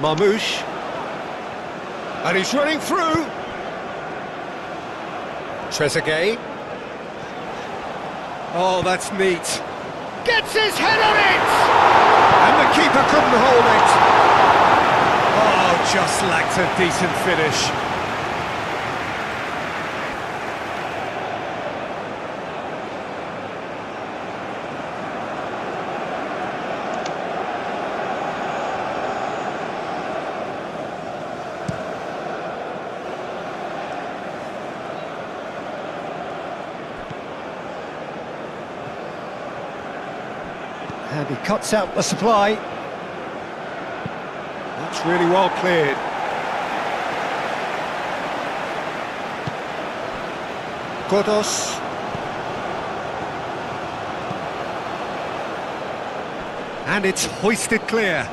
Marmouche. And he's running through. Trezeguet. Oh, that's neat. Gets his head on it! And the keeper couldn't hold it. Oh, just lacked a decent finish. And he cuts out the supply. That's really well cleared. Godos. And it's hoisted clear.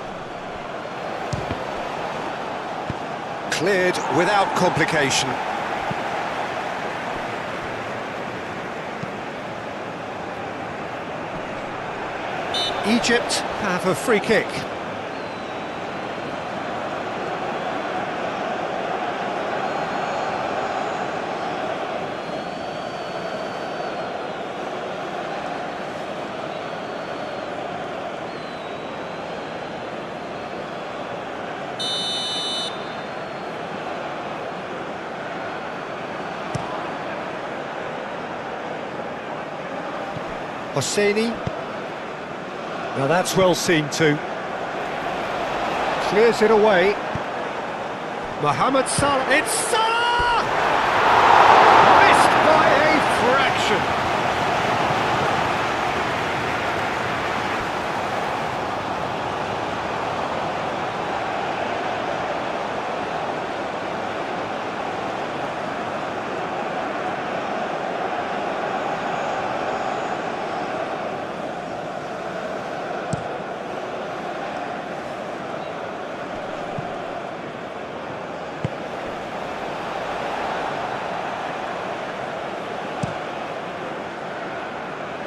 Cleared without complication. Egypt have a free kick. Hosseini. Now that's well seen too. Clears it away. Mohamed Salah. It's Salah! Missed by a fraction.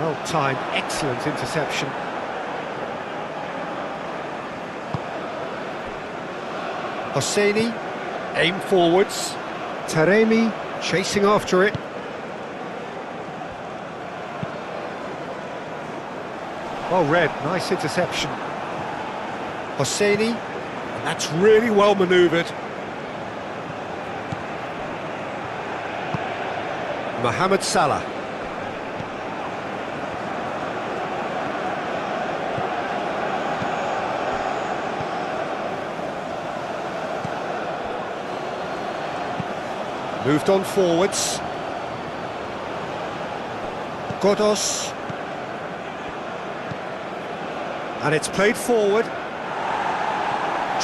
Well-timed, excellent interception. Hosseini, aim forwards. Taremi chasing after it. Well read, nice interception. Hosseini, and that's really well manoeuvred. Mohamed Salah. Moved on forwards. Godos. And it's played forward.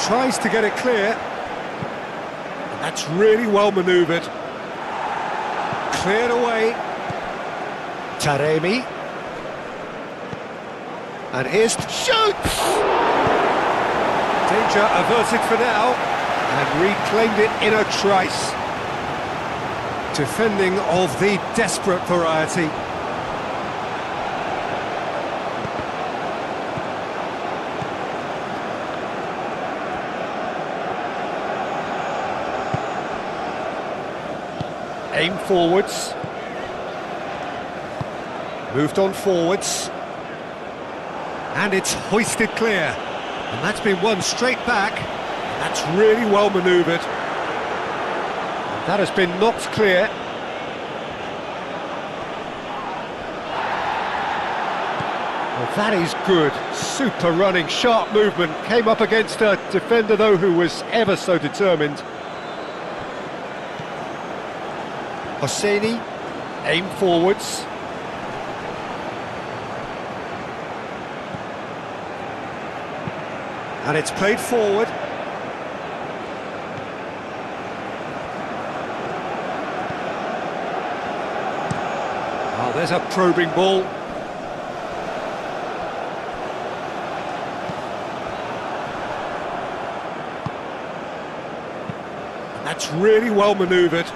Tries to get it clear. And that's really well manoeuvred. Cleared away. Taremi. And here's shoots! Danger averted for now. And reclaimed it in a trice. Defending of the desperate variety. Aim forwards. Moved on forwards. And it's hoisted clear. And that's been won straight back. That's really well manoeuvred. That has been knocked clear. Well, that is good. Super running, sharp movement. Came up against a defender, though, who was ever so determined. Hosseini, aim forwards. And it's played forward. Oh, there's a probing ball. That's really well manoeuvred.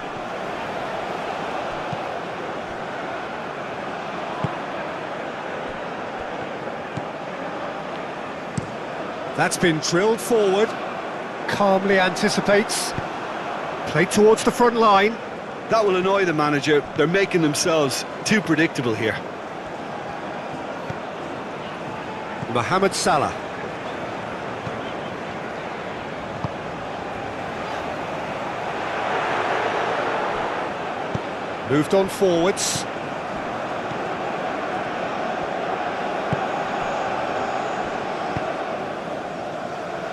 That's been drilled forward. Calmly anticipates. Play towards the front line. That will annoy the manager. They're making themselves too predictable here. Mohamed Salah. Moved on forwards.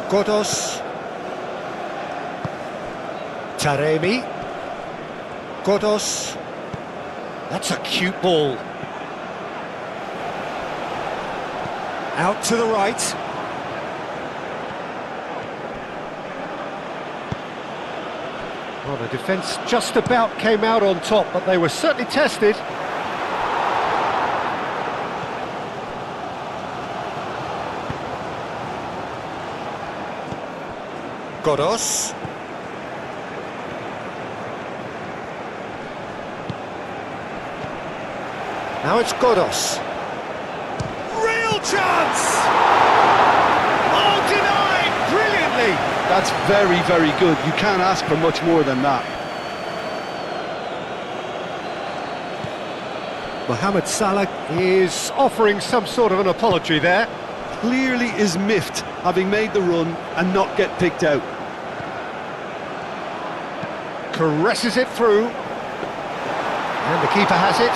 Godos. Taremi. Godos. That's a cute ball. Out to the right. Well, the defence just about came out on top, but they were certainly tested. Godos. Now it's Godos. Real chance! Oh, denied! Brilliantly! That's very, very good. You can't ask for much more than that. Mohamed Salah is offering some sort of an apology there. Clearly is miffed, having made the run and not get picked out. Caresses it through. And the keeper has it.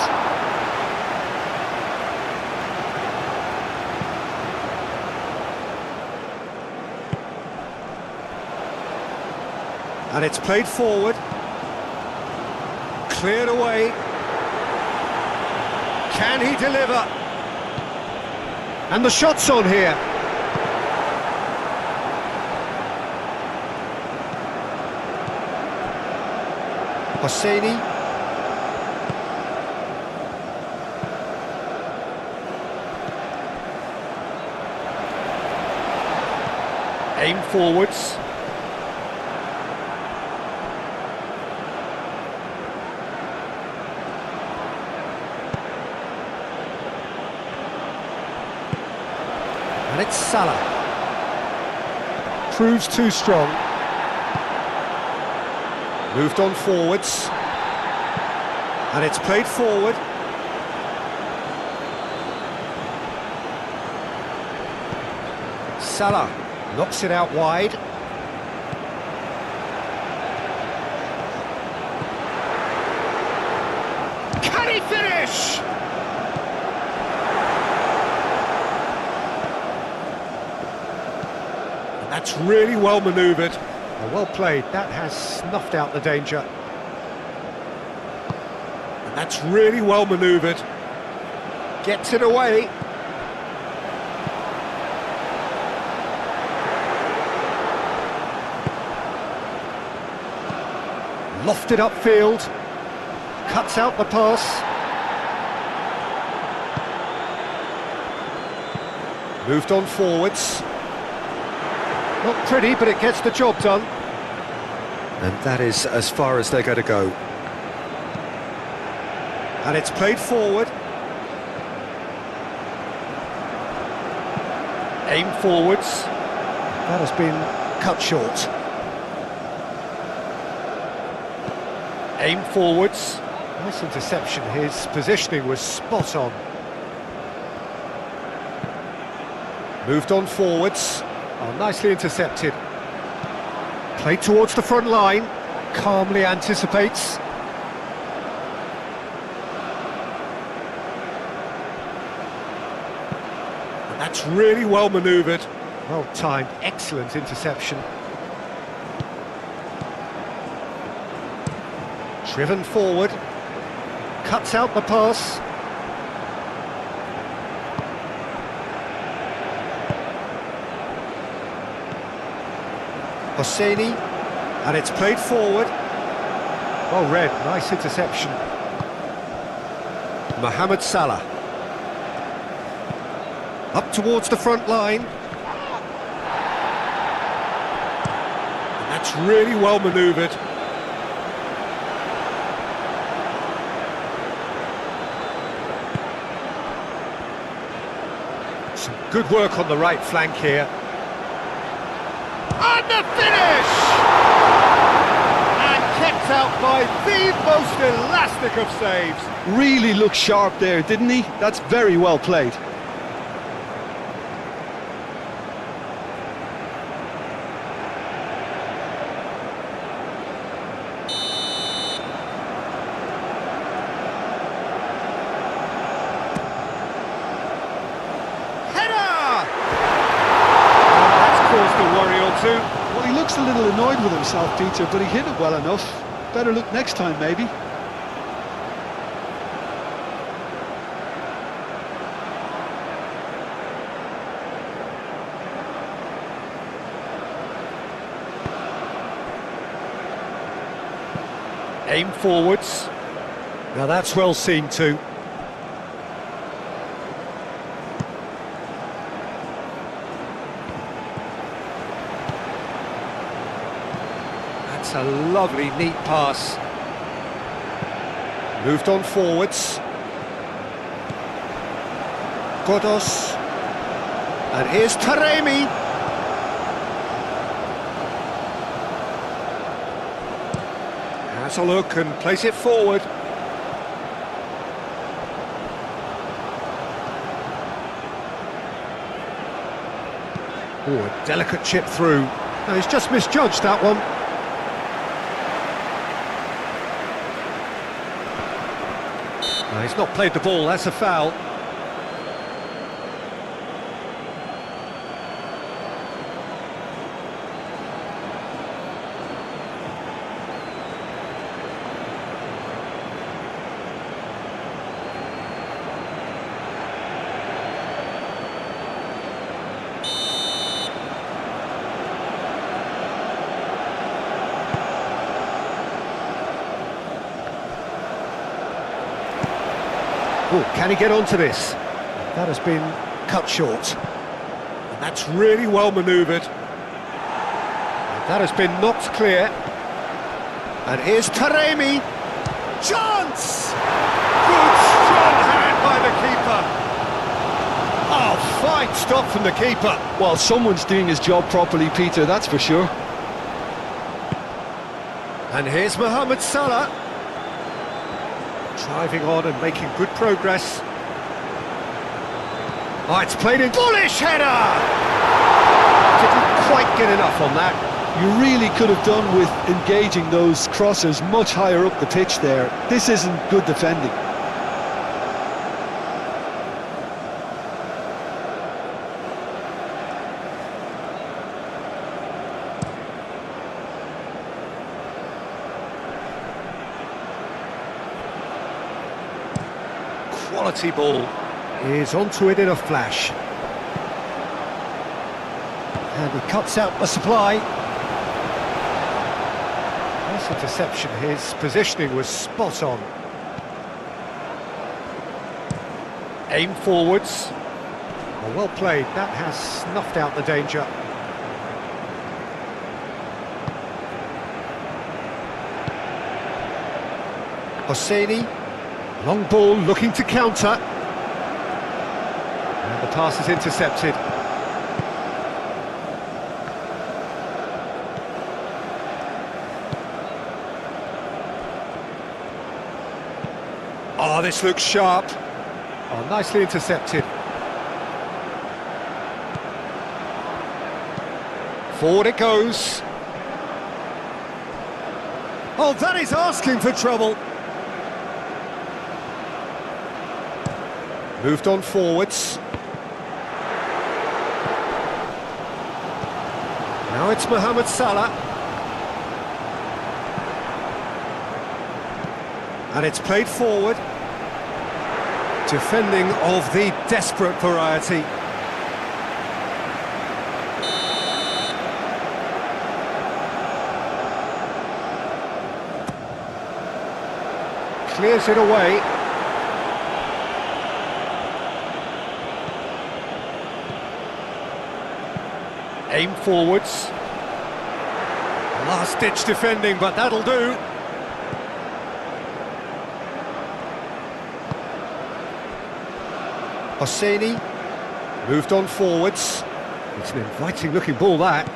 And it's played forward. Cleared away. Can he deliver? And the shot's on here. Hosseini. Aim forwards. And it's Salah. Proves too strong. Moved on forwards. And it's played forward. Salah knocks it out wide. Can he finish? And that's really well manoeuvred. Well played. That has snuffed out the danger. And that's really well manoeuvred. Gets it away. Lofted upfield. Cuts out the pass. Moved on forwards. Not pretty, but it gets the job done. And that is as far as they're going to go. And it's played forward. Aim forwards. That has been cut short. Aim forwards. Nice interception. His positioning was spot on. Moved on forwards. Oh, nicely intercepted. Played towards the front line. Calmly anticipates. And that's really well manoeuvred. Well timed. Excellent interception. Driven forward. Cuts out the pass. Hosseini, and it's played forward. Well read, nice interception. Mohamed Salah. Up towards the front line. And that's really well manoeuvred. Some good work on the right flank here. And the finish! And kept out by the most elastic of saves. Really looked sharp there, didn't he? That's very well played. Well, he looks a little annoyed with himself, Peter, but he hit it well enough. Better look next time, maybe. Aim forwards. Now that's well seen too. That's a lovely, neat pass. Moved on forwards. Godos. And here's Taremi. Has a look and plays it forward. Oh, a delicate chip through. No, he's just misjudged that one. No, he's not played the ball, that's a foul. Oh, can he get onto this? That has been cut short. And that's really well manoeuvred. And that has been knocked clear. And here's Taremi. Chance! Good strong hand by the keeper. Oh, fine stop from the keeper. Well, someone's doing his job properly, Peter, that's for sure. And here's Mohamed Salah. Driving on and making good progress. Oh, it's played in. Bullish header! Didn't quite get enough on that. You really could have done with engaging those crossers much higher up the pitch there. This isn't good defending. Quality ball. Is onto it in a flash. And he cuts out the supply. Nice interception. His positioning was spot on. Aim forwards. Well played. That has snuffed out the danger. Hosseini. Long ball looking to counter. And the pass is intercepted. Oh, this looks sharp. Oh, nicely intercepted. Forward it goes. Oh, that is asking for trouble. Moved on forwards. Now it's Mohamed Salah. And it's played forward. Defending of the desperate variety. Clears it away. Aim forwards. Last-ditch defending, but that'll do. Hosseini moved on forwards. It's an inviting-looking ball, that.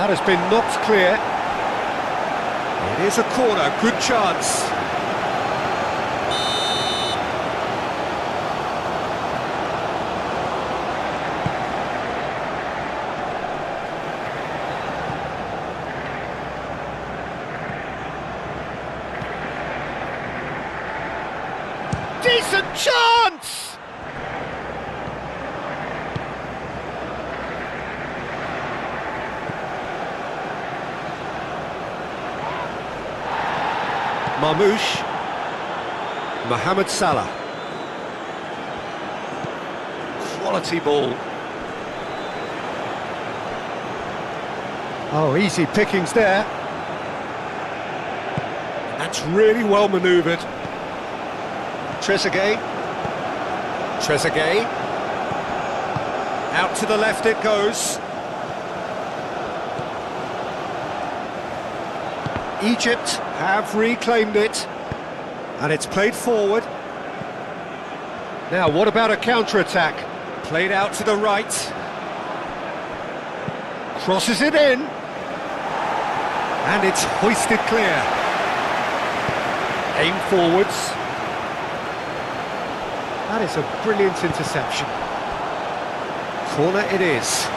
That has been knocked clear. It is a corner, good chance. Decent chance! Marmoush, Mohamed Salah. Quality ball. Oh, easy pickings there. That's really well manoeuvred. Trezeguet. Trezeguet. Out to the left it goes. Egypt have reclaimed it, and it's played forward. Now, what about a counter-attack? Played out to the right. Crosses it in. And it's hoisted clear. Aim forwards. That is a brilliant interception. Corner it is.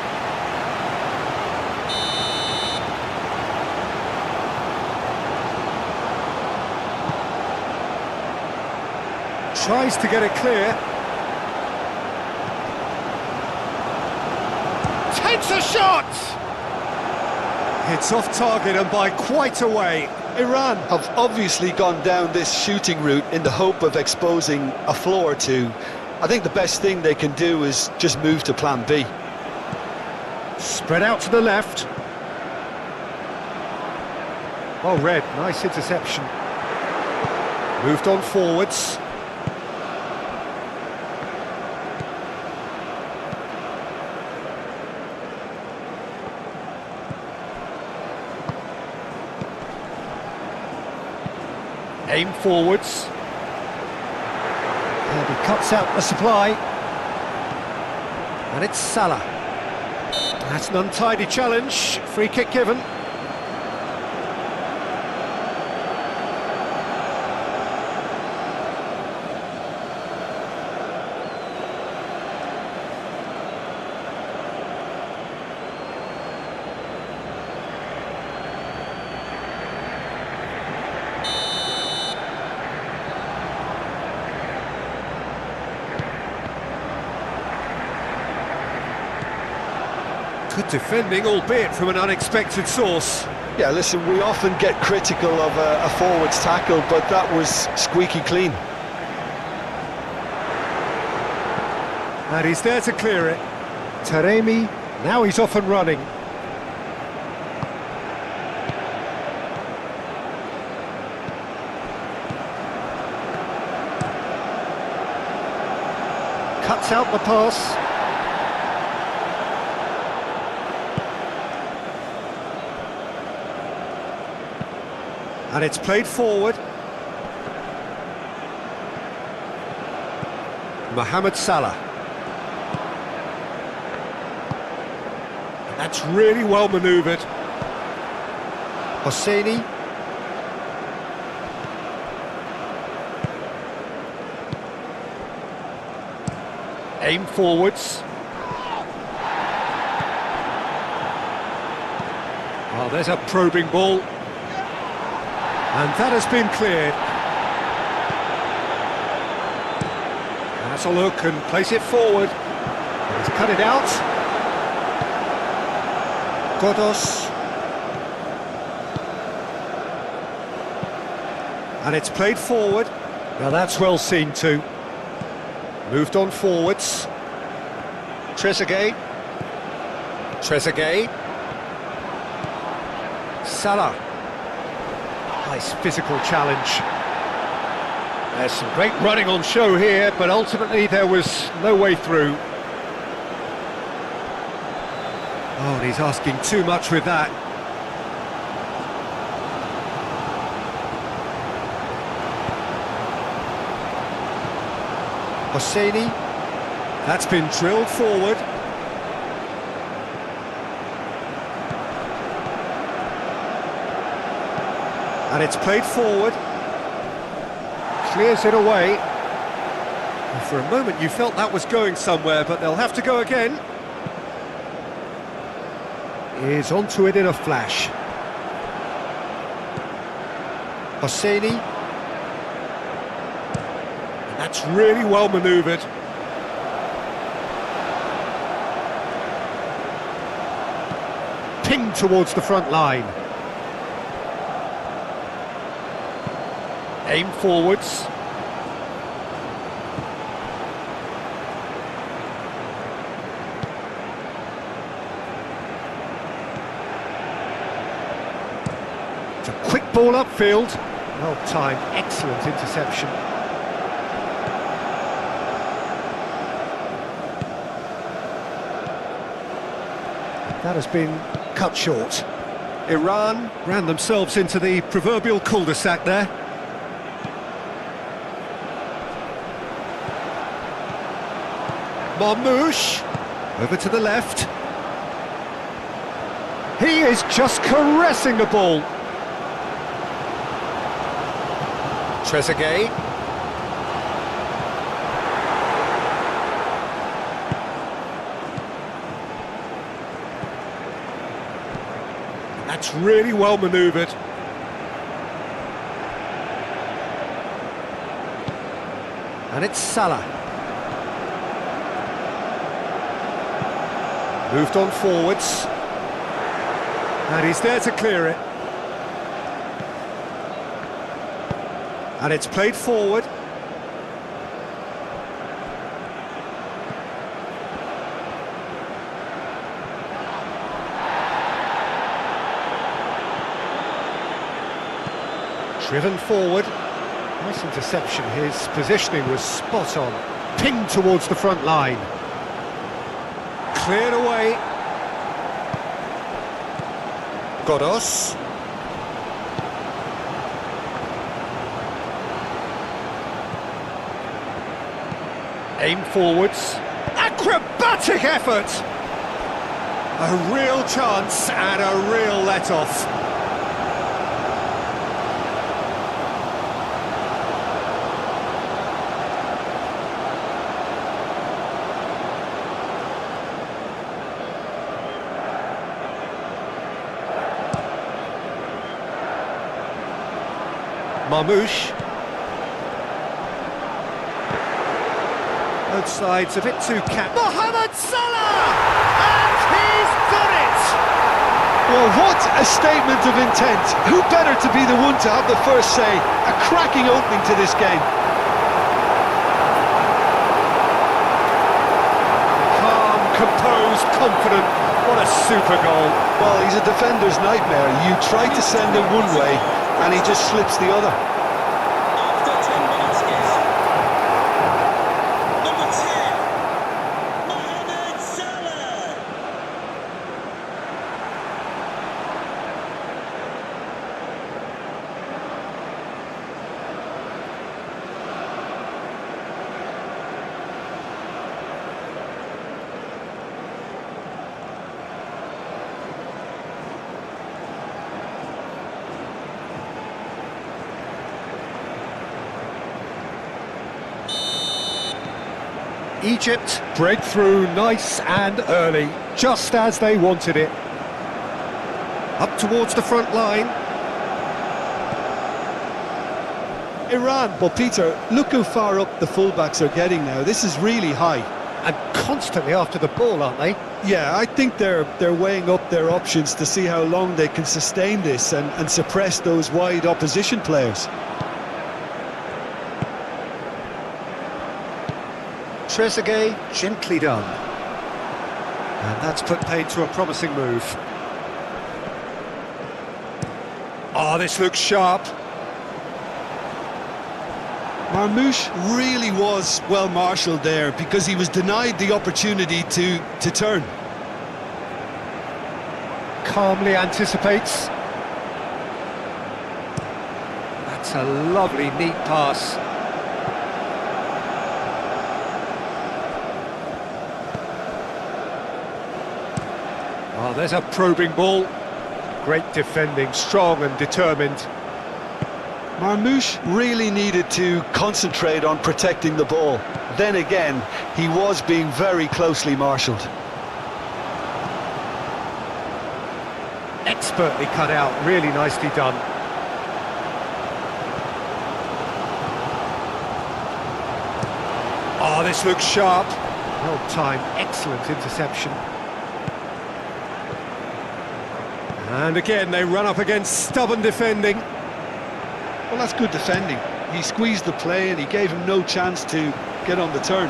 Tries to get it clear. Takes a shot! It's off target and by quite a way. Iran have obviously gone down this shooting route in the hope of exposing a flaw or two. I think the best thing they can do is just move to plan B. Spread out to the left. Well read, nice interception. Moved on forwards. Aim forwards. And he cuts out the supply. And it's Salah. That's an untidy challenge. Free kick given. Good defending, albeit from an unexpected source. Yeah, listen, we often get critical of a forward's tackle, but that was squeaky clean. And he's there to clear it. Taremi, now he's off and running. Cuts out the pass. And it's played forward. Mohamed Salah. And that's really well manoeuvred. Hosseini. Aim forwards. Oh, there's a probing ball. And that has been cleared. That's a look and place it forward. He's cut it out. Godos. And it's played forward. Now that's well seen too. Moved on forwards. Trezeguet. Trezeguet. Salah. Nice physical challenge. There's some great running on show here, but ultimately there was no way through. Oh, and he's asking too much with that. Hosseini. That's been drilled forward. And it's played forward. Clears it away. And for a moment you felt that was going somewhere, but they'll have to go again. Is onto it in a flash. Hosseini. And that's really well manoeuvred. Pinged towards the front line. Aim forwards. It's a quick ball upfield. Well timed, excellent interception. That has been cut short. Iran ran themselves into the proverbial cul-de-sac there. Marmoush, over to the left. He is just caressing the ball. Trezeguet. That's really well manoeuvred. And it's Salah. Moved on forwards. And he's there to clear it. And it's played forward. Driven forward. Nice interception. His positioning was spot on. Pinged towards the front line. Cleared away. Godos. Aim forwards. Acrobatic effort! A real chance and a real let-off. Marmoush. Both sides a bit too Mohamed Salah! And he's done it! Well, what a statement of intent. Who better to be the one to have the first say? A cracking opening to this game. Calm, composed, confident. What a super goal. Well, he's a defender's nightmare. You try to send him one way, and he just slips the other. After 10 minutes is number 10, Mohamed Salah. Egypt break through nice and early, just as they wanted it. Up towards the front line. Iran. Well, Peter, look how far up the fullbacks are getting now. This is really high. And constantly after the ball, aren't they? Yeah, I think they're weighing up their options to see how long they can sustain this and suppress those wide opposition players. Trezeguet, gently done. And that's put paid to a promising move. Oh, this looks sharp. Marmoush really was well marshalled there because he was denied the opportunity to turn. Calmly anticipates. That's a lovely, neat pass. Oh, there's a probing ball. Great defending, strong and determined. Marmoush really needed to concentrate on protecting the ball. Then again, he was being very closely marshalled. Expertly cut out, really nicely done. Oh, this looks sharp. Well timed, excellent interception. And again, they run up against stubborn defending. Well, that's good defending. He squeezed the play and he gave him no chance to get on the turn.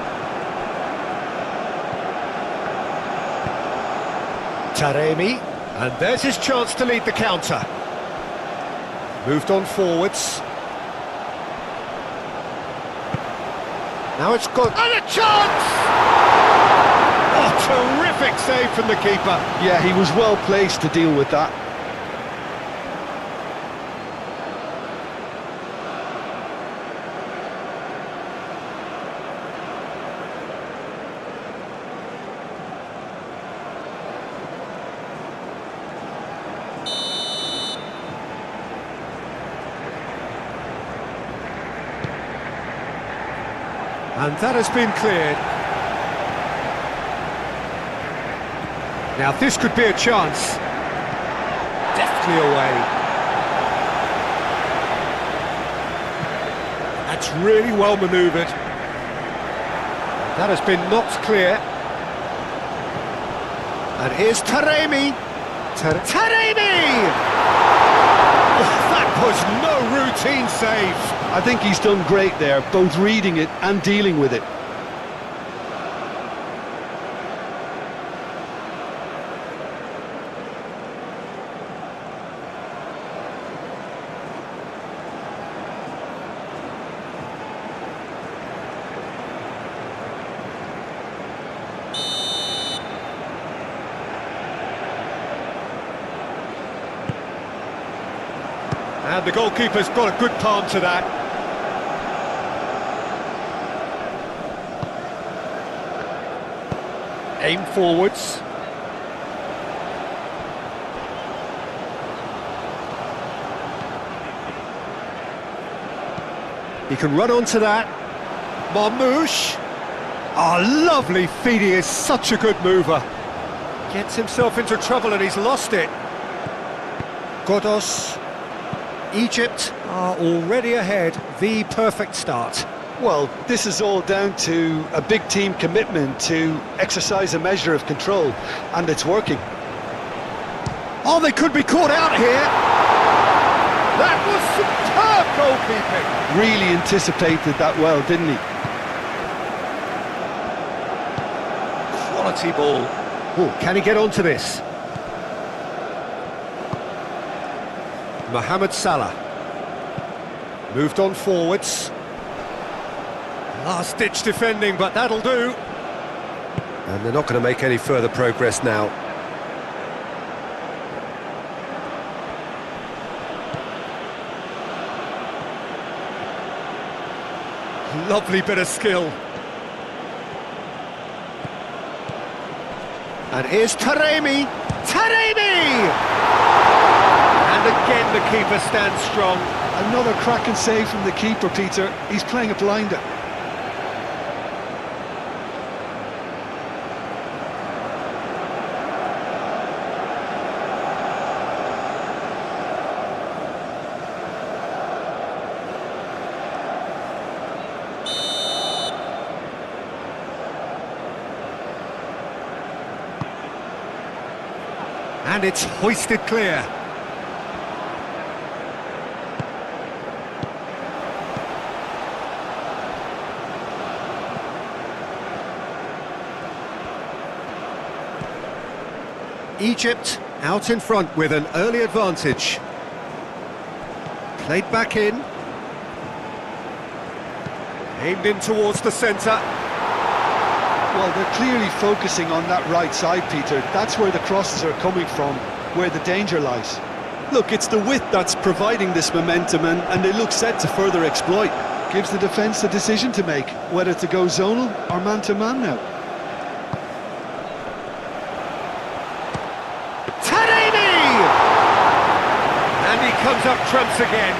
Taremi, and there's his chance to lead the counter. Moved on forwards. Now it's got... and a chance! Oh, terrific save from the keeper. Yeah, he was well placed to deal with that. And that has been cleared. Now this could be a chance. Deftly away. That's really well manoeuvred. That has been knocked clear. And here's Taremi. Taremi! Oh, that was no routine save. I think he's done great there, both reading it and dealing with it. And the goalkeeper's got a good palm to that. Aim forwards. He can run onto that. Marmoush. Oh, lovely feed. He is such a good mover. Gets himself into trouble and he's lost it. Godos. Egypt are already ahead. The perfect start. Well, this is all down to a big team commitment to exercise a measure of control, and it's working. Oh, they could be caught out here. That was superb goalkeeping. Really anticipated that well, didn't he? Quality ball. Oh, can he get onto this? Mohamed Salah. Moved on forwards. Last-ditch defending, but that'll do. And they're not going to make any further progress now. Lovely bit of skill. And here's Taremi. Taremi! And again the keeper stands strong. Another cracking save from the keeper, Peter. He's playing a blinder. And it's hoisted clear. Egypt out in front with an early advantage. Played back in. Aimed in towards the centre. Well, they're clearly focusing on that right side, Peter. That's where the crosses are coming from, where the danger lies. Look, it's the width that's providing this momentum, and they look set to further exploit. Gives the defence a decision to make, whether to go zonal or man-to-man now. Taremi! And he comes up trumps again.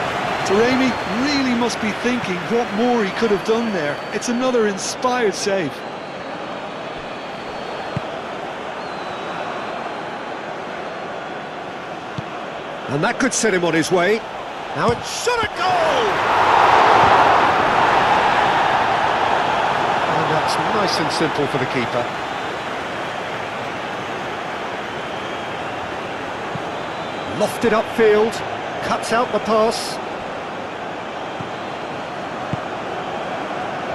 Taremi really must be thinking what more he could have done there. It's another inspired save. And that could set him on his way. Now it's shot at goal! And that's nice and simple for the keeper. Lofted upfield, cuts out the pass.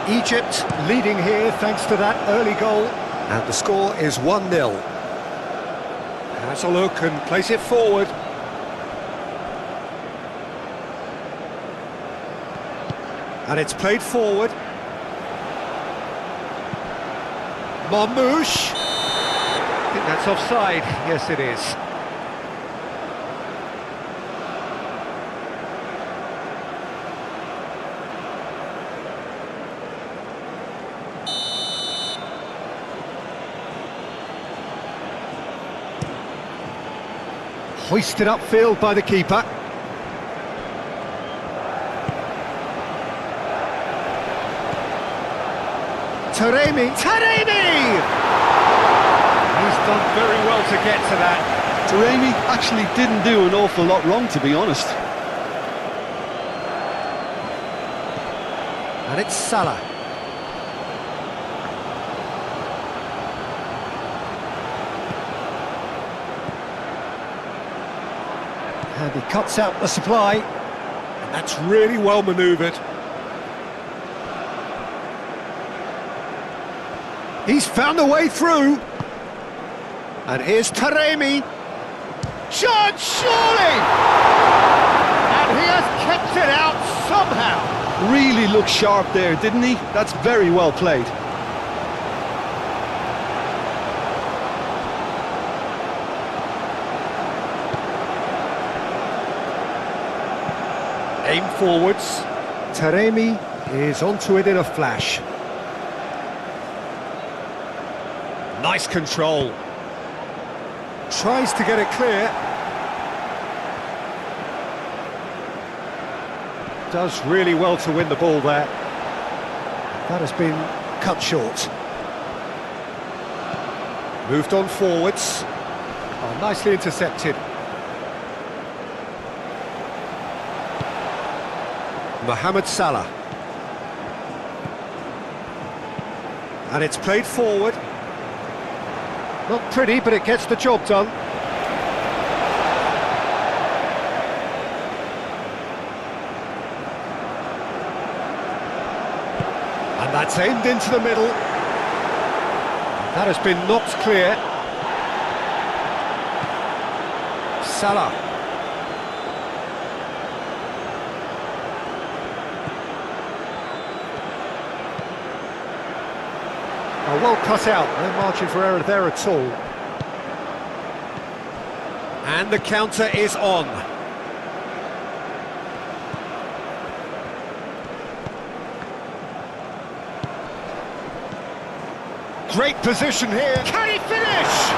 Egypt leading here thanks to that early goal. And the score is 1-0. Has a look and plays it forward. And it's played forward. Marmouche. I think that's offside. Yes, it is. Hoisted upfield by the keeper. Taremi! He's done very well to get to that. Taremi actually didn't do an awful lot wrong, to be honest. And it's Salah. And he cuts out the supply. And that's really well manoeuvred. He's found a way through. And here's Taremi. Chance, surely! And he has kept it out somehow. Really looked sharp there, didn't he? That's very well played. Aim forwards. Taremi is onto it in a flash. Nice control. Tries to get it clear. Does really well to win the ball there. That has been cut short. Moved on forwards. Oh, nicely intercepted. Mohamed Salah. And it's played forward. Not pretty, but it gets the job done. And that's aimed into the middle. That has been knocked clear. Salah. Oh, well cut out, no margin for error there at all. And the counter is on. Great position here. Can he finish?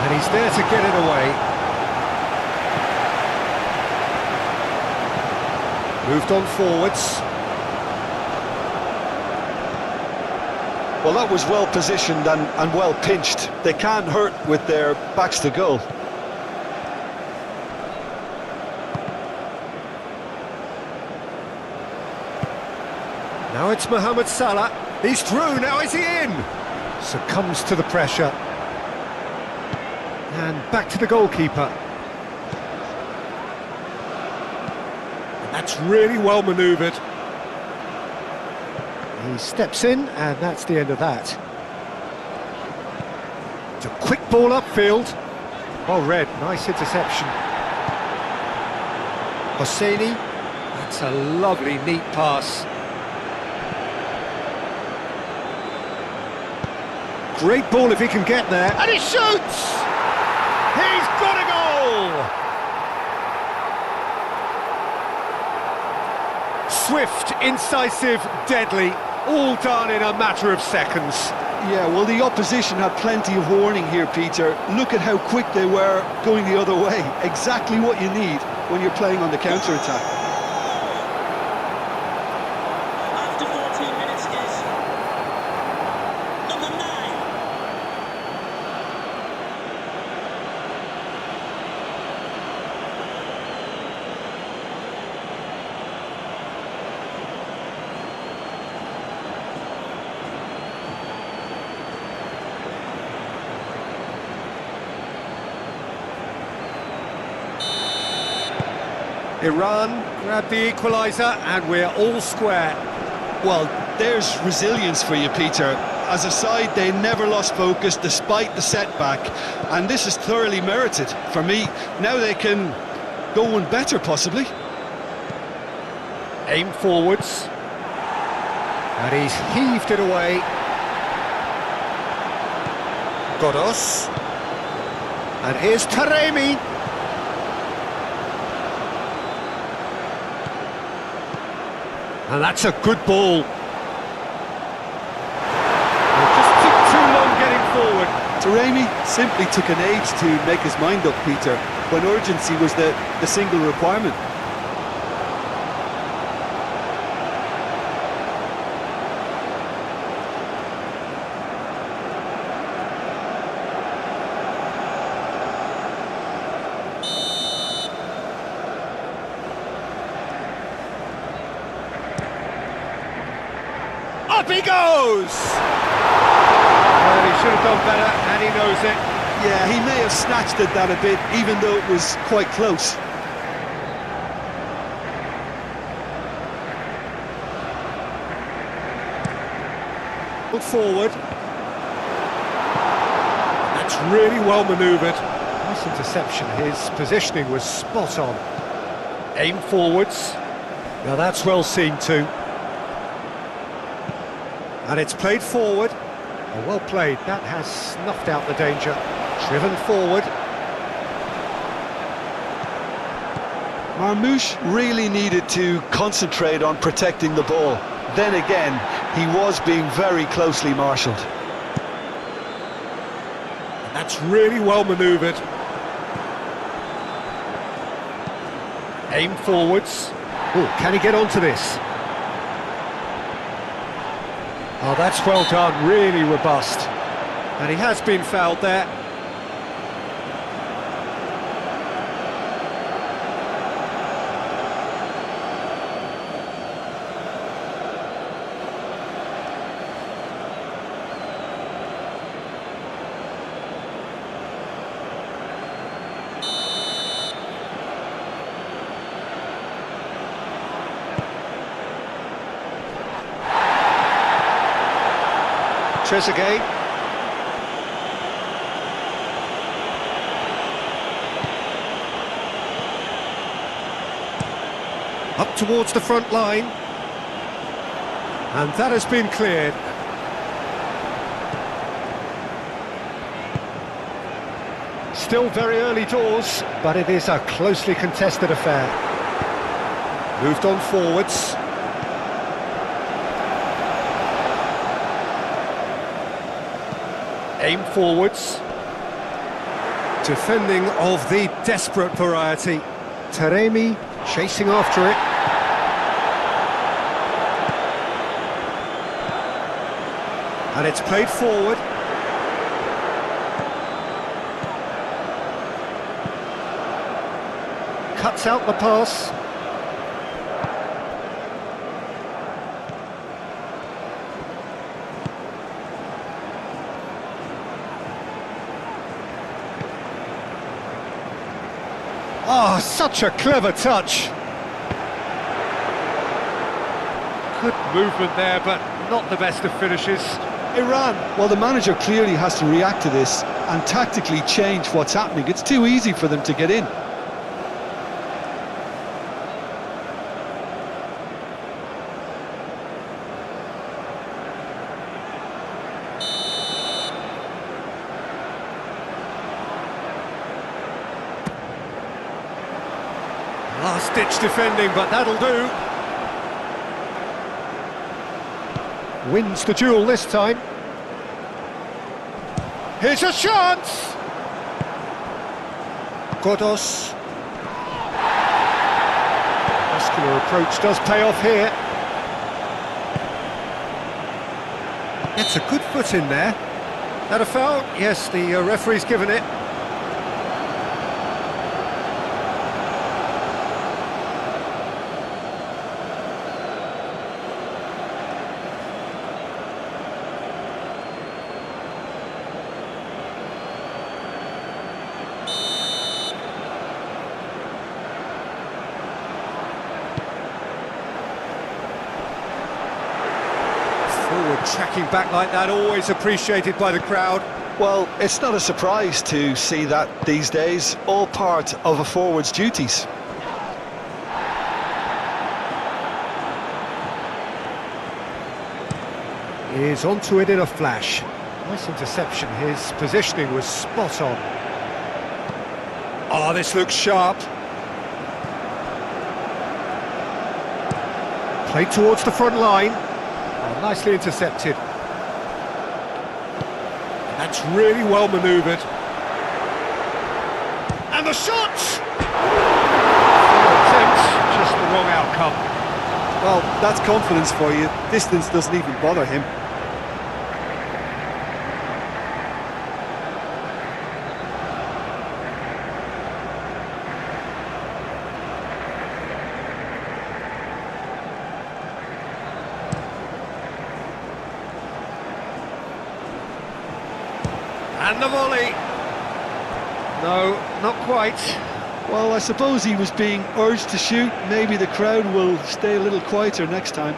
And he's there to get it away. Moved on forwards. Well, that was well positioned and well pinched. They can't hurt with their backs to goal. Now it's Mohamed Salah. He's through, now is he in? Succumbs to the pressure. And back to the goalkeeper. And that's really well manoeuvred. He steps in, and that's the end of that. It's a quick ball upfield. Well read, nice interception. Hosseini, that's a lovely, neat pass. Great ball if he can get there, and he shoots! He's got a goal! Swift, incisive, deadly, all done in a matter of seconds. Yeah, well, the opposition had plenty of warning here, Peter. Look at how quick they were going the other way. Exactly what you need when you're playing on the counter-attack. After 14 minutes is number 9. Iran grabbed the equaliser and we're all square. Well, there's resilience for you, Peter. As a side, they never lost focus despite the setback, and this is thoroughly merited. For me, now they can go one better, possibly. Aim forwards. And he's heaved it away. Godos. And here's Taremi. And that's a good ball. It just took too long getting forward. Taremi simply took an age to make his mind up, Peter, when urgency was the single requirement. Up he goes! Well, he should have done better, and he knows it. Yeah, he may have snatched at that a bit, even though it was quite close. Put forward. That's really well manoeuvred. Nice interception. His positioning was spot on. Aim forwards. Now that's well seen too. And it's played forward. Oh, well played. That has snuffed out the danger. Driven forward. Marmoush really needed to concentrate on protecting the ball. Then again, he was being very closely marshalled. That's really well manoeuvred. Aim forwards. Oh, can he get onto this? Oh, that's well done, really robust. And he has been fouled there. Trezeguet. Up towards the front line. And that has been cleared. Still very early doors, but it is a closely contested affair. Moved on forwards. Aim forwards. Defending of the desperate variety. Taremi chasing after it. And it's played forward. Cuts out the pass. Oh, such a clever touch. Good movement there, but not the best of finishes. Iran, well, the manager clearly has to react to this and tactically change what's happening. It's too easy for them to get in. Last-ditch defending, but that'll do. Wins the duel this time. Here's a chance! Godos. Muscular approach does pay off here. It's a good foot in there. That a foul? Yes, the referee's given it. Forward tracking back like that, always appreciated by the crowd. Well, it's not a surprise to see that these days, all part of a forward's duties. Is onto it in a flash. Nice interception, his positioning was spot on. Oh, this looks sharp. Played towards the front line. Oh, nicely intercepted. That's really well manoeuvred. And the shot! Attempt, just the wrong outcome. Well, that's confidence for you. Distance doesn't even bother him. And the volley. No, not quite. Well, I suppose he was being urged to shoot. Maybe the crowd will stay a little quieter next time.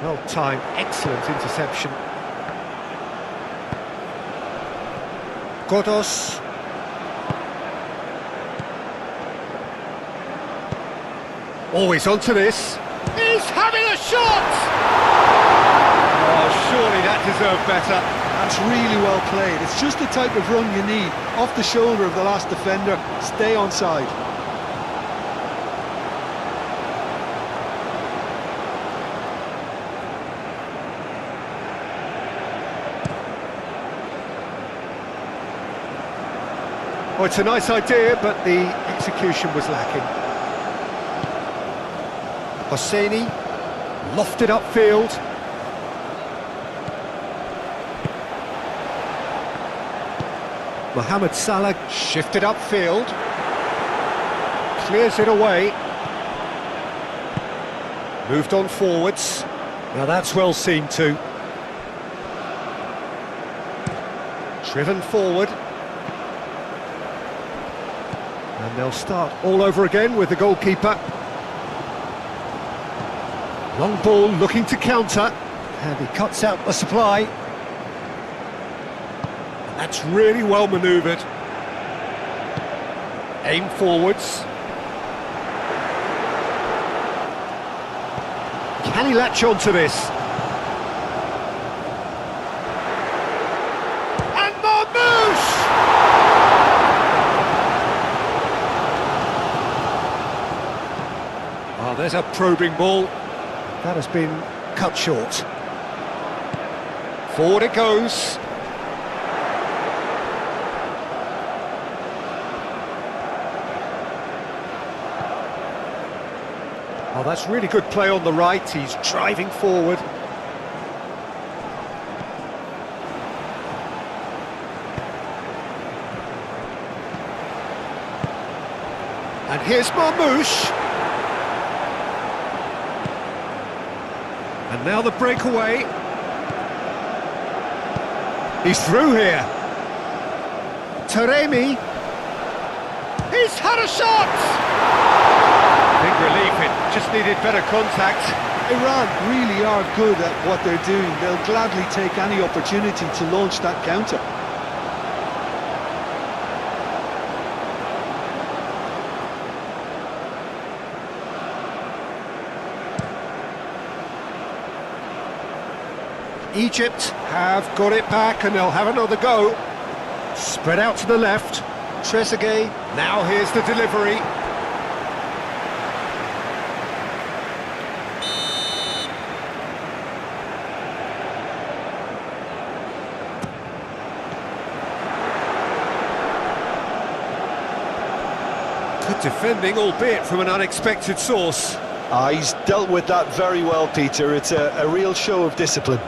Well timed, excellent interception. Godos. Always onto this. He's having a shot! Oh, surely that deserved better. That's really well played. It's just the type of run you need. Off the shoulder of the last defender, stay onside. Oh, it's a nice idea, but the execution was lacking. Hosseini, lofted upfield. Mohamed Salah shifted upfield. Clears it away. Moved on forwards. Now that's well seen too. Driven forward. And they'll start all over again with the goalkeeper. Long ball looking to counter. And he cuts out the supply. And that's really well manoeuvred. Aim forwards. Can he latch on to this? And Marmouche! Oh, there's a probing ball. That has been cut short. Forward it goes. Oh, that's really good play on the right. He's driving forward. And here's Marmouche. And now the breakaway. He's through here. Taremi. He's had a shot! Big relief, it just needed better contact. Iran really are good at what they're doing. They'll gladly take any opportunity to launch that counter. Egypt have got it back and they'll have another go. Spread out to the left. Trezeguet. Now here's the delivery. Good defending, albeit from an unexpected source. He's dealt with that very well, Peter. It's a real show of discipline.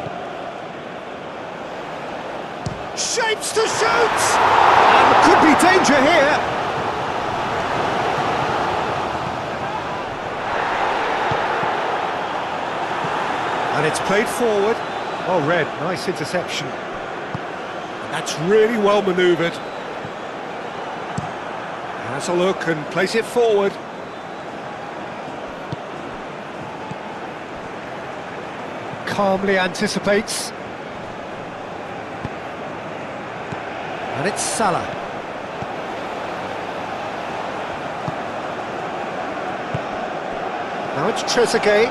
Shapes to shoot! And there could be danger here. And it's played forward. Oh, Red, nice interception. That's really well manoeuvred. Has a look and place it forward. Calmly anticipates. And it's Salah. Now it's Trezeguet.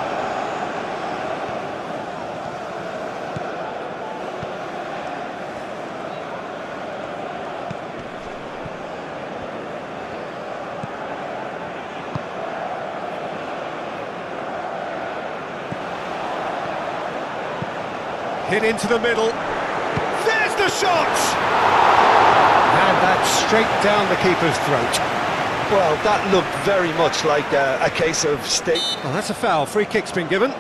Hit into the middle. There's the shot! And that's straight down the keeper's throat. Well, that looked very much like a case of state. Well, that's a foul. Free kick's been given.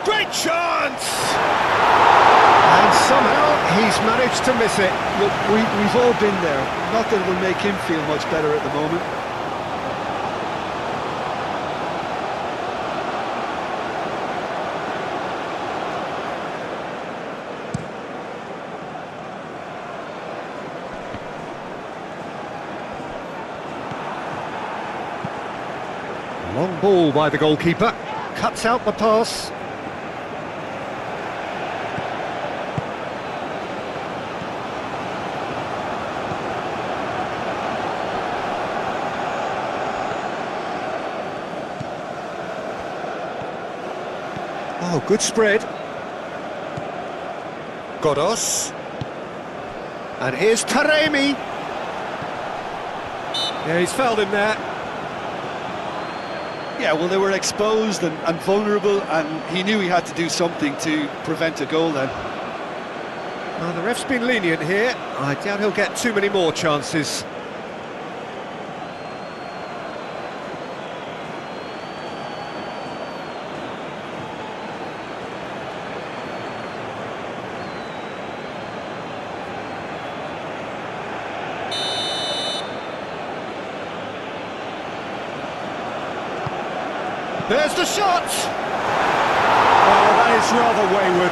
Great chance! And somehow he's managed to miss it. Look, we've all been there. Not that it will make him feel much better at the moment. Long ball by the goalkeeper. Cuts out the pass. Oh, good spread. Godos. And here's Taremi. Yeah, he's fouled him there. Yeah, well, they were exposed and vulnerable, and he knew he had to do something to prevent a goal then. Well, the ref's been lenient here. I doubt he'll get too many more chances. There's the shot! Oh, that is rather wayward.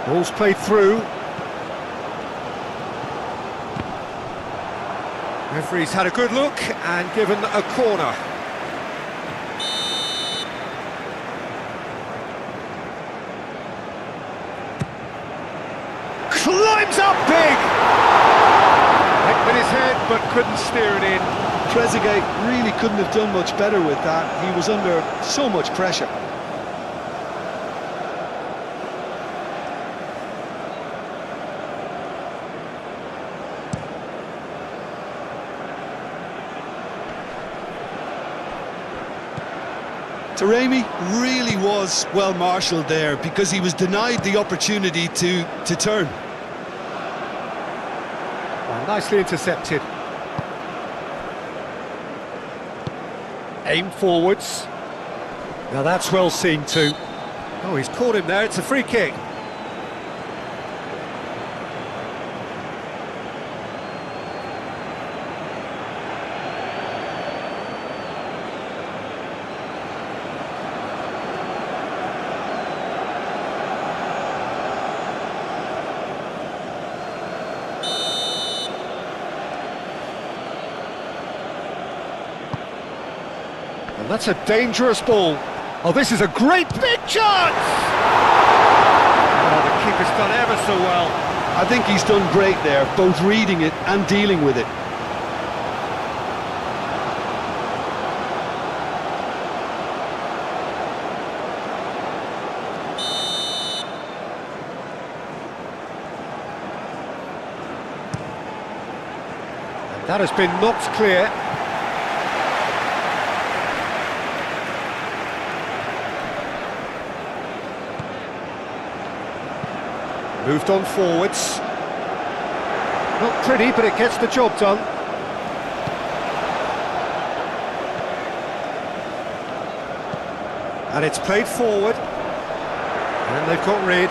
Ball's played through. Referee's had a good look and given a corner. Climbs up big! Hit with his head but couldn't steer it in. Trezeguet really couldn't have done much better with that. He was under so much pressure. Taremi really was well marshalled there because he was denied the opportunity to turn. Well, nicely intercepted. Aim forwards. Now that's well seen too. Oh, he's caught him there, it's a free kick. And that's a dangerous ball. Oh, this is a great big chance! Oh, the keeper's done ever so well. I think he's done great there, both reading it and dealing with it. And that has been knocked clear. Moved on forwards. Not pretty, but it gets the job done. And it's played forward. And they've got rid.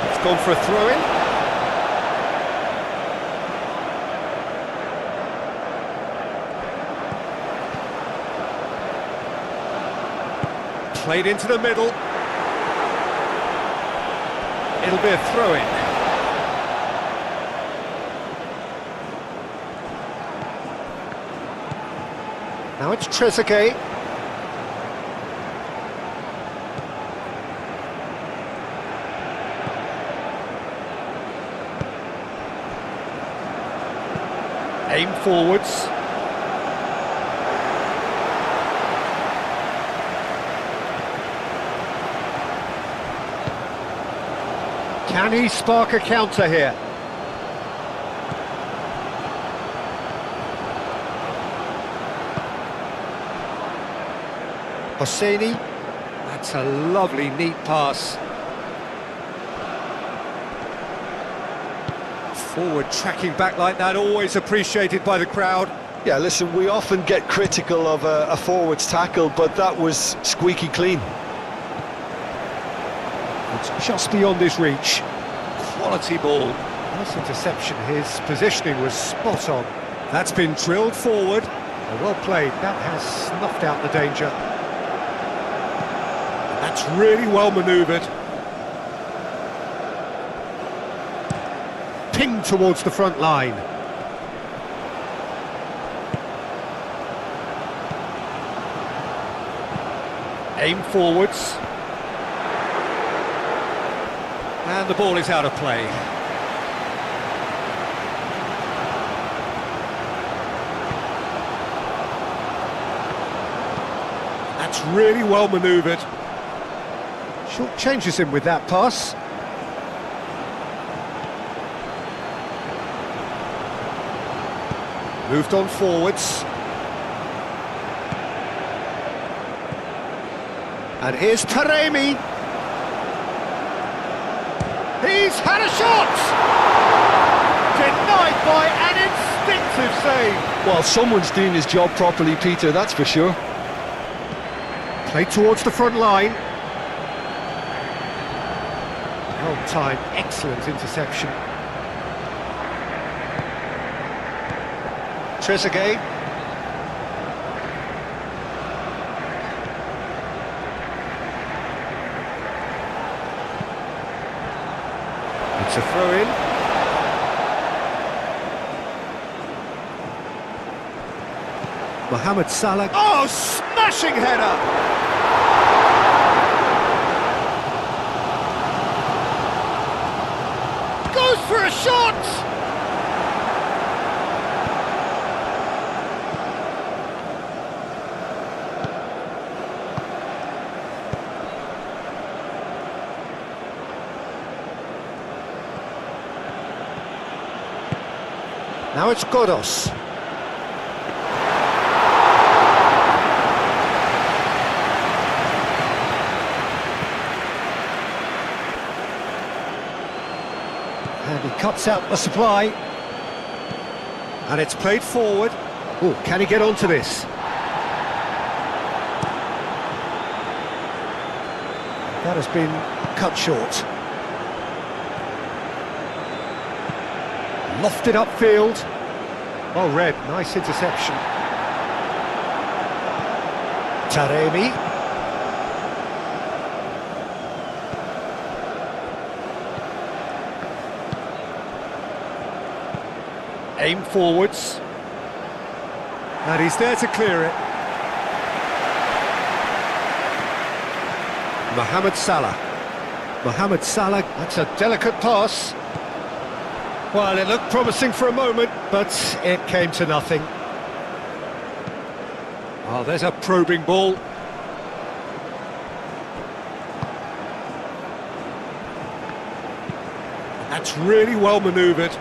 It's gone for a throw-in. Played into the middle. It'll be a throw-in. Now it's Trezeguet. Aim forwards. Can he spark a counter here? Hosseini. That's a lovely, neat pass. Forward tracking back like that, always appreciated by the crowd. Yeah, listen, we often get critical of a forward's tackle, but that was squeaky clean. It's just beyond his reach. Quality ball. Nice interception. His positioning was spot on. That's been drilled forward. Well played. That has snuffed out the danger. And that's really well manoeuvred. Pinged towards the front line. Aim forwards. And the ball is out of play. That's really well manoeuvred. Short changes him with that pass. Moved on forwards. And here's Taremi. He's had a shot! Denied by an instinctive save. Well, someone's doing his job properly, Peter, that's for sure. Played towards the front line. Well timed, excellent interception. Trezeguet. It's a throw-in. Mohamed Salah. Oh, smashing header! Goes for a shot! Now it's Godos. And he cuts out the supply. And it's played forward. Oh, can he get onto this? That has been cut short. Lofted upfield. Well read, nice interception. Taremi. Aim forwards. And he's there to clear it. Mohamed Salah. Mohamed Salah, that's a delicate pass. Well, it looked promising for a moment, but it came to nothing. Oh, there's a probing ball. That's really well manoeuvred.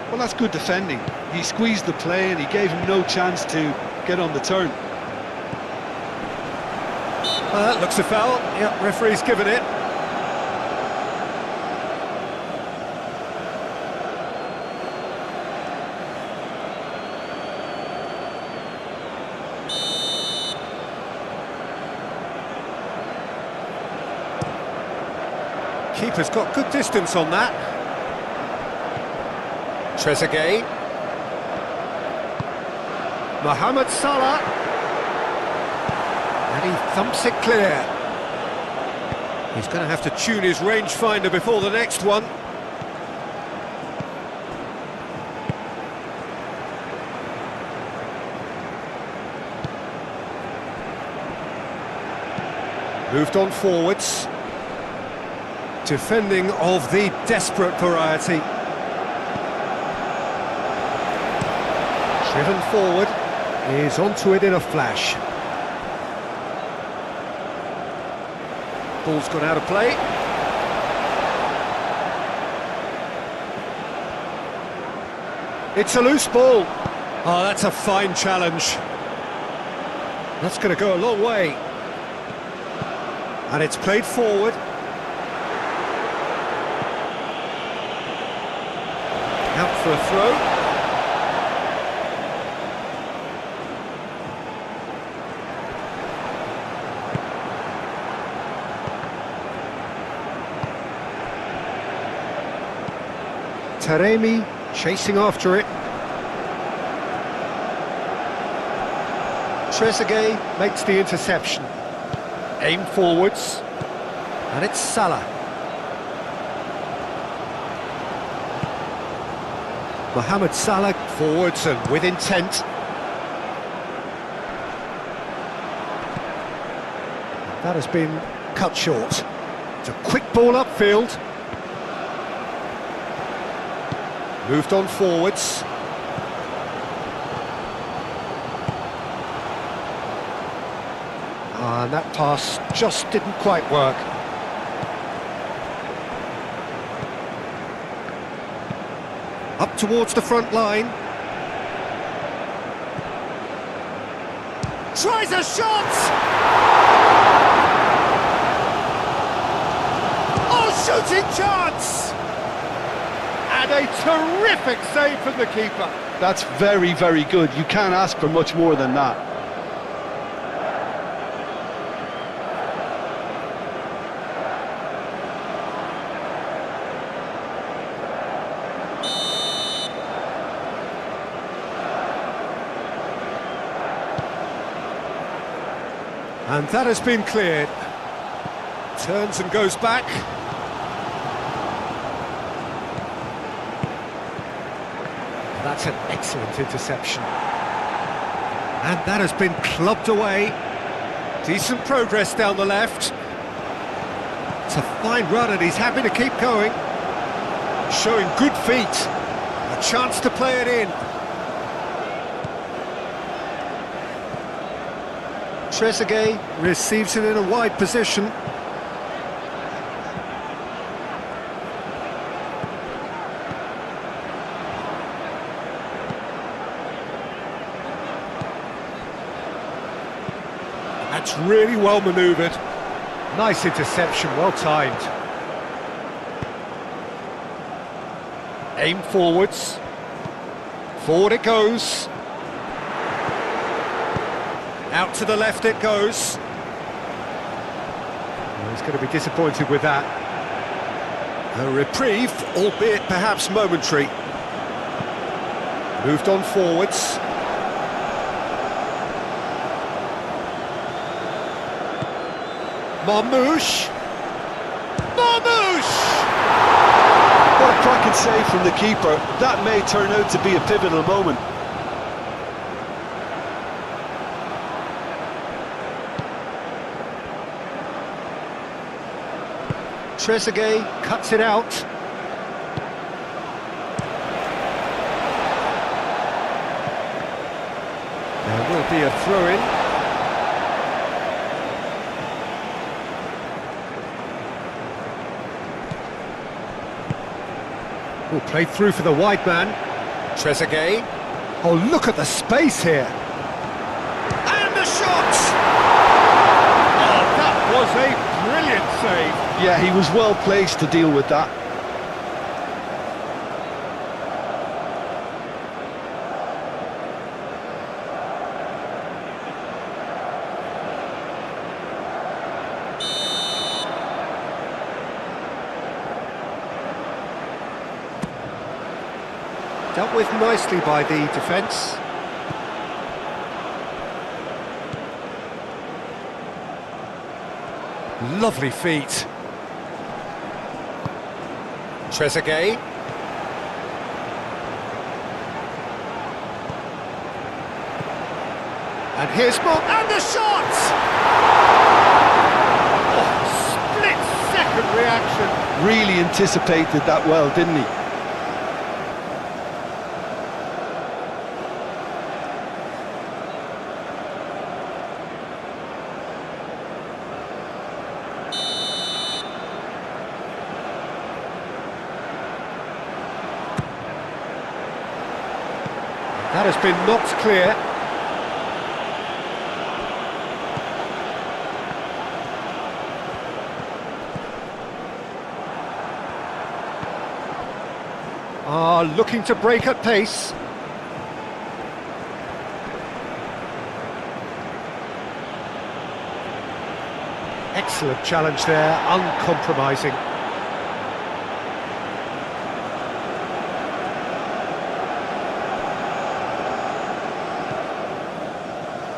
Well, that's good defending. He squeezed the play and he gave him no chance to get on the turn. Well, that looks a foul. Yep, referee's given it. Keeper's got good distance on that. Trezeguet. Mohamed Salah. And he thumps it clear. He's going to have to tune his rangefinder before the next one. Moved on forwards. Defending of the desperate variety. Driven forward, is onto it in a flash. Ball's gone out of play. It's a loose ball. Oh, that's a fine challenge. That's going to go a long way. And it's played forward. Out for a throw. Taremi chasing after it. Trezeguet makes the interception. Aim forwards. And it's Salah. Mohamed Salah forwards and with intent. That has been cut short. It's a quick ball upfield. Moved on forwards. And that pass just didn't quite work. Up towards the front line. Tries a shot! Oh, shooting chance! And a terrific save from the keeper. That's very, very good. You can't ask for much more than that. And that has been cleared. Turns and goes back. That's an excellent interception. And that has been clubbed away. Decent progress down the left. It's a fine run and he's happy to keep going. Showing good feet. A chance to play it in. Trezeguet receives it in a wide position. That's really well manoeuvred. Nice interception, well timed. Aim forwards. Forward it goes. Out to the left it goes. He's going to be disappointed with that. A reprieve, albeit perhaps momentary. Moved on forwards. Marmouche! Marmouche! What a cracking save from the keeper. That may turn out to be a pivotal moment. Trezeguet cuts it out. There will be a throw-in. Oh, played through for the wide man. Trezeguet. Oh, look at the space here. And the shot! Oh, that was a brilliant save. Yeah, he was well placed to deal with that. Dealt with nicely by the defence. Lovely feet. Trezeguet. And here's Mark, and the shot! Oh, split-second reaction. Really anticipated that well, didn't he? That has been knocked clear. Looking to break at pace. Excellent challenge there, uncompromising.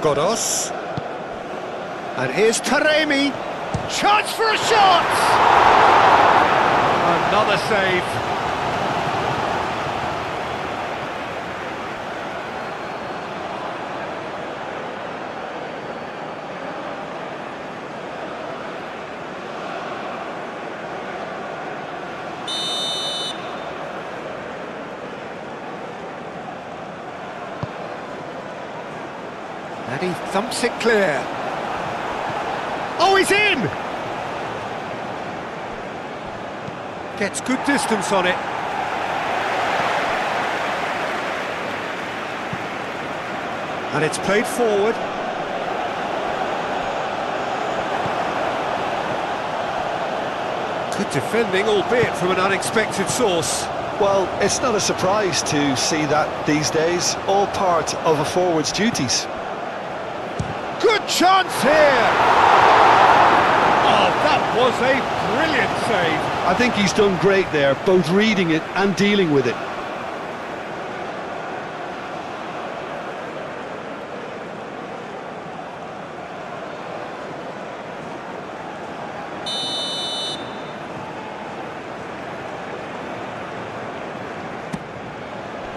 Godos. And here's Taremi. Chance for a shot! Another save. And he thumps it clear. Oh, he's in! Gets good distance on it. And it's played forward. Good defending, albeit from an unexpected source. Well, it's not a surprise to see that these days, all part of a forward's duties. Good chance here! Oh, that was a brilliant save. I think he's done great there, both reading it and dealing with it.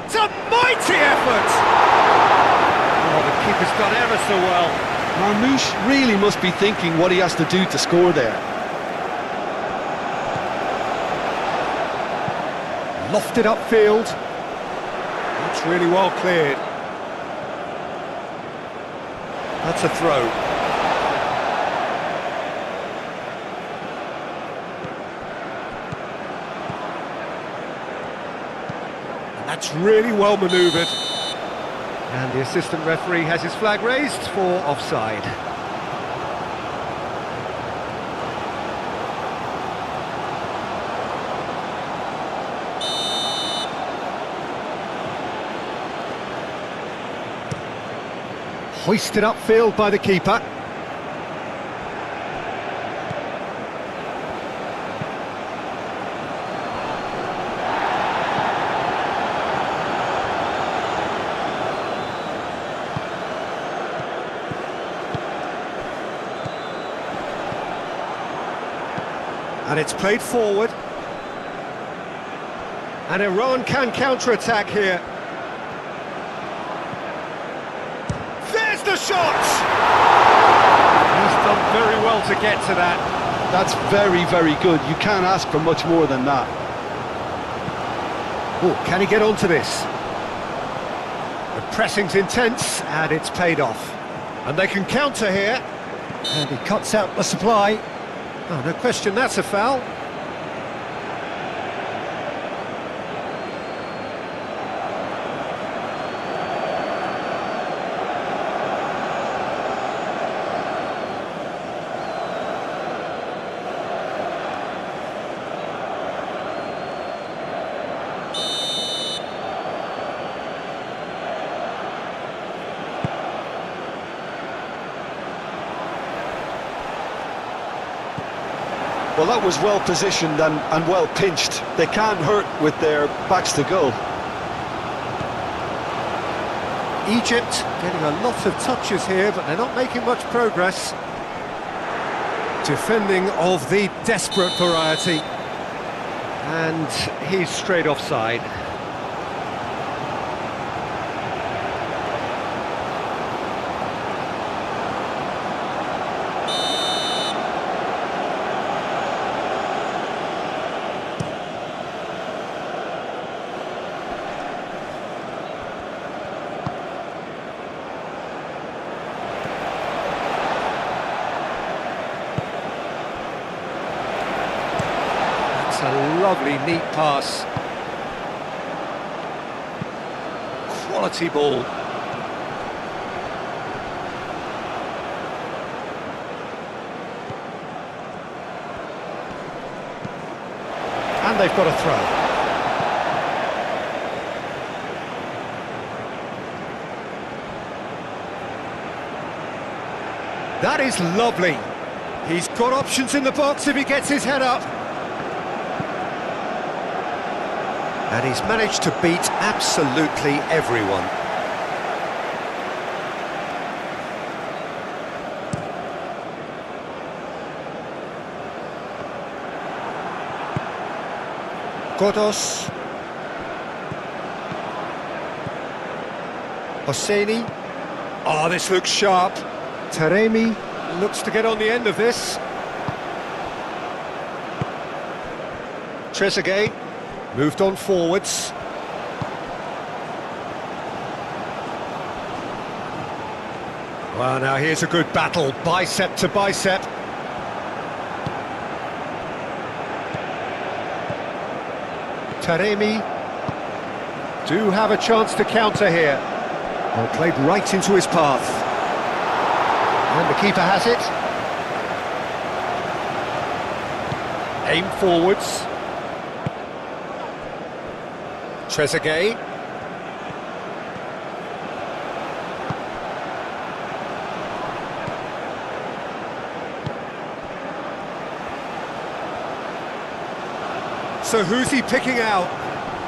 It's a mighty effort! Oh, the keeper's done ever so well. Marmouche really must be thinking what he has to do to score there. Lofted upfield. That's really well cleared. That's a throw. And that's really well manoeuvred. And the assistant referee has his flag raised for offside. Hoisted upfield by the keeper. And it's played forward. And Iran can counter-attack here. There's the shot! He's done very well to get to that. That's very, very good. You can't ask for much more than that. Oh, can he get onto this? The pressing's intense, and it's paid off. And they can counter here. And he cuts out the supply. Oh, no question, that's a foul. Well, that was well positioned and well pinched. They can't hurt with their backs to goal. Egypt getting a lot of touches here, but they're not making much progress. Defending of the desperate variety. And he's straight offside. A lovely, neat pass. Quality ball. And they've got a throw. That is lovely. He's got options in the box if he gets his head up. And he's managed to beat absolutely everyone. Godos. Hosseini. Oh, this looks sharp. Taremi looks to get on the end of this. Trezeguet. Moved on forwards. Well, now here's a good battle, bicep to bicep. Taremi do have a chance to counter here. Well, played right into his path. And the keeper has it. Aim forwards. Trezeguet. So who's he picking out?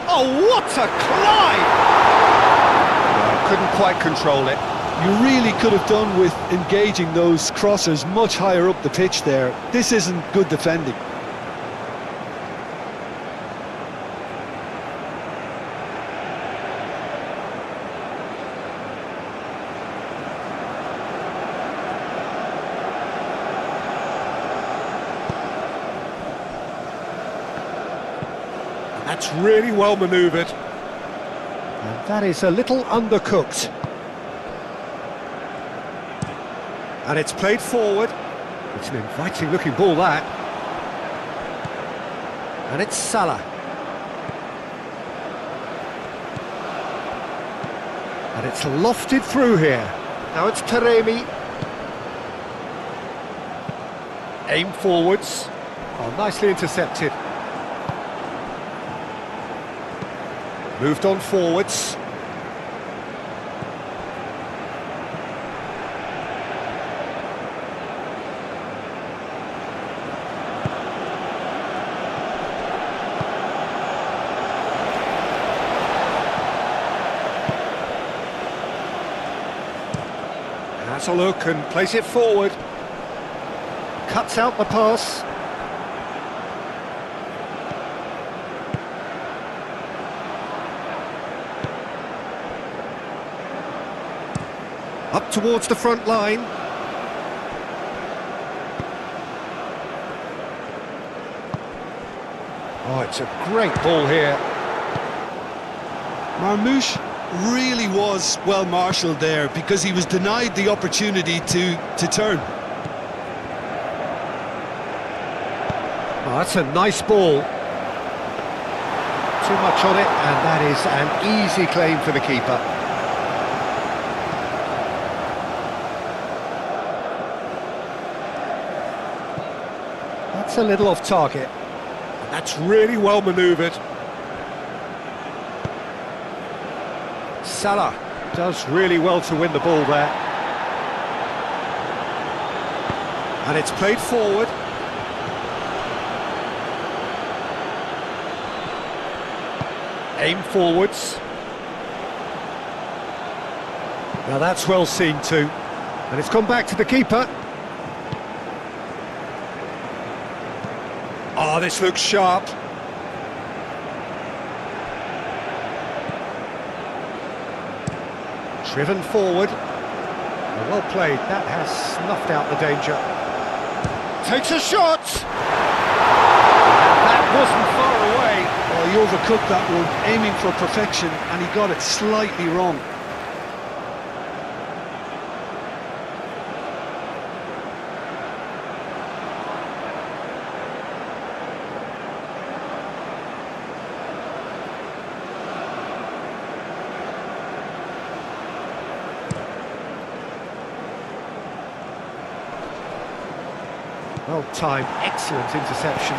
Oh, what a climb! Well, couldn't quite control it. You really could have done with engaging those crossers much higher up the pitch there. This isn't good defending. That's really well manoeuvred. And that is a little undercooked. And it's played forward. It's an inviting looking ball, that. And it's Salah. And it's lofted through here. Now it's Taremi. Aim forwards. Oh, nicely intercepted. Moved on forwards. Has a look and plays it forward. Cuts out the pass. Up towards the front line. Oh, it's a great ball here. Marmoush really was well marshalled there because he was denied the opportunity to turn. Oh, that's a nice ball. Too much on it, and that is an easy claim for the keeper. That's a little off target. That's really well manoeuvred. Salah does really well to win the ball there. And it's played forward. Aim forwards. Now that's well seen too. And it's gone back to the keeper. Oh, this looks sharp. Driven forward. Well played. That has snuffed out the danger. Takes a shot! That wasn't far away. Well, he overcooked that one, aiming for perfection, and he got it slightly wrong. Well timed, excellent interception.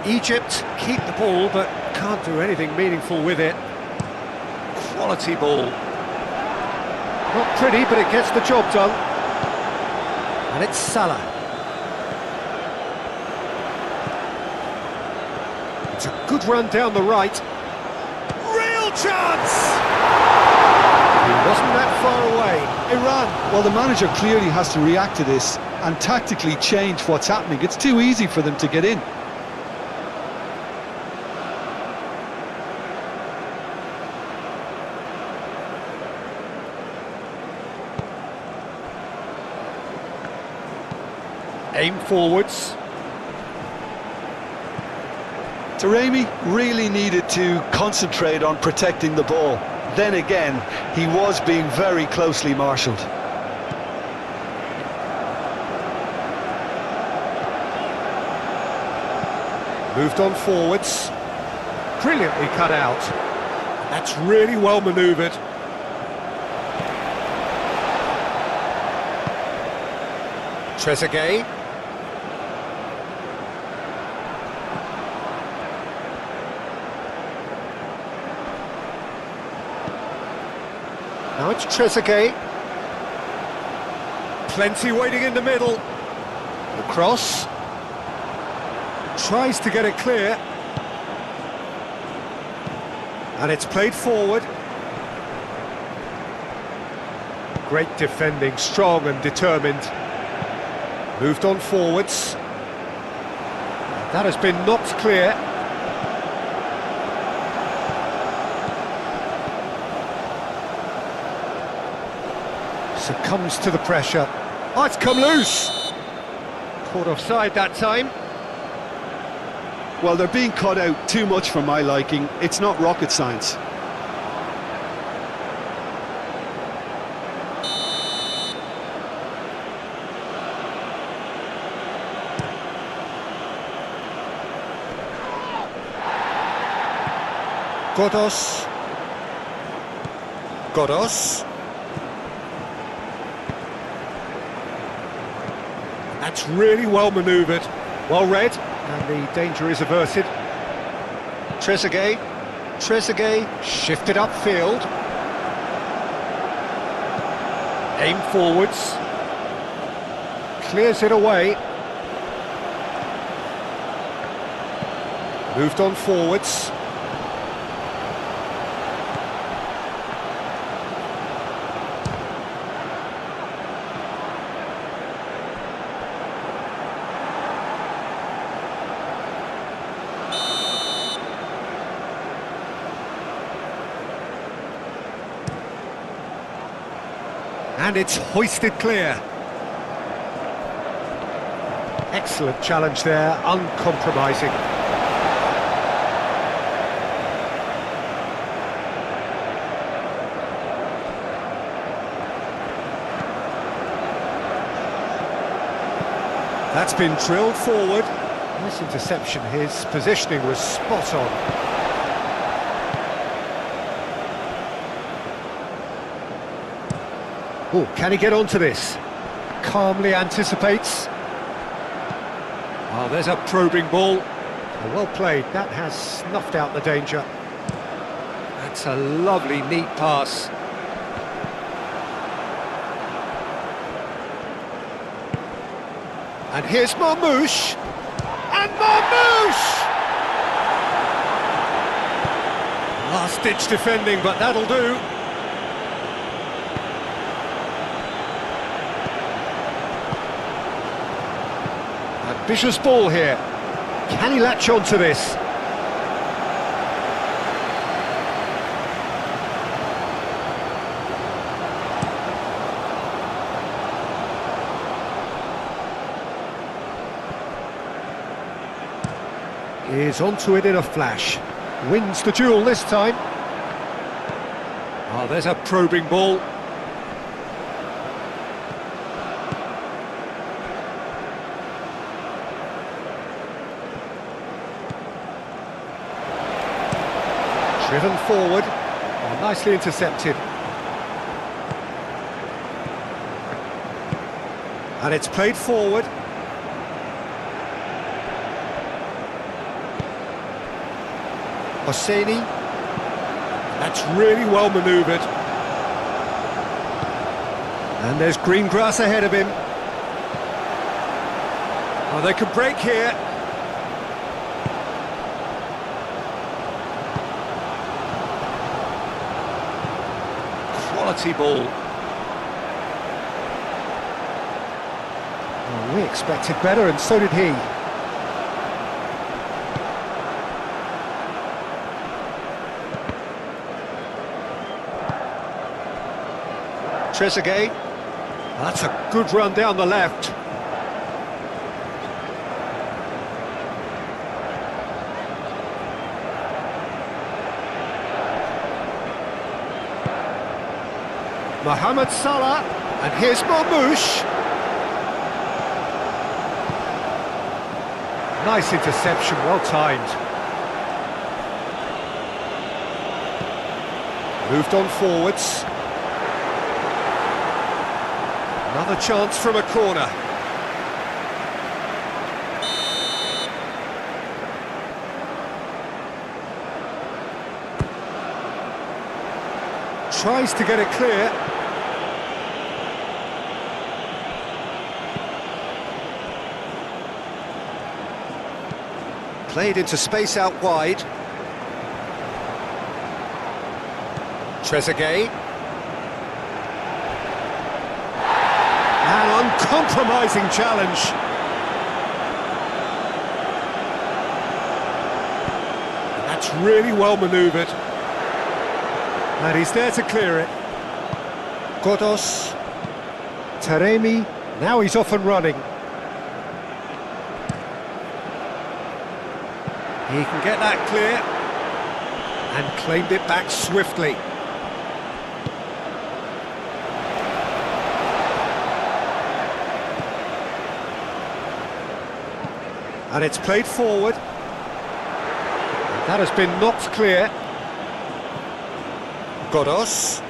Egypt keep the ball but can't do anything meaningful with it. Quality ball. Not pretty, but it gets the job done. And it's Salah. It's a good run down the right. Real chance! He wasn't that far away. Iran, well, the manager clearly has to react to this and tactically change what's happening. It's too easy for them to get in. Aim forwards. Taremi really needed to concentrate on protecting the ball. Then again, he was being very closely marshalled. Moved on forwards. Brilliantly cut out. That's really well manoeuvred. Trezeguet. Now it's Trezeguet. Plenty waiting in the middle. The cross. Tries to get it clear. And it's played forward. Great defending, strong and determined. Moved on forwards. That has been knocked clear. Succumbs to the pressure. Oh, it's come loose! Caught offside that time. Well, they're being cut out too much for my liking. It's not rocket science. Godos. That's really well manoeuvred, well read, and the danger is averted. Trezeguet shifted upfield. Aim forwards. Clears it away. Moved on forwards. And it's hoisted clear. Excellent challenge there, uncompromising. That's been drilled forward. Nice interception, his positioning was spot on. Oh, can he get onto this? Calmly anticipates. Oh, there's a probing ball. Oh, well played, that has snuffed out the danger. That's a lovely, neat pass. And here's Marmouche. And Marmouche! Last-ditch defending, but that'll do. Ambitious ball here. Can he latch on to this? Is onto it in a flash. Wins the duel this time. Oh, there's a probing ball. Driven forward. Oh, nicely intercepted. And it's played forward. Hosseini. That's really well manoeuvred. And there's green grass ahead of him. Oh, they could break here. Quality ball. Oh, we expected better, and so did he. Trezeguet. That's a good run down the left. Mohamed Salah, and here's Marmouche. Nice interception, well timed. Moved on forwards. Another chance from a corner. Tries to get it clear. Played into space out wide. Trezeguet. An uncompromising challenge. That's really well manoeuvred. And he's there to clear it. Godos. Taremi. Now he's off and running. He can get that clear. And claimed it back swiftly. And it's played forward. And that has been knocked clear. Godos.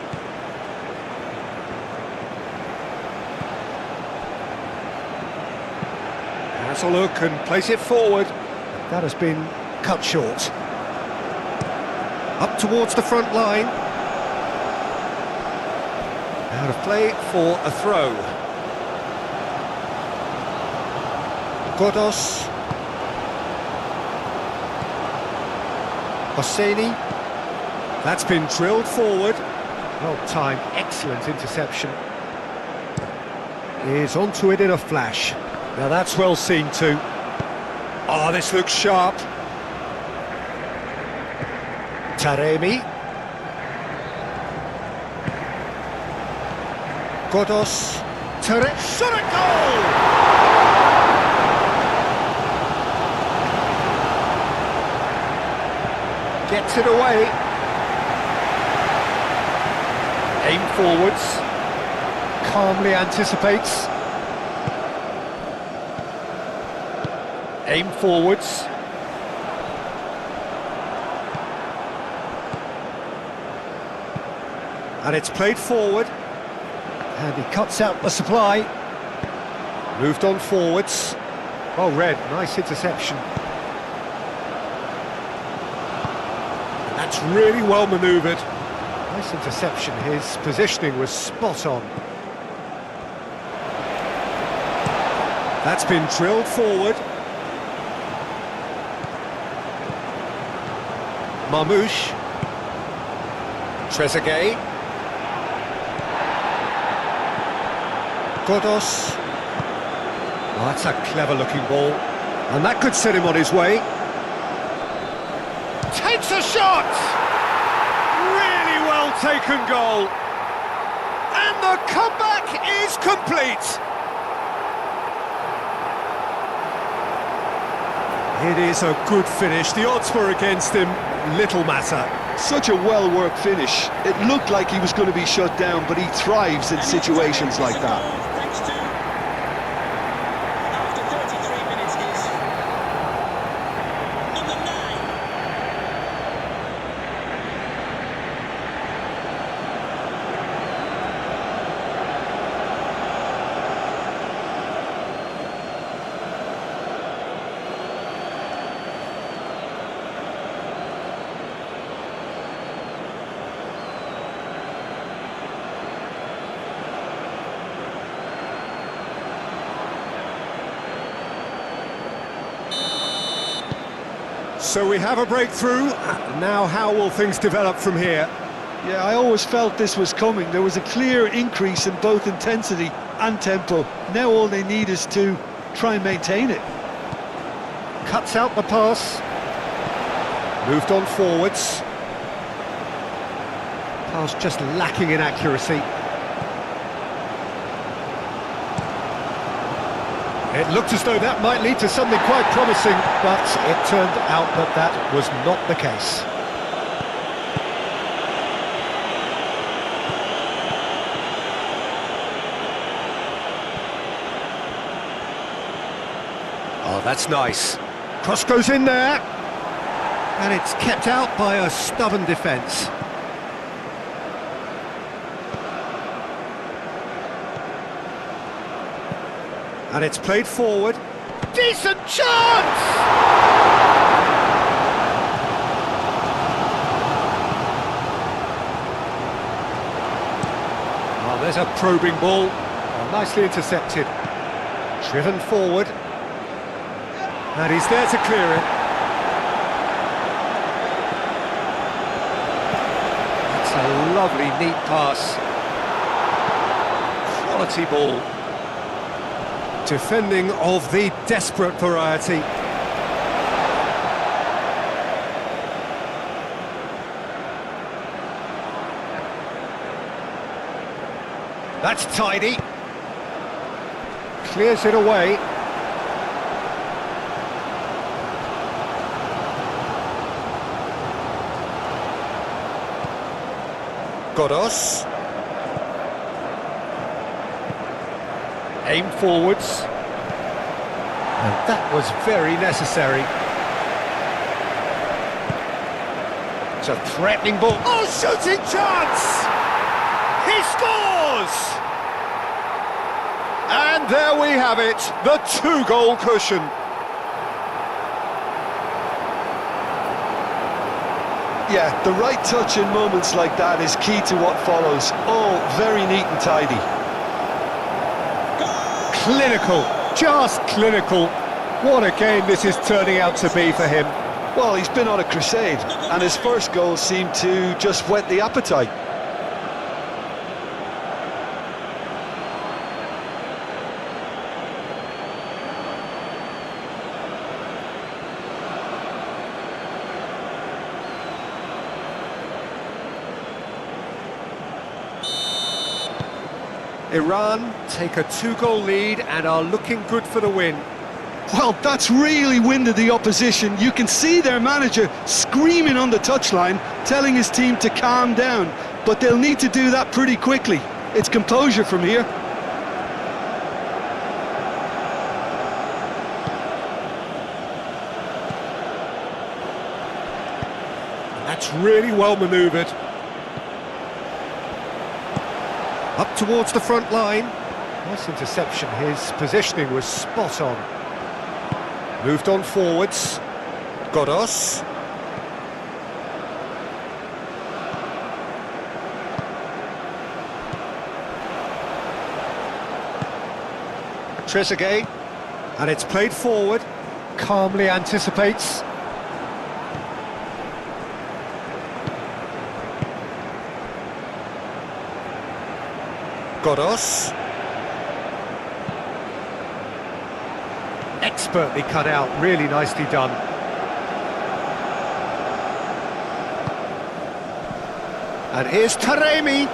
Has a look and plays it forward. That has been cut short. Up towards the front line. Out of play for a throw. Godos. Hosseini. That's been drilled forward. Well timed, excellent interception. Is onto it in a flash. Now that's well seen too. Oh, this looks sharp. Taremi. Godos. Shot at goal! Gets it away. Aim forwards. Calmly anticipates. Aim forwards. And it's played forward. And he cuts out the supply. Moved on forwards. Well read, nice interception. And that's really well manoeuvred. Nice interception, his positioning was spot on. That's been drilled forward. Marmouche. Trezeguet. Godos. Oh, that's a clever-looking ball. And that could set him on his way. Takes a shot! Really well-taken goal. And the comeback is complete. It is a good finish. The odds were against him. Little matter. Such a well-worked finish. It looked like he was going to be shut down, but he thrives in situations like that. Thanks to, after 33 minutes is number 9. So we have a breakthrough. Now how will things develop from here? Yeah, I always felt this was coming. There was a clear increase in both intensity and tempo. Now all they need is to try and maintain it. Cuts out the pass. Moved on forwards. Pass just lacking in accuracy. It looked as though that might lead to something quite promising, but it turned out that that was not the case. Oh, that's nice. Cross goes in there. And it's kept out by a stubborn defence. And it's played forward. Decent chance! Oh, there's a probing ball. Oh, nicely intercepted. Driven forward. And he's there to clear it. That's a lovely, neat pass. Quality ball. Defending of the desperate variety. That's tidy. Clears it away. Godos. Aim forwards. And that was very necessary. It's a threatening ball. Oh, shooting chance! He scores! And there we have it, the 2-goal cushion. Yeah, the right touch in moments like that is key to what follows. All very neat and tidy. Clinical, just clinical. What a game this is turning out to be for him. Well, he's been on a crusade, and his first goal seemed to just whet the appetite. Iran take a 2-goal lead and are looking good for the win. Well, that's really winded the opposition. You can see their manager screaming on the touchline, telling his team to calm down. But they'll need to do that pretty quickly. It's composure from here. That's really well manoeuvred. Up towards the front line. Nice interception, his positioning was spot on. Moved on forwards. Godos. Trezeguet. And it's played forward. Calmly anticipates. Godos. Expertly cut out, really nicely done. And here's Taremi.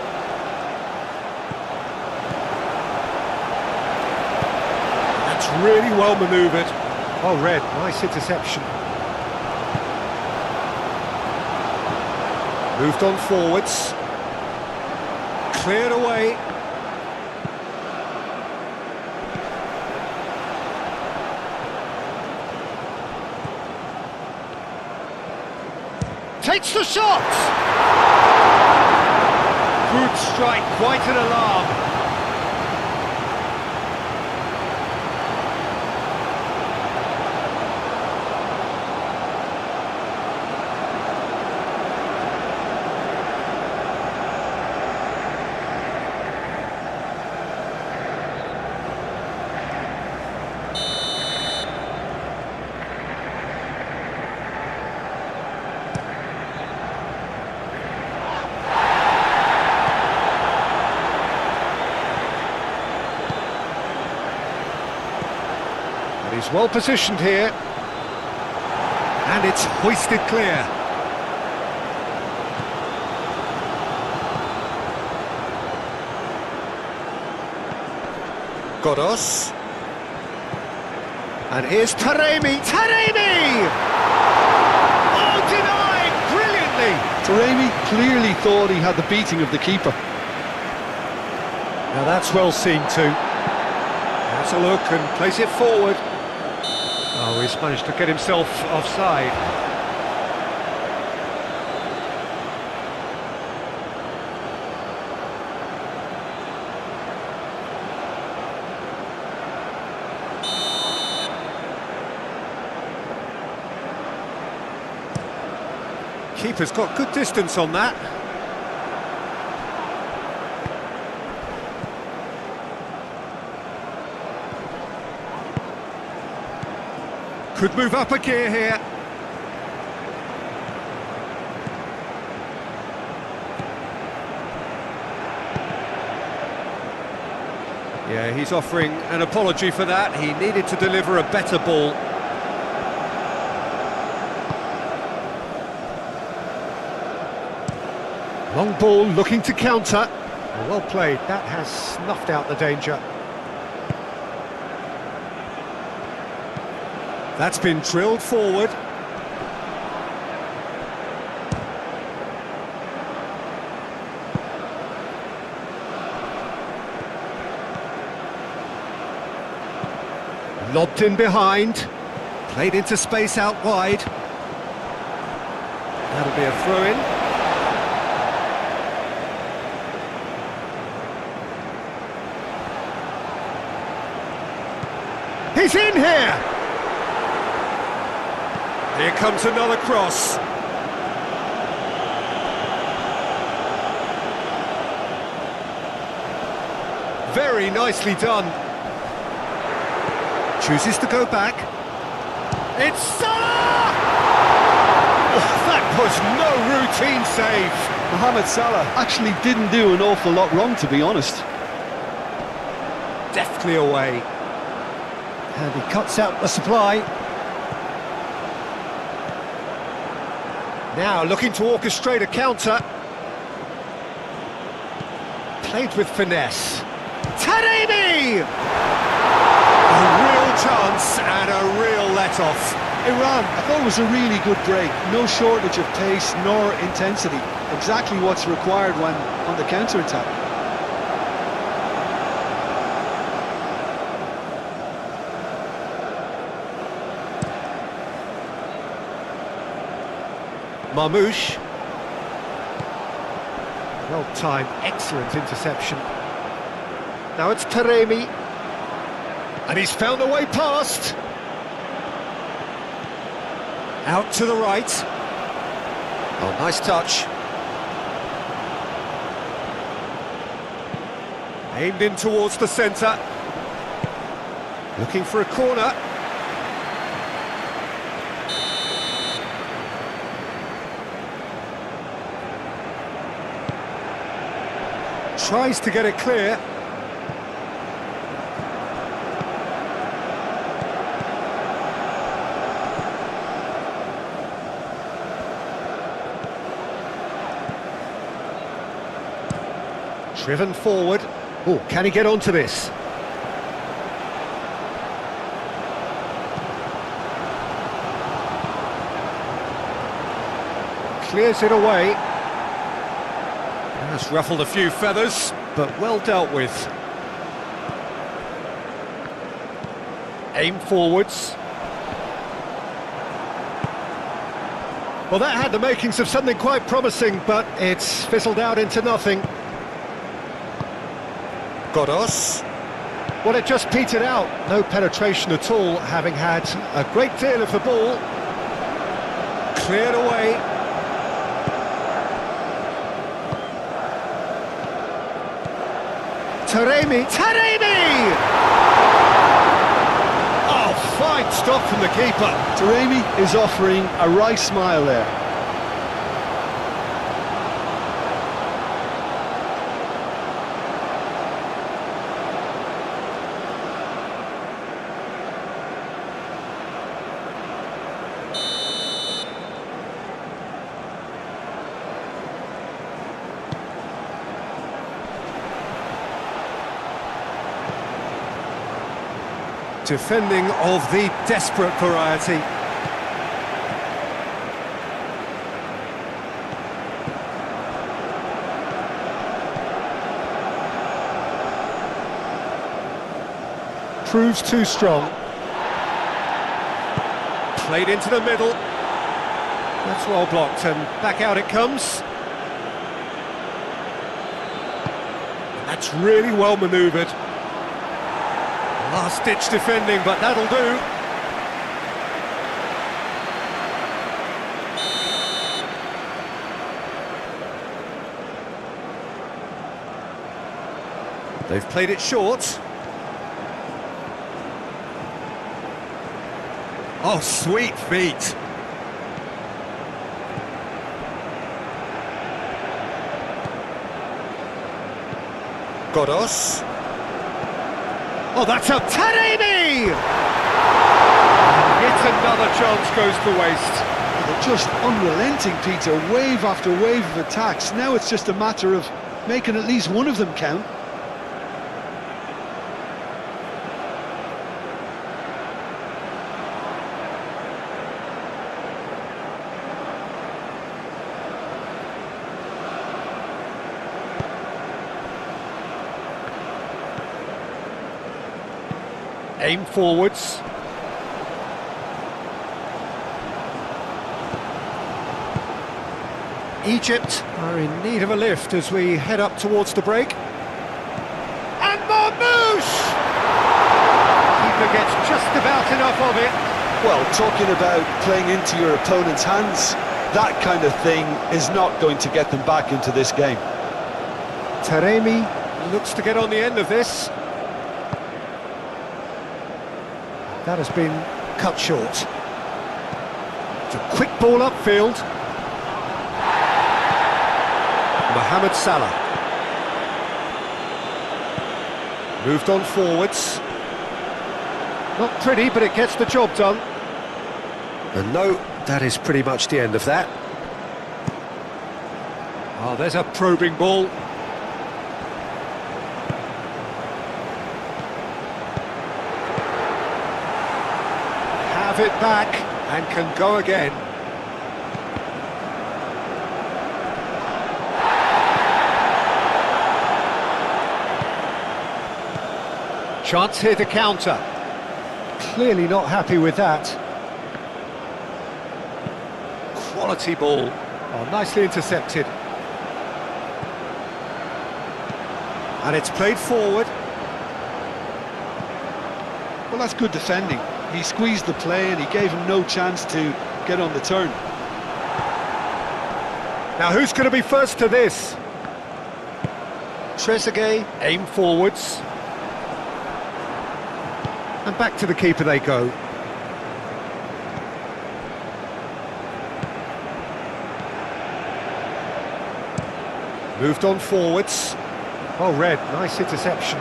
That's really well manoeuvred. Well read, nice interception. Moved on forwards. Cleared away. Takes the shot! Good strike, quite an alarm. He's well positioned here, and it's hoisted clear. Godos, and here's Taremi. Taremi! Oh, denied brilliantly. Taremi clearly thought he had the beating of the keeper. Now that's well seen too. Has a look and plays it forward. Oh, he's managed to get himself offside. Keeper's got good distance on that. Could move up a gear here. Yeah, he's offering an apology for that. He needed to deliver a better ball. Long ball looking to counter. Well played, that has snuffed out the danger. That's been drilled forward. Lobbed in behind. Played into space out wide. That'll be a throw-in. He's in here! Here comes another cross. Very nicely done. Chooses to go back. It's Salah! Oh, that was no routine save. Mohamed Salah actually didn't do an awful lot wrong, to be honest. Deftly away. And he cuts out the supply. Now looking to orchestrate a counter. Played with finesse. Taremi! A real chance and a real let-off. Iran, I thought it was a really good break. No shortage of pace nor intensity. Exactly what's required when on the counter-attack. Marmouche. Well-timed, excellent interception. Now it's Taremi. And he's found a way past. Out to the right. Oh, nice touch. Aimed in towards the centre. Looking for a corner. Tries to get it clear. Driven forward. Oh, can he get onto this? Clears it away. That's ruffled a few feathers, but well dealt with. Aim forwards. Well, that had the makings of something quite promising, but it's fizzled out into nothing. Godos. Well, it just petered out. No penetration at all, having had a great deal of the ball. Cleared away. Taremi! Oh, fine stop from the keeper. Taremi is offering a wry smile there. Defending of the desperate variety. Proves too strong. Played into the middle. That's well blocked, and back out it comes. That's really well manoeuvred. Last-ditch defending, but that'll do. They've played it short. Oh, sweet feet. Godos. Oh, that's up. Taremi! Yet another chance goes to waste. They're just unrelenting, Peter. Wave after wave of attacks. Now it's just a matter of making at least one of them count. Aim forwards. Egypt are in need of a lift as we head up towards the break. And Marmouche! Keeper gets just about enough of it. Well, talking about playing into your opponent's hands, that kind of thing is not going to get them back into this game. Taremi looks to get on the end of this. That has been cut short. It's a quick ball upfield. Mohamed Salah. Moved on forwards. Not pretty, but it gets the job done. And no, that is pretty much the end of that. Oh, there's a probing ball. it back and can go again. Chance here to counter. Clearly not happy with that. Quality ball. Oh, nicely intercepted. And it's played forward. Well, that's good defending. He squeezed the play and he gave him no chance to get on the turn. Now who's going to be first to this? Trezeguet, aim forwards. And back to the keeper they go. Moved on forwards. Oh, Red, nice interception.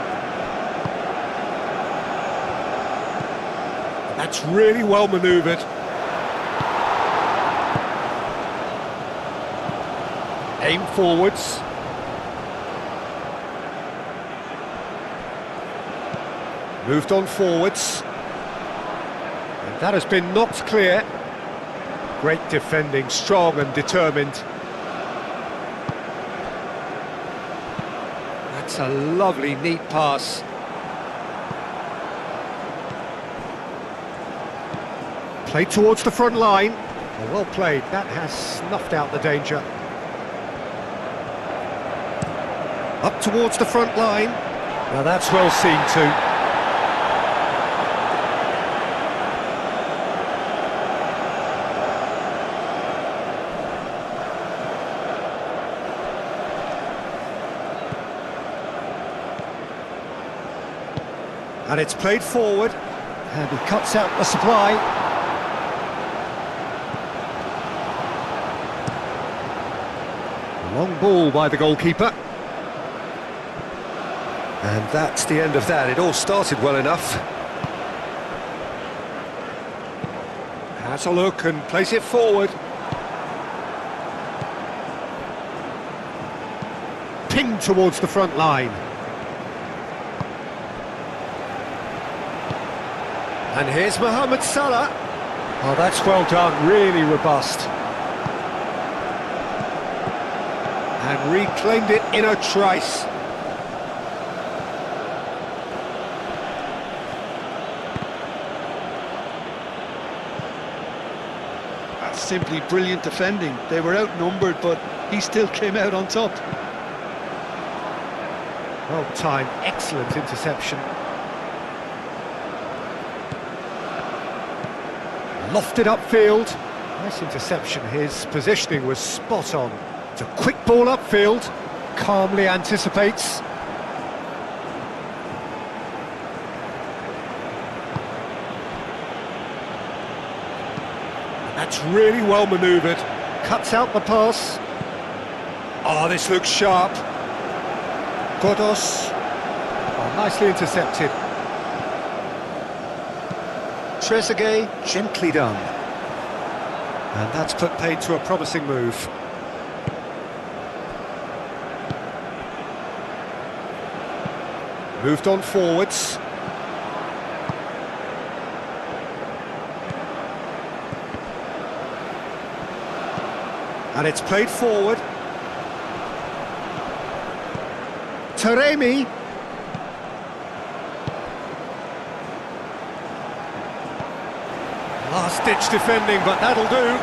That's really well manoeuvred. Aim forwards. Moved on forwards. And that has been knocked clear. Great defending, strong and determined. That's a lovely, neat pass. Played towards the front line. Oh, well played, that has snuffed out the danger. Up towards the front line. Now that's well seen too. And it's played forward, and he cuts out the supply. Long ball by the goalkeeper. And that's the end of that. It all started well enough. Has a look and plays it forward. Pinged towards the front line. And here's Mohamed Salah. Oh, that's well done, really robust. And reclaimed it in a trice. That's simply brilliant defending. They were outnumbered, but he still came out on top. Well timed, excellent interception. Lofted upfield. Nice interception. His positioning was spot on. It's a quick ball upfield. Calmly anticipates. That's really well manoeuvred. Cuts out the pass. Oh, this looks sharp. Godos. Oh, nicely intercepted. Trezeguet, gently done. And that's put paid to a promising move. Moved on forwards. And it's played forward. Taremi. Last-ditch defending, but that'll do.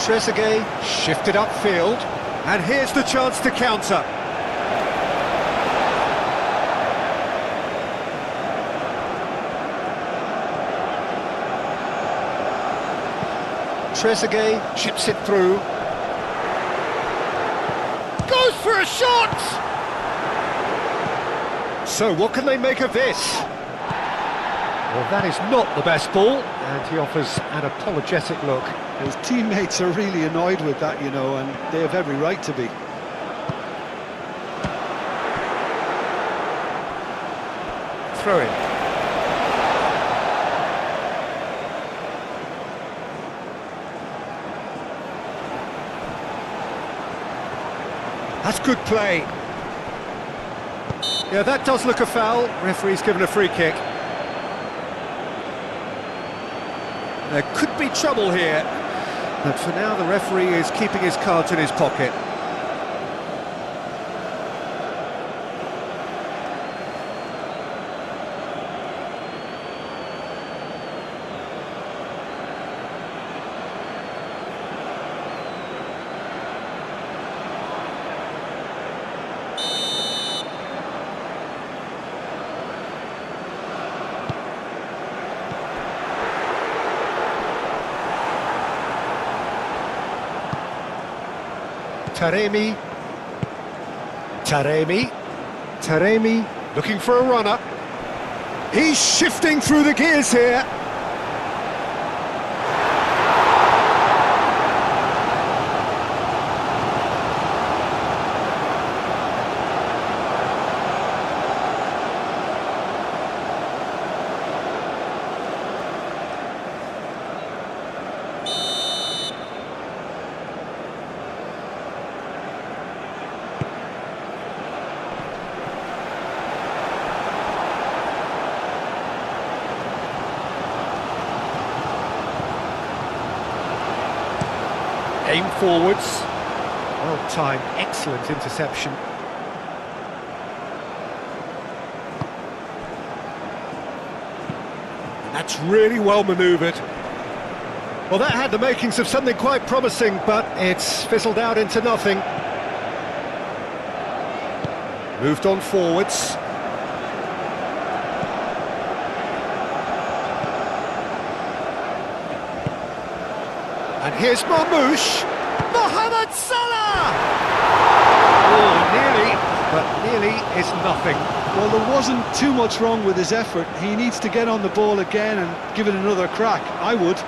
Trezeguet shifted upfield, and here's the chance to counter. Trezeguet chips it through. Goes for a shot! So what can they make of this? Well, that is not the best ball, and he offers an apologetic look. His teammates are really annoyed with that, you know, and they have every right to be. Throw in. That's good play. Yeah, that does look a foul. Referee's given a free kick. There could be trouble here, but for now the referee is keeping his cards in his pocket. Taremi, looking for a runner. He's shifting through the gears here. Aim forwards. Well timed, excellent interception. And that's really well manoeuvred. Well, that had the makings of something quite promising, but it's fizzled out into nothing. Moved on forwards. And here's Marmoush. Mohamed Salah! Oh, nearly, but nearly is nothing. Well, there wasn't too much wrong with his effort. He needs to get on the ball again and give it another crack. I would.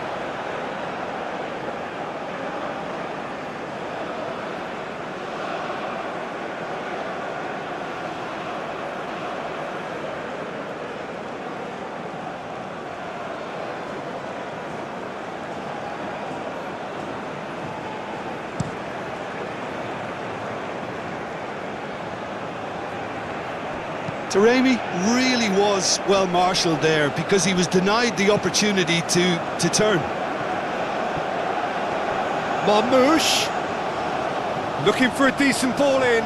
Taremi really was well marshalled there because he was denied the opportunity to turn. Marmoush, looking for a decent ball in.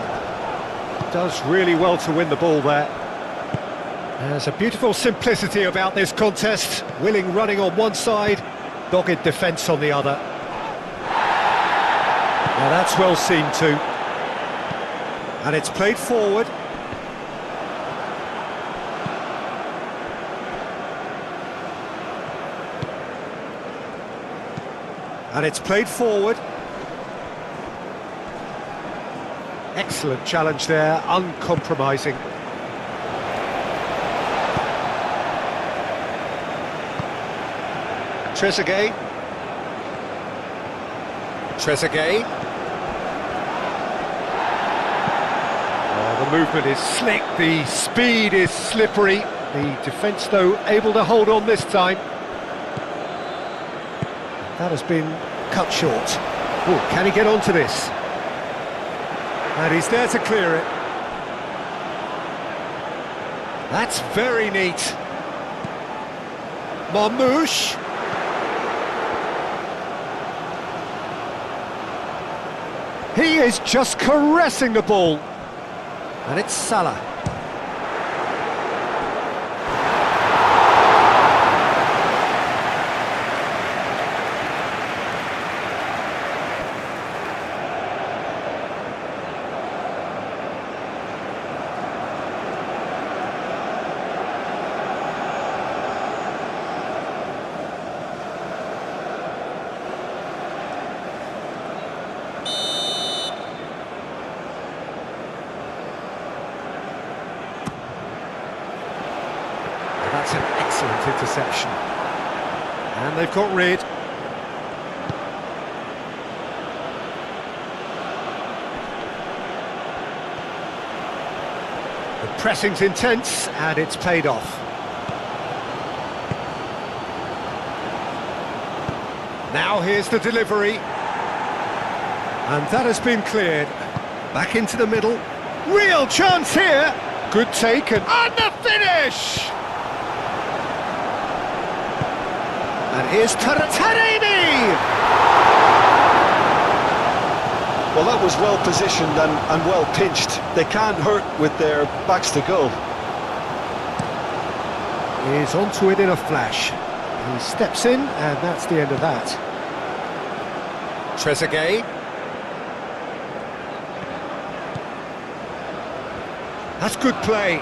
Does really well to win the ball there. There's a beautiful simplicity about this contest. Willing running on one side, dogged defence on the other. Now that's well seen too. And it's played forward. And it's played forward. Excellent challenge there, uncompromising. Trezeguet. Oh, the movement is slick, the speed is slippery. The defence, though, able to hold on this time. That has been cut short. Oh, can he get onto this? And he's there to clear it. That's very neat. Marmoush. He is just caressing the ball. And it's Salah. That's an excellent interception. And they've got rid. The pressing's intense and it's paid off. Now here's the delivery. And that has been cleared. Back into the middle. Real chance here. Good take and the finish! And And here's Taremi! Well, that was well positioned and well pinched. They can't hurt with their backs to goal. He's onto it in a flash. He steps in, and that's the end of that. Trezeguet. That's good play.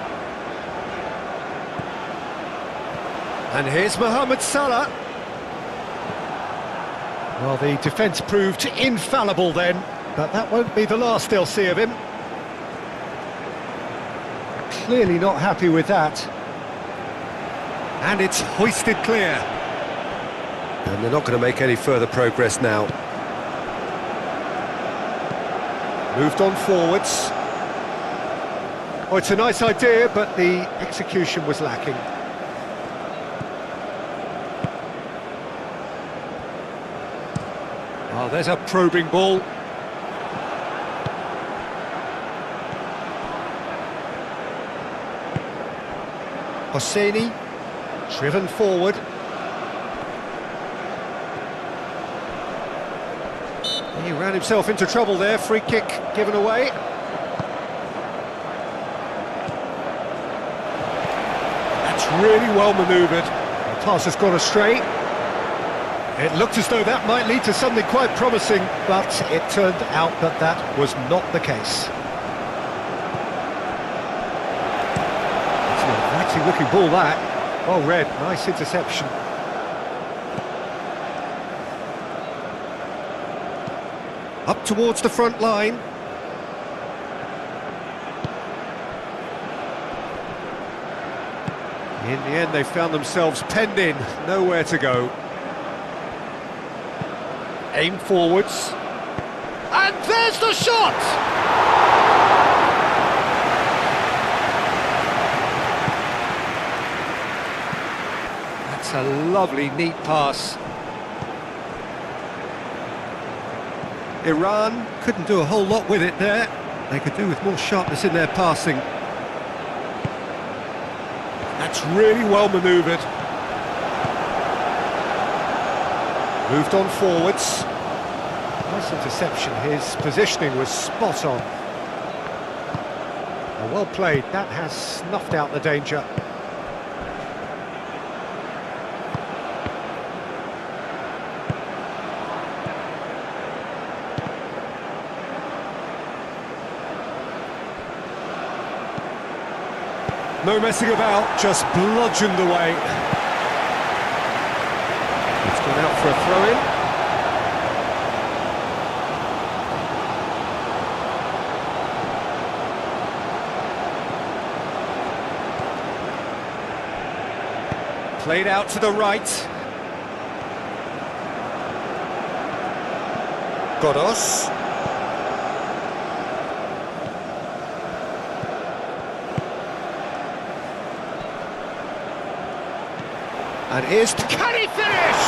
And here's Mohamed Salah. Well, the defence proved infallible then, but that won't be the last they'll see of him. Clearly not happy with that. And it's hoisted clear. And they're not going to make any further progress now. Moved on forwards. Oh, it's a nice idea, but the execution was lacking. Oh, there's a probing ball. Hosseini, driven forward. He ran himself into trouble there, free kick given away. That's really well manoeuvred. The pass has gone astray. It looked as though that might lead to something quite promising, but it turned out that that was not the case. It's an inviting looking ball, that. Well read, nice interception. Up towards the front line. In the end, they found themselves penned in, nowhere to go. Aim forwards. And there's the shot! That's a lovely, neat pass. Iran couldn't do a whole lot with it there. They could do with more sharpness in their passing. That's really well manoeuvred. Moved on forwards. Nice interception. His positioning was spot on. Well played. That has snuffed out the danger. No messing about, just bludgeoned away. It's gone out for a throw-in. Played out to the right. Godos. And here's to... Can he finish?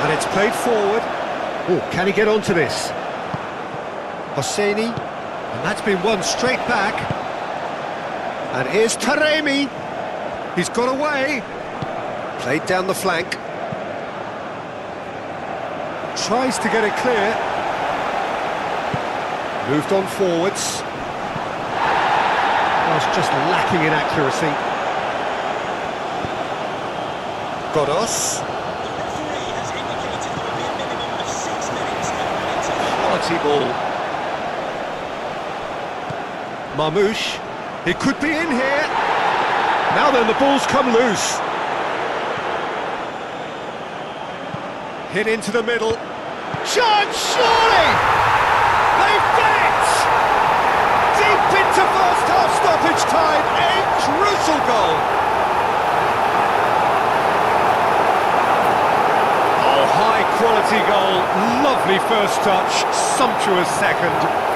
And it's played forward. Oh, can he get onto this? Hosseini, and that's been won straight back. And here's Taremi. He's got away. Played down the flank. Tries to get it clear. Moved on forwards. Was just lacking in accuracy. Godos. Quality ball. Marmouche. He could be in here. Now then, the ball's come loose. Hit into the middle. Chance, surely! They've done it! Deep into first half stoppage time, a crucial goal. Oh, high quality goal, lovely first touch, sumptuous second.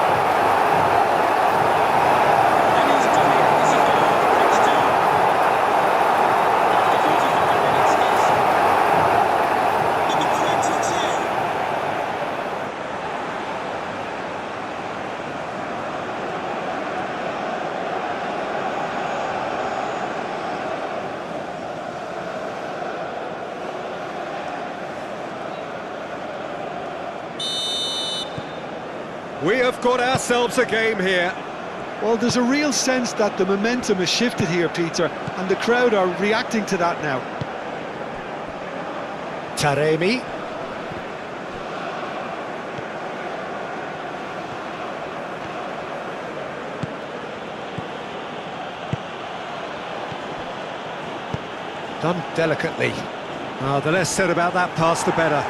We have got ourselves a game here. Well, there's a real sense that the momentum has shifted here, Peter, and the crowd are reacting to that now. Taremi. Done delicately. The less said about that pass, the better.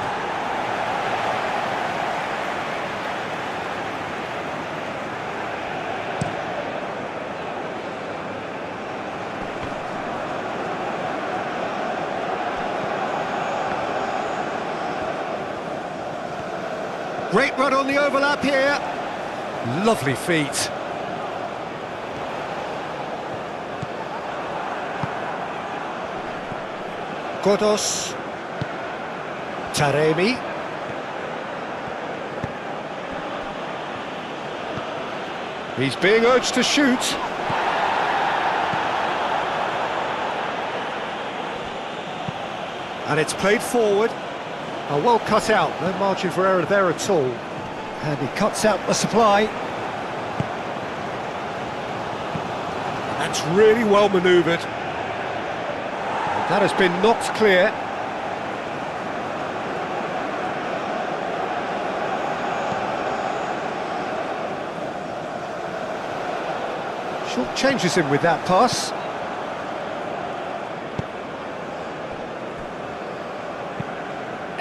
Great run on the overlap here. Lovely feet. Godos. Taremi. He's being urged to shoot. And it's played forward. Well cut out, no margin for error there at all. And he cuts out the supply. That's really well manoeuvred. That has been knocked clear. Short changes him with that pass.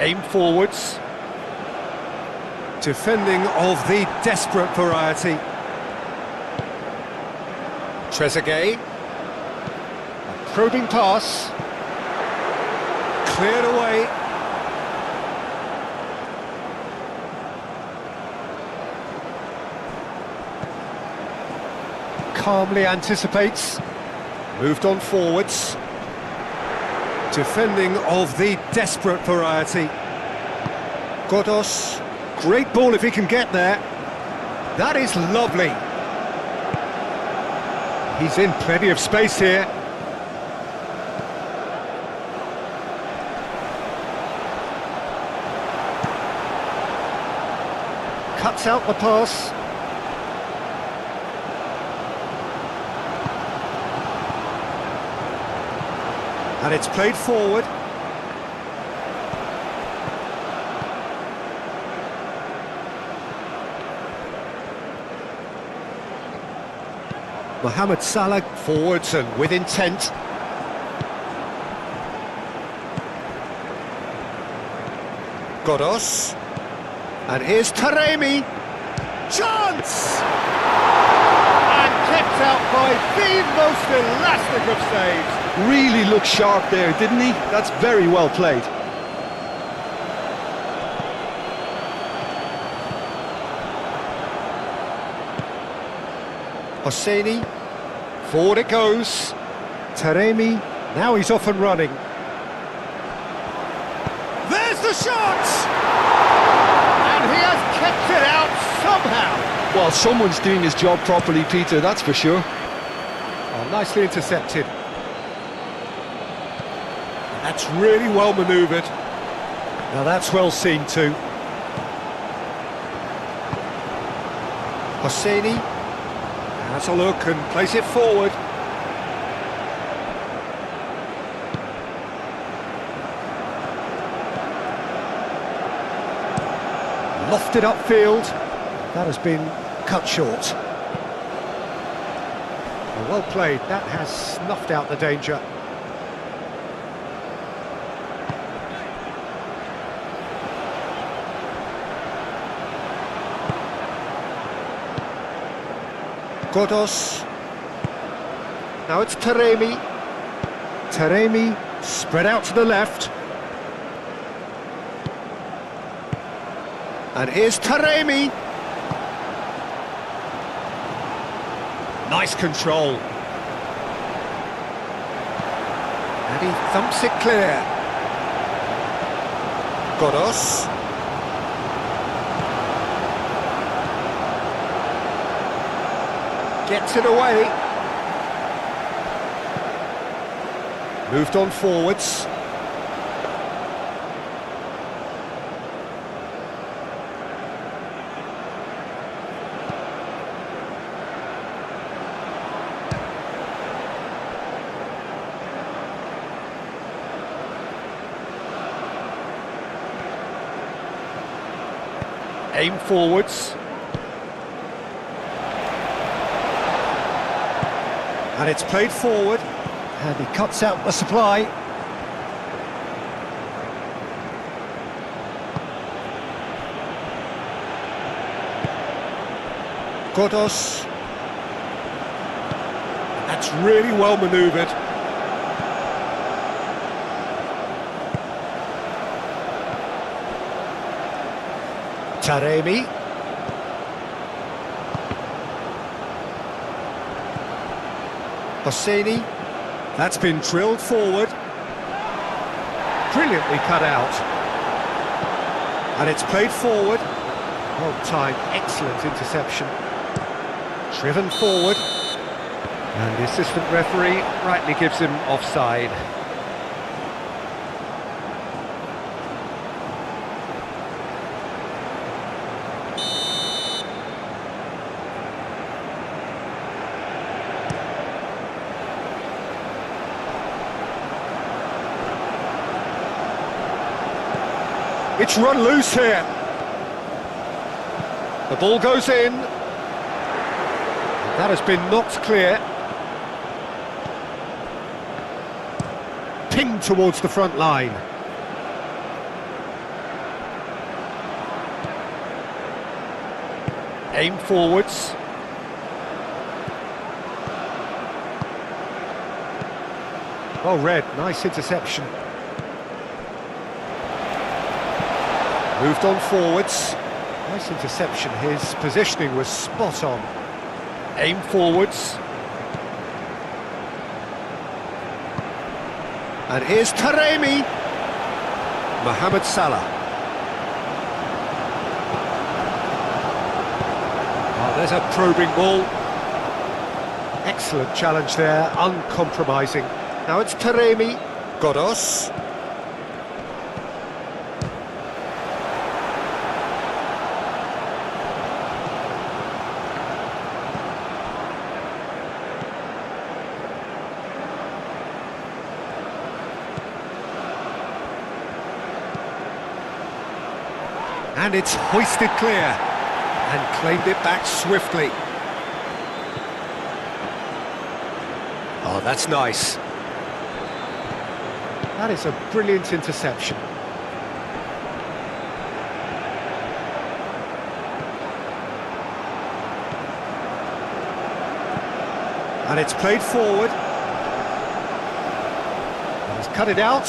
Aim forwards. Defending of the desperate variety. Trezeguet. A probing pass. Cleared away. Calmly anticipates. Moved on forwards. Defending of the desperate variety. Godos. Great ball if he can get there. That is lovely. He's in plenty of space here. Cuts out the pass. And it's played forward. Mohamed Salah forwards and with intent. Godos. And here's Taremi. Chance! And kept out by the most elastic of saves. Really looked sharp there, didn't he? That's very well played. Hosseini, forward it goes. Taremi, now he's off and running. There's the shot! And he has kept it out somehow. Well, someone's doing his job properly, Peter, that's for sure. Nicely intercepted. That's really well manoeuvred. Now that's well seen too. Hosseini has a look and plays it forward. Lofted upfield. That has been cut short. Well played. That has snuffed out the danger. Godos. Now it's Taremi. Taremi spread out to the left. And here's Taremi. Nice control. And he thumps it clear. Godos. Gets it away. Moved on forwards. Aim forwards. And it's played forward. And he cuts out the supply. Godos. That's really well manoeuvred. Taremi. Hosseini. That's been drilled forward. Brilliantly cut out. And it's played forward. Well timed, excellent interception. Driven forward. And the assistant referee rightly gives him offside. It's run loose here. The ball goes in. That has been knocked clear. Pinged towards the front line. Aim forwards. Well read, nice interception. Moved on forwards. Nice interception, his positioning was spot on. Aim forwards. And here's Taremi. Mohamed Salah. Oh, there's a probing ball. Excellent challenge there, uncompromising. Now it's Taremi. Godos. And it's hoisted clear and claimed it back swiftly. Oh, that's nice. That is a brilliant interception. And it's played forward. And he's cut it out.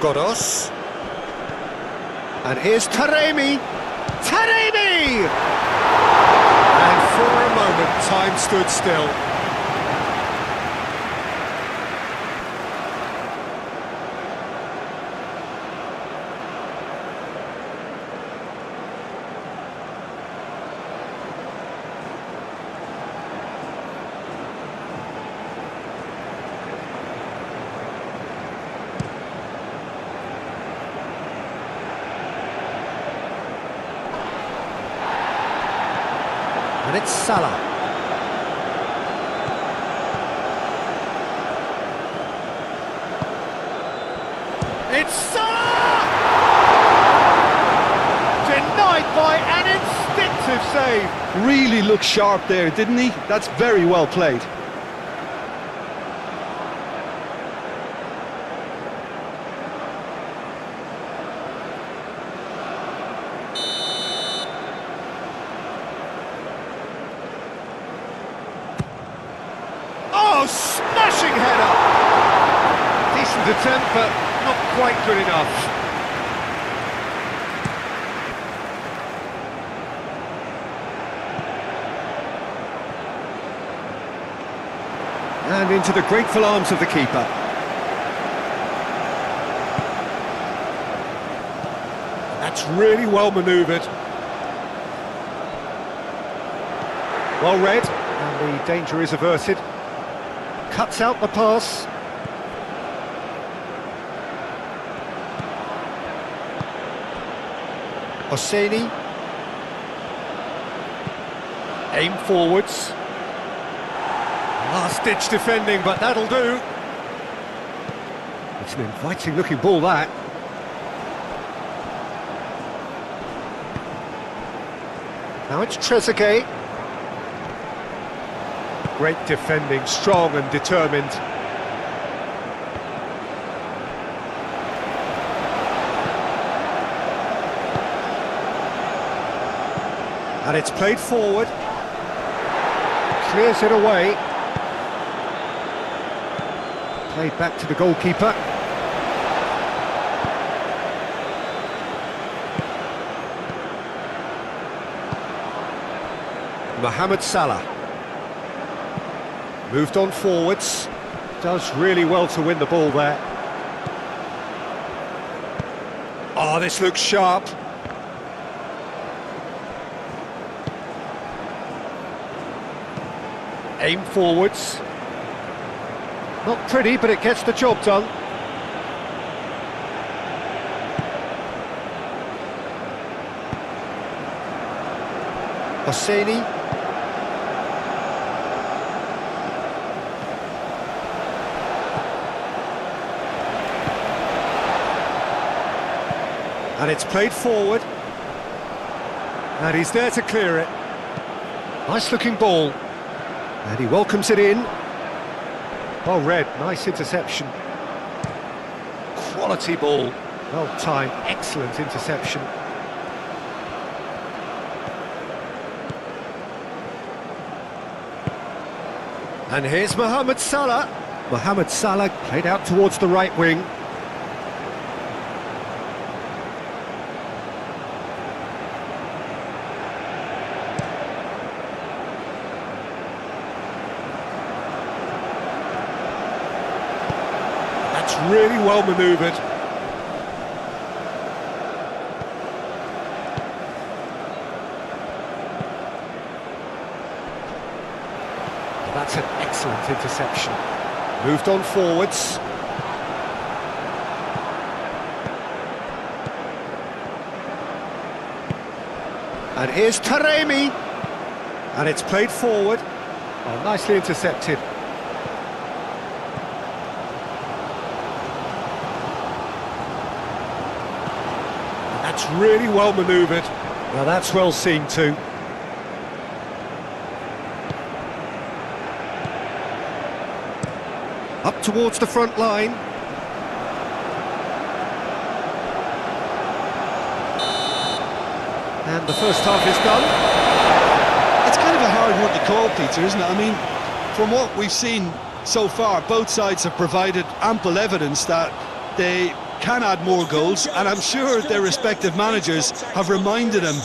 Godos. And here's Taremi. Taremi! And for a moment, time stood still. And it's Salah. It's Salah! Denied by an instinctive save. Really looked sharp there, didn't he? That's very well played. Oh, smashing header! Decent attempt, but not quite good enough. And into the grateful arms of the keeper. That's really well manoeuvred. Well read, and the danger is averted. Cuts out the pass. Hosseini. Aim forwards. Last-ditch defending, but that'll do. It's an inviting looking ball, that. Now it's Trezeguet. Great defending, strong and determined. And it's played forward. Clears it away. Played back to the goalkeeper. Mohamed Salah. Moved on forwards. Does really well to win the ball there. Oh, this looks sharp. Aim forwards. Not pretty, but it gets the job done. Hosseini. And it's played forward. And he's there to clear it. Nice looking ball. And he welcomes it in. Well read, nice interception. Quality ball. Well timed, excellent interception. And here's Mohamed Salah. Mohamed Salah played out towards the right wing. That's really well manoeuvred. That's an excellent interception. Moved on forwards. And here's Taremi. And it's played forward. Oh, nicely intercepted. That's really well manoeuvred. Now that's well seen too. Up towards the front line. And the first half is done. It's kind of a hard one to call, Peter, isn't it? I mean, from what we've seen so far, both sides have provided ample evidence that they can add more goals, and I'm sure their respective managers have reminded them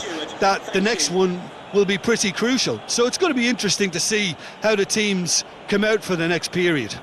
that the next one will be pretty crucial. So it's going to be interesting to see how the teams come out for the next period.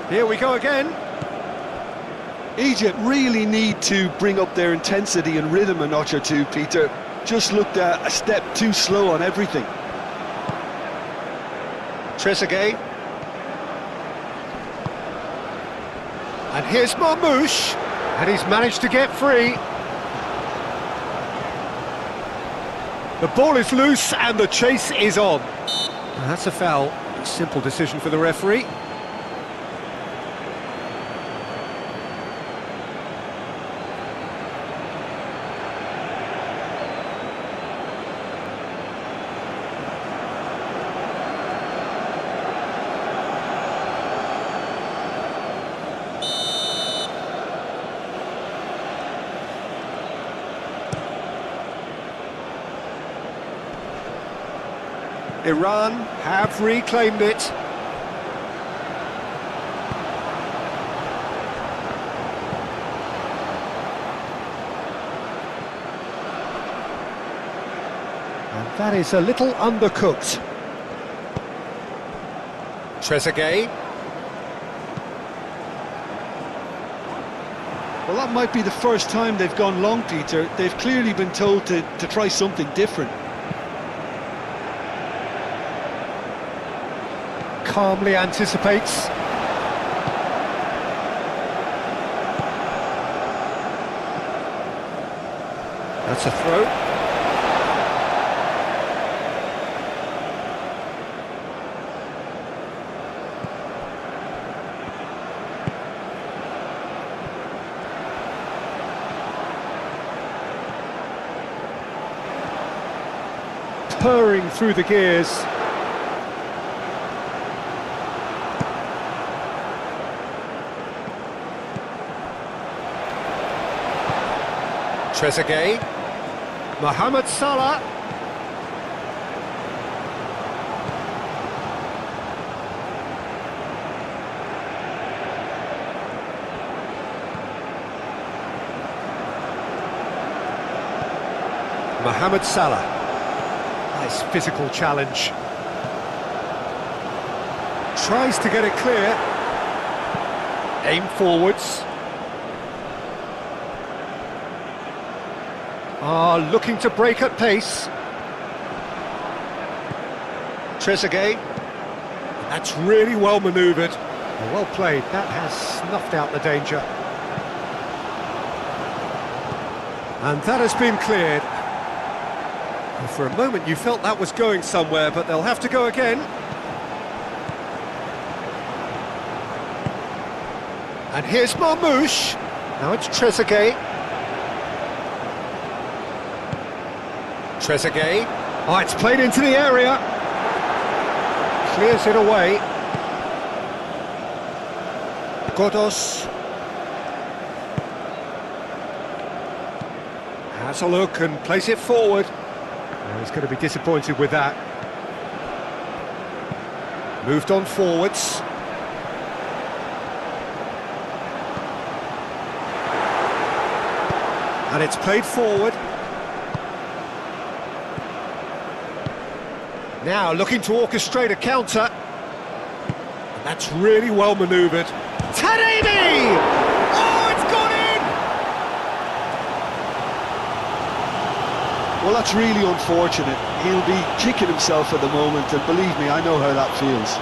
Here we go again. Egypt really need to bring up their intensity and rhythm a notch or two, Peter. Just looked a step too slow on everything. Trezeguet. And here's Marmoush. And he's managed to get free. The ball is loose and the chase is on. And that's a foul. Simple decision for the referee. Iran have reclaimed it. And that is a little undercooked. Trezeguet. Well, that might be the first time they've gone long, Peter. They've clearly been told to try something different. Calmly anticipates. That's a throw. Purring through the gears. Trezeguet, Mohamed Salah. Mohamed Salah. Nice physical challenge. Tries to get it clear. Aim forwards. Looking to break at pace. Trezeguet. That's really well manoeuvred. Well played. That has snuffed out the danger. And that has been cleared. Well, for a moment you felt that was going somewhere, but they'll have to go again. And here's Marmoush. Now it's Trezeguet. Trezeguet. Oh, it's played into the area. Clears it away. Godos. Has a look and plays it forward. Oh, he's going to be disappointed with that. Moved on forwards. And it's played forward. Now looking to orchestrate a counter. And that's really well manoeuvred. Taremi! Oh, it's gone in! Well, that's really unfortunate. He'll be kicking himself at the moment, and believe me, I know how that feels.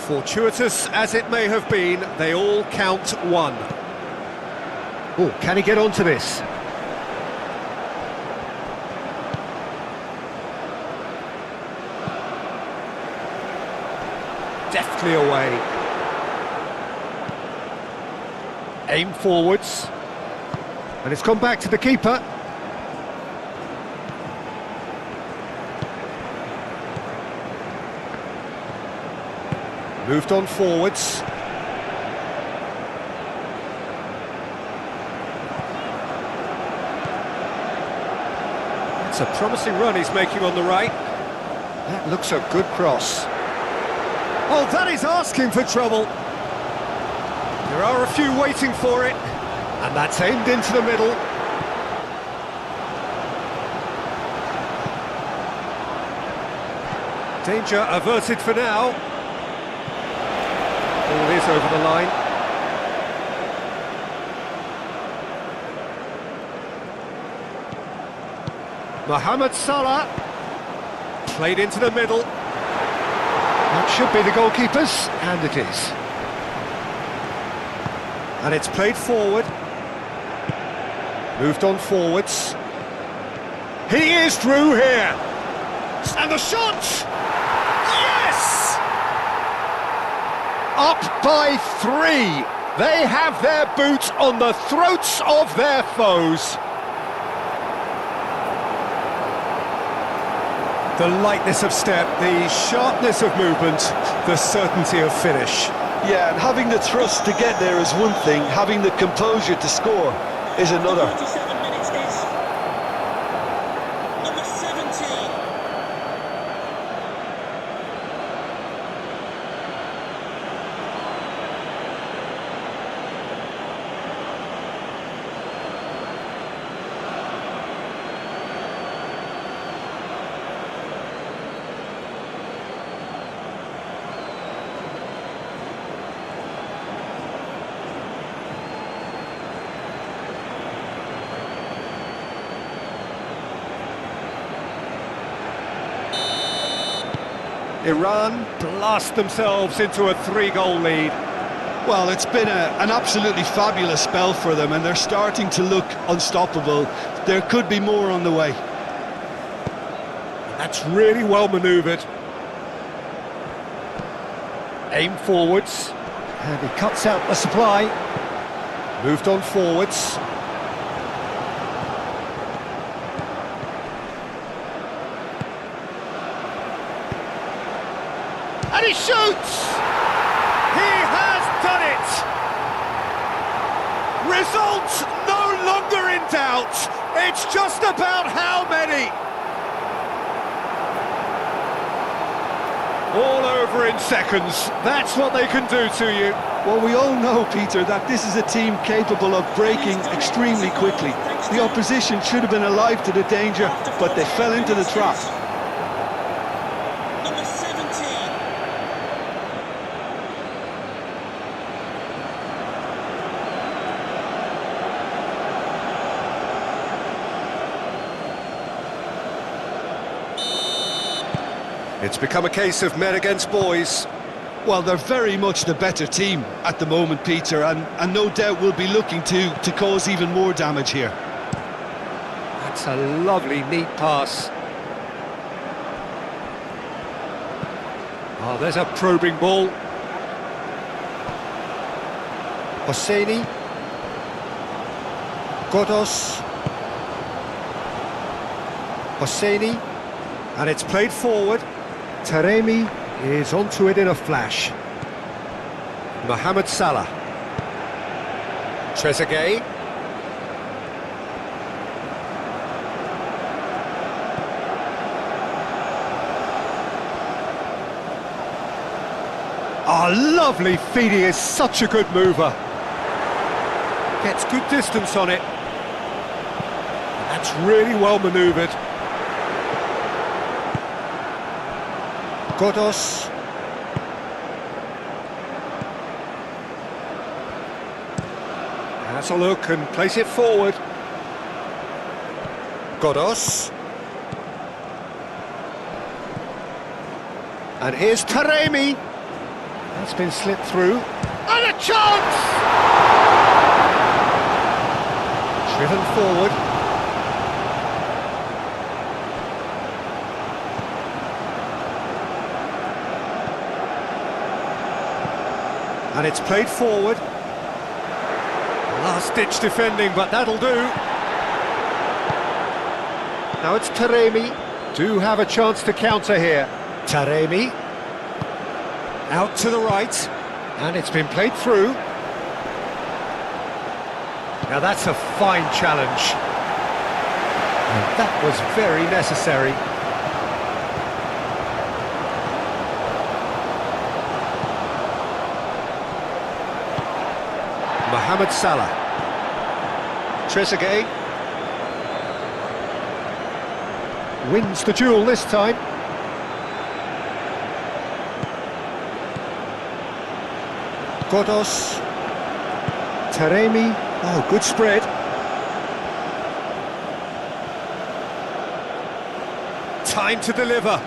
Fortuitous as it may have been, they all count one. Oh, can he get onto this? Deftly away. Aim forwards. And it's gone back to the keeper. Moved on forwards. It's a promising run he's making on the right. That looks a good cross. Oh, that is asking for trouble. There are a few waiting for it, and that's aimed into the middle. Danger averted for now. Ball is over the line. Mohamed Salah, played into the middle. That should be the goalkeeper's, and it is. And it's played forward. Moved on forwards. He is through here. And the shot! Yes! Up by 3. They have their boots on the throats of their foes. The lightness of step, the sharpness of movement, the certainty of finish. Yeah, and having the thrust to get there is one thing, having the composure to score is another. 47 minutes is number 17. Iran blast themselves into a 3-goal lead. Well, it's been an absolutely fabulous spell for them, and they're starting to look unstoppable. There could be more on the way. That's really well manoeuvred. Aim forwards, and he cuts out the supply. Moved on forwards. And he shoots! He has done it! Result no longer in doubt. It's just about how many. All over in seconds. That's what they can do to you. Well, we all know, Peter, that this is a team capable of breaking extremely quickly. The opposition should have been alive to the danger, but they fell into the trap. Number 17. It's become a case of men against boys. Well, they're very much the better team at the moment, Peter, and no doubt will be looking to cause even more damage here. That's a lovely, neat pass. Oh, there's a probing ball. Hosseini. Godos. Hosseini. And it's played forward. Taremi is onto it in a flash. Mohamed Salah. Trezeguet. Oh, lovely feed, he is such a good mover. Gets good distance on it. That's really well manoeuvred. Godos. Has a look and place it forward. Godos. And here's Taremi. That's been slipped through. And a chance! Driven forward. And it's played forward. Last-ditch defending, but that'll do. Now it's Taremi. Do have a chance to counter here. Taremi. Out to the right, and it's been played through. Now that's a fine challenge. And that was very necessary. Mohamed Salah. Trezeguet. Wins the duel this time. Godos. Taremi. Oh, good spread. Time to deliver.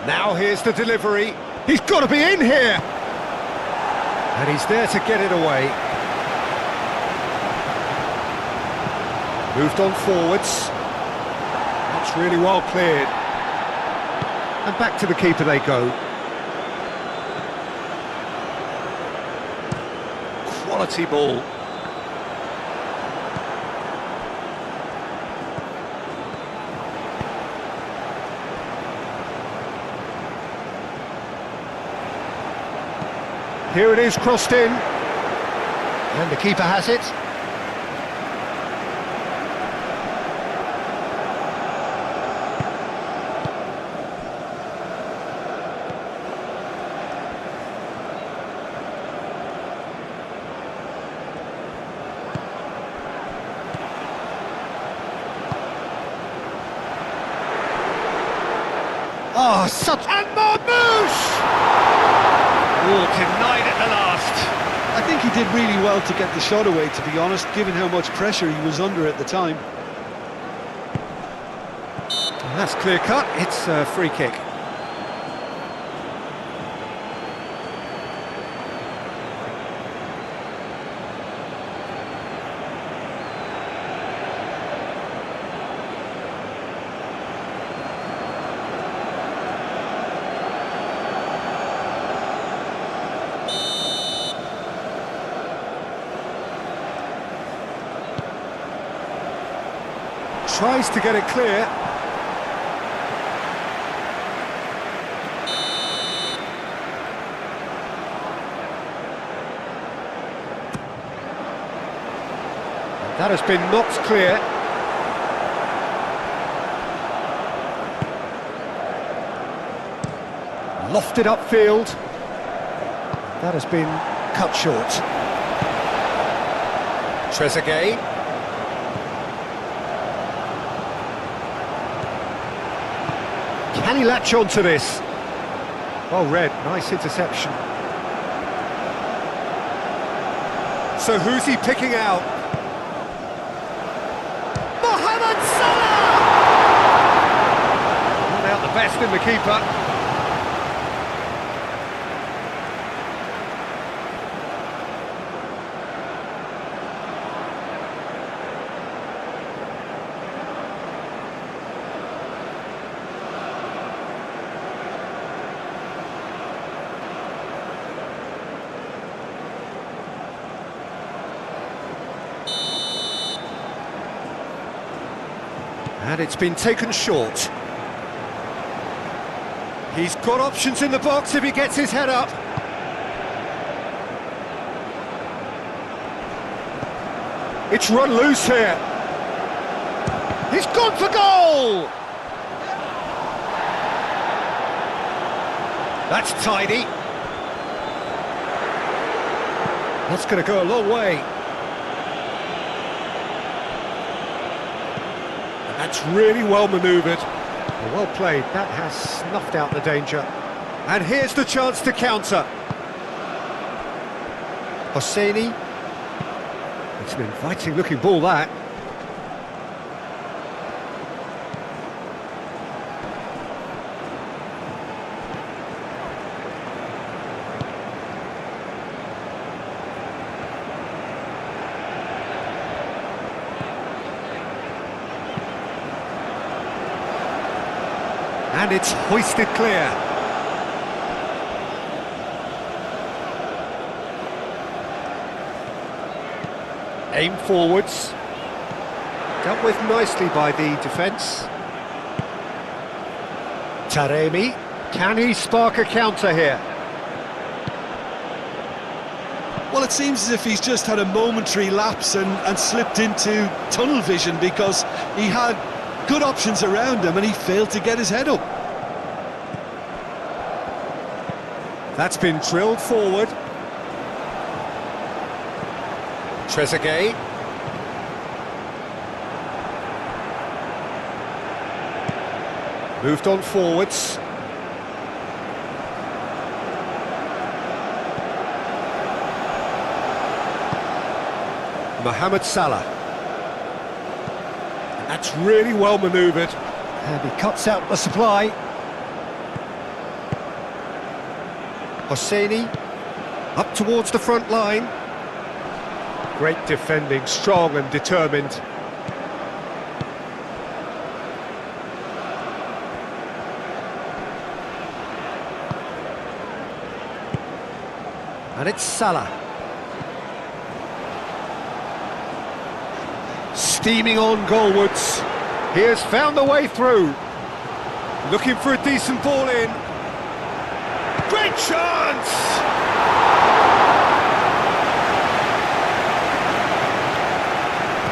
Now here's the delivery. He's got to be in here. And he's there to get it away. Moved on forwards. That's really well cleared. And back to the keeper they go. Quality ball. Here it is, crossed in. And the keeper has it. Oh, such... And Marmouche! Oh, denied at the last. I think he did really well to get the shot away, to be honest, given how much pressure he was under at the time. And that's clear cut, it's a free kick. Tries to get it clear. That has been knocked clear. Lofted upfield. That has been cut short. Trezeguet. Can he latch on to this? Oh, Red, nice interception. So who's he picking out? Mohamed Salah! Not out the best in the keeper. And it's been taken short. He's got options in the box if he gets his head up. It's run loose here. He's gone for goal! That's tidy. That's going to go a long way. That's really well manoeuvred. Well played, that has snuffed out the danger. And here's the chance to counter. Hosseini. It's an inviting looking ball, that. And it's hoisted clear. Aim forwards. Dealt with nicely by the defence. Taremi. Can he spark a counter here? seems as if he's just had a momentary lapse and slipped into tunnel vision, because he had good options around him and he failed to get his head up. That's been drilled forward. Trezeguet. Moved on forwards. Mohamed Salah. That's really well manoeuvred. And he cuts out the supply. Hosseini up towards the front line. Great defending, strong and determined. And it's Salah. Steaming on goalwards. He has found the way through. Looking for a decent ball in. Great chance!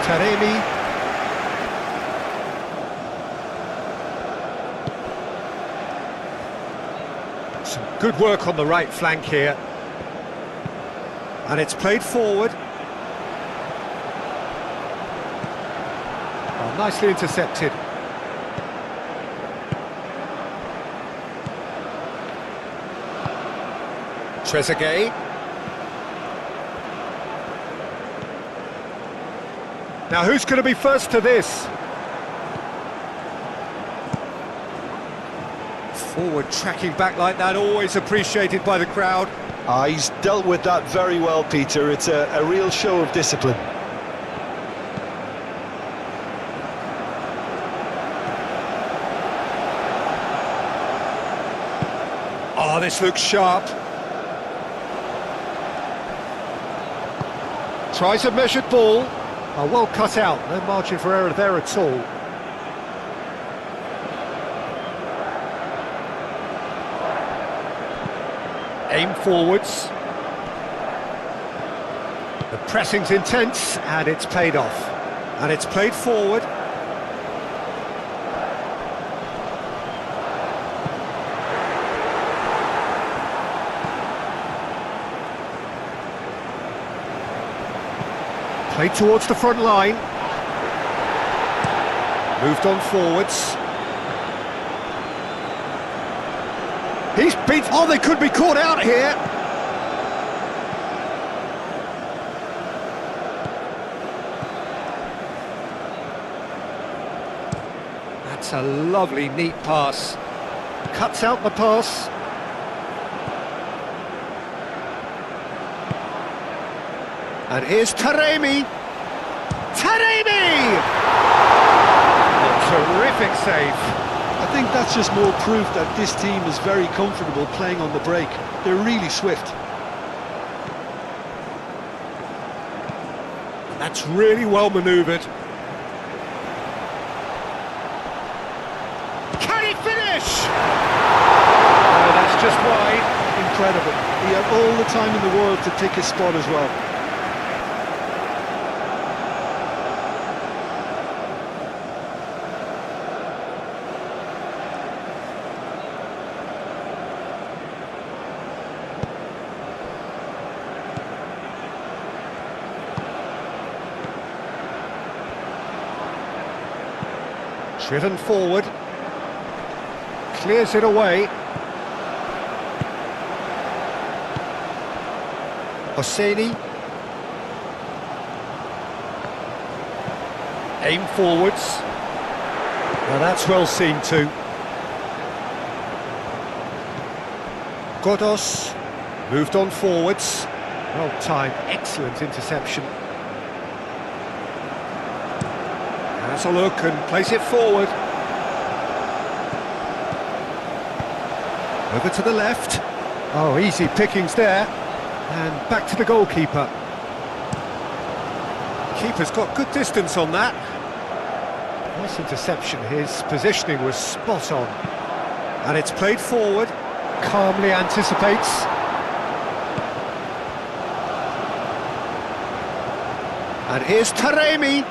Taremi. Some good work on the right flank here. And it's played forward. Oh, nicely intercepted. Trezeguet. Now who's going to be first to this? Forward tracking back like that, always appreciated by the crowd. He's dealt with that very well, Peter. It's a real show of discipline. Oh, this looks sharp. Tries a measured ball. Oh, well cut out, no margin for error there at all. Aim forwards. The pressing's intense and it's paid off. And it's played forward. Played towards the front line. Moved on forwards. He's beat. Oh, they could be caught out here. That's a lovely, neat pass. Cuts out the pass. And here's Taremi. Taremi! A terrific save. I think that's just more proof that this team is very comfortable playing on the break. They're really swift. That's really well manoeuvred. Can he finish? No, that's just wide. Incredible. He had all the time in the world to pick his spot as well. Driven forward, clears it away. Hosseini. Aim forwards. Now that's well seen too. Godos moved on forwards. Well timed, excellent interception. Has a look and plays it forward. Over to the left. Oh, easy pickings there. And back to the goalkeeper. Keeper's got good distance on that. Nice interception. His positioning was spot on. And it's played forward. Calmly anticipates. And here's Taremi.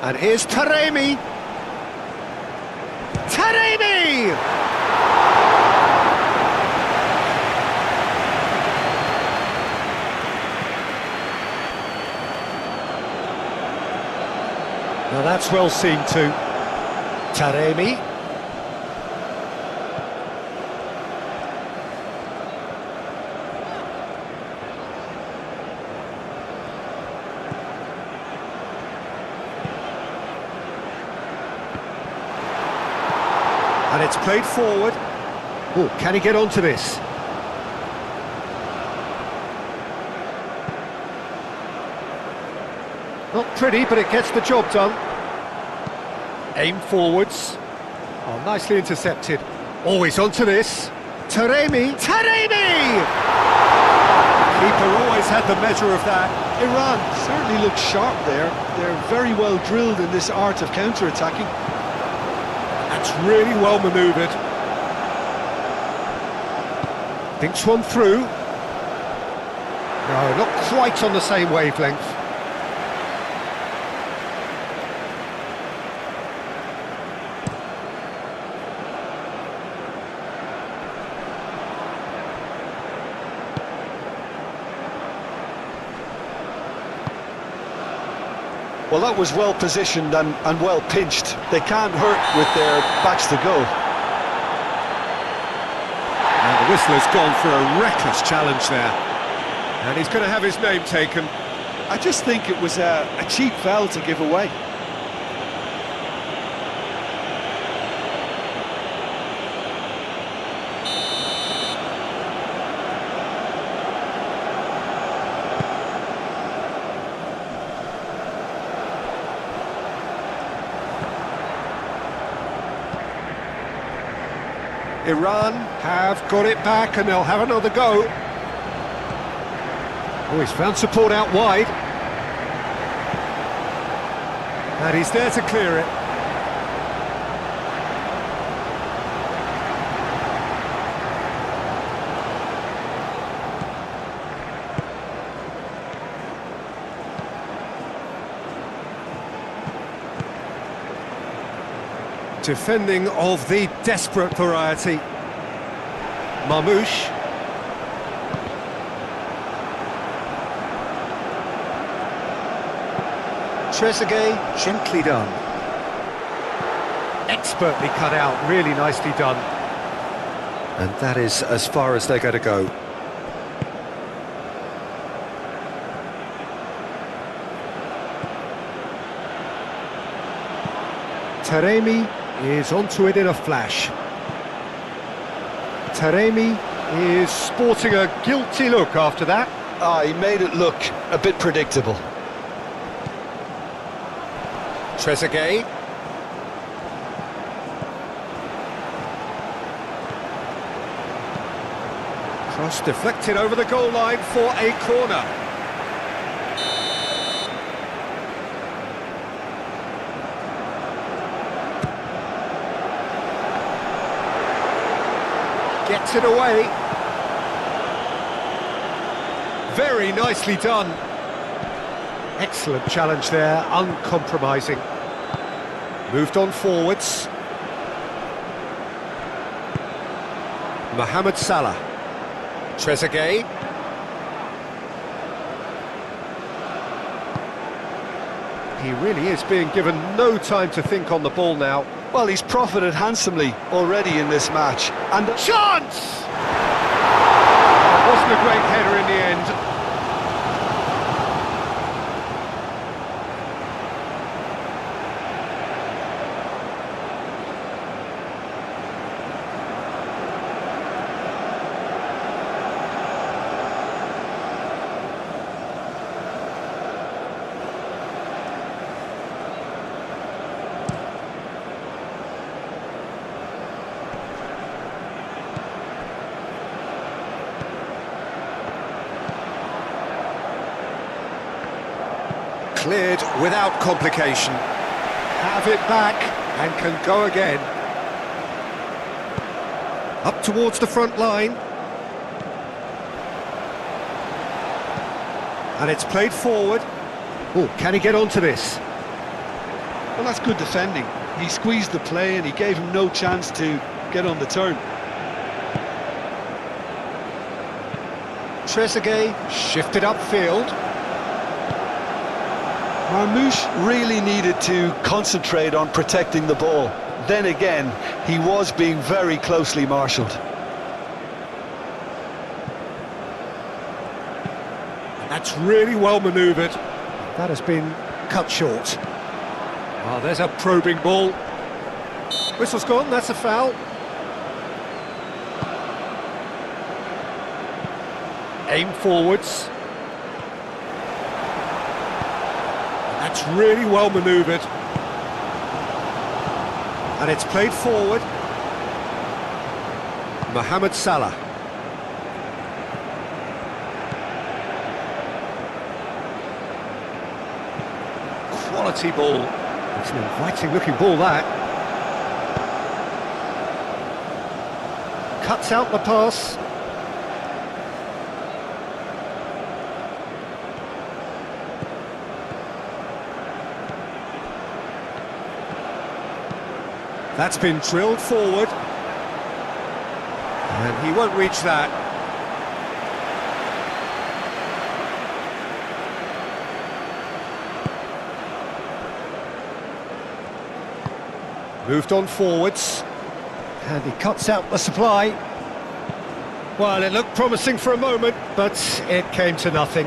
And here's Taremi. Taremi! Now that's well seen too. Taremi. And it's played forward. Oh, can he get onto this? Not pretty, but it gets the job done. Aim forwards. Oh, nicely intercepted. Always onto this. Taremi. Taremi! Keeper always had the measure of that. Iran certainly looks sharp there. They're very well drilled in this art of counter-attacking. That's really well manoeuvred. Thinks one through. No, not quite on the same wavelength. Well, that was well positioned and well pinched. They can't hurt with their backs to go. And the whistler's gone for a reckless challenge there. And he's going to have his name taken. I just think it was a cheap foul to give away. Iran have got it back and they'll have another go. Oh, he's found support out wide. And he's there to clear it. Defending of the desperate variety. Marmouche. Trezeguet, gently done. Expertly cut out, really nicely done. And that is as far as they're going to go. Taremi is onto it in a flash. Taremi is sporting a guilty look after that. He made it look a bit predictable. Trezeguet. Cross deflected over the goal line for a corner. Gets it away. Very nicely done. Excellent challenge there, uncompromising. Moved on forwards. Mohamed Salah. Trezeguet. He really is being given no time to think on the ball now. Well, he's profited handsomely already in this match. And Chance! Wasn't a great header in the end. Cleared without complication. Have it back and can go again. Up towards the front line. And it's played forward. Oh, can he get onto this? Well, that's good defending. He squeezed the play and he gave him no chance to get on the turn. Trezeguet shifted upfield. Marmoush really needed to concentrate on protecting the ball. Then again, he was being very closely marshalled. That's really well manoeuvred. That has been cut short. Oh, there's a probing ball. Whistle's gone, that's a foul. Aim forwards. That's really well manoeuvred. And it's played forward. Mohamed Salah. Quality ball. It's an inviting looking ball, that. Cuts out the pass. That's been drilled forward. And he won't reach that. Moved on forwards. And he cuts out the supply. Well, it looked promising for a moment, but it came to nothing.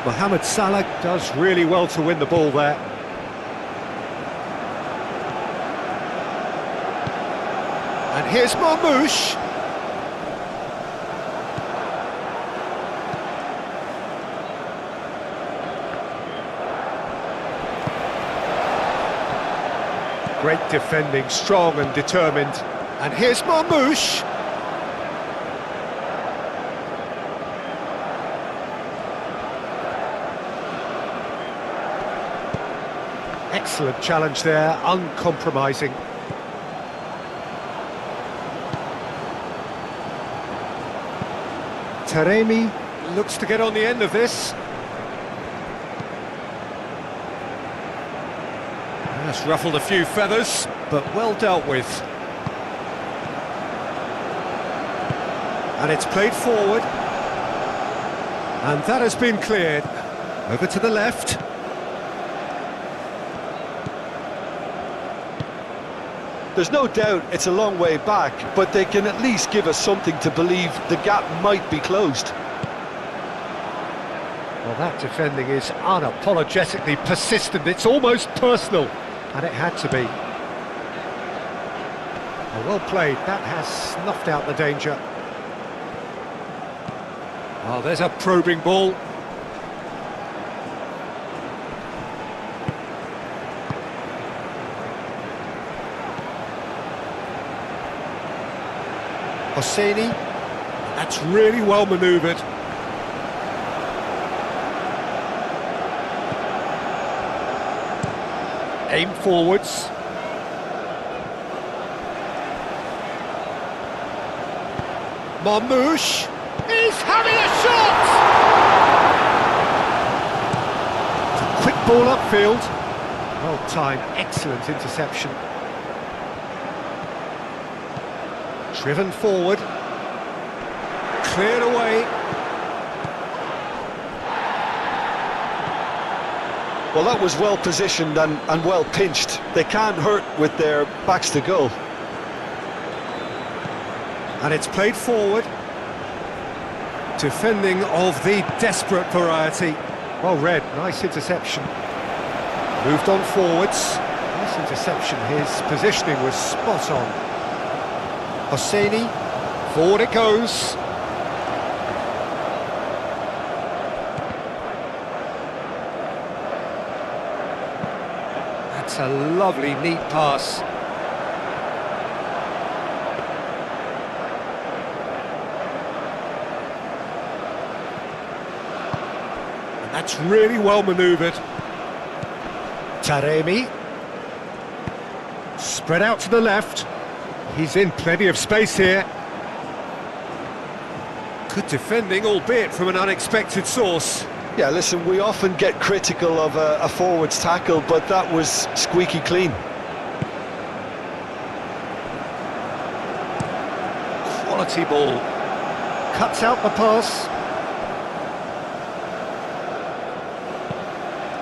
Mohamed Salah does really well to win the ball there. And here's Marmoush. Great defending, strong and determined. And here's Marmoush. Excellent challenge there, uncompromising. Taremi looks to get on the end of this. That's ruffled a few feathers, but well dealt with. And it's played forward. And that has been cleared. Over to the left. There's no doubt it's a long way back, but they can at least give us something to believe the gap might be closed. Well, that defending is unapologetically persistent. It's almost personal, and it had to be. Well played. That has snuffed out the danger. Oh, there's a probing ball. Hosseini, that's really well manoeuvred. Aim forwards. Marmoush, he's having a shot! It's a quick ball upfield. Well timed, excellent interception. Driven forward, cleared away. Well, that was well positioned and well pinched. They can't hurt with their backs to goal. And it's played forward. Defending of the desperate variety. Well read, nice interception. Moved on forwards. Nice interception, his positioning was spot on. Hosseini, forward it goes. That's a lovely, neat pass. And that's really well manoeuvred. Taremi. Spread out to the left. He's in plenty of space here. Good defending, albeit from an unexpected source. Yeah, listen, we often get critical of a forward's tackle, but that was squeaky clean. Quality ball. Cuts out the pass.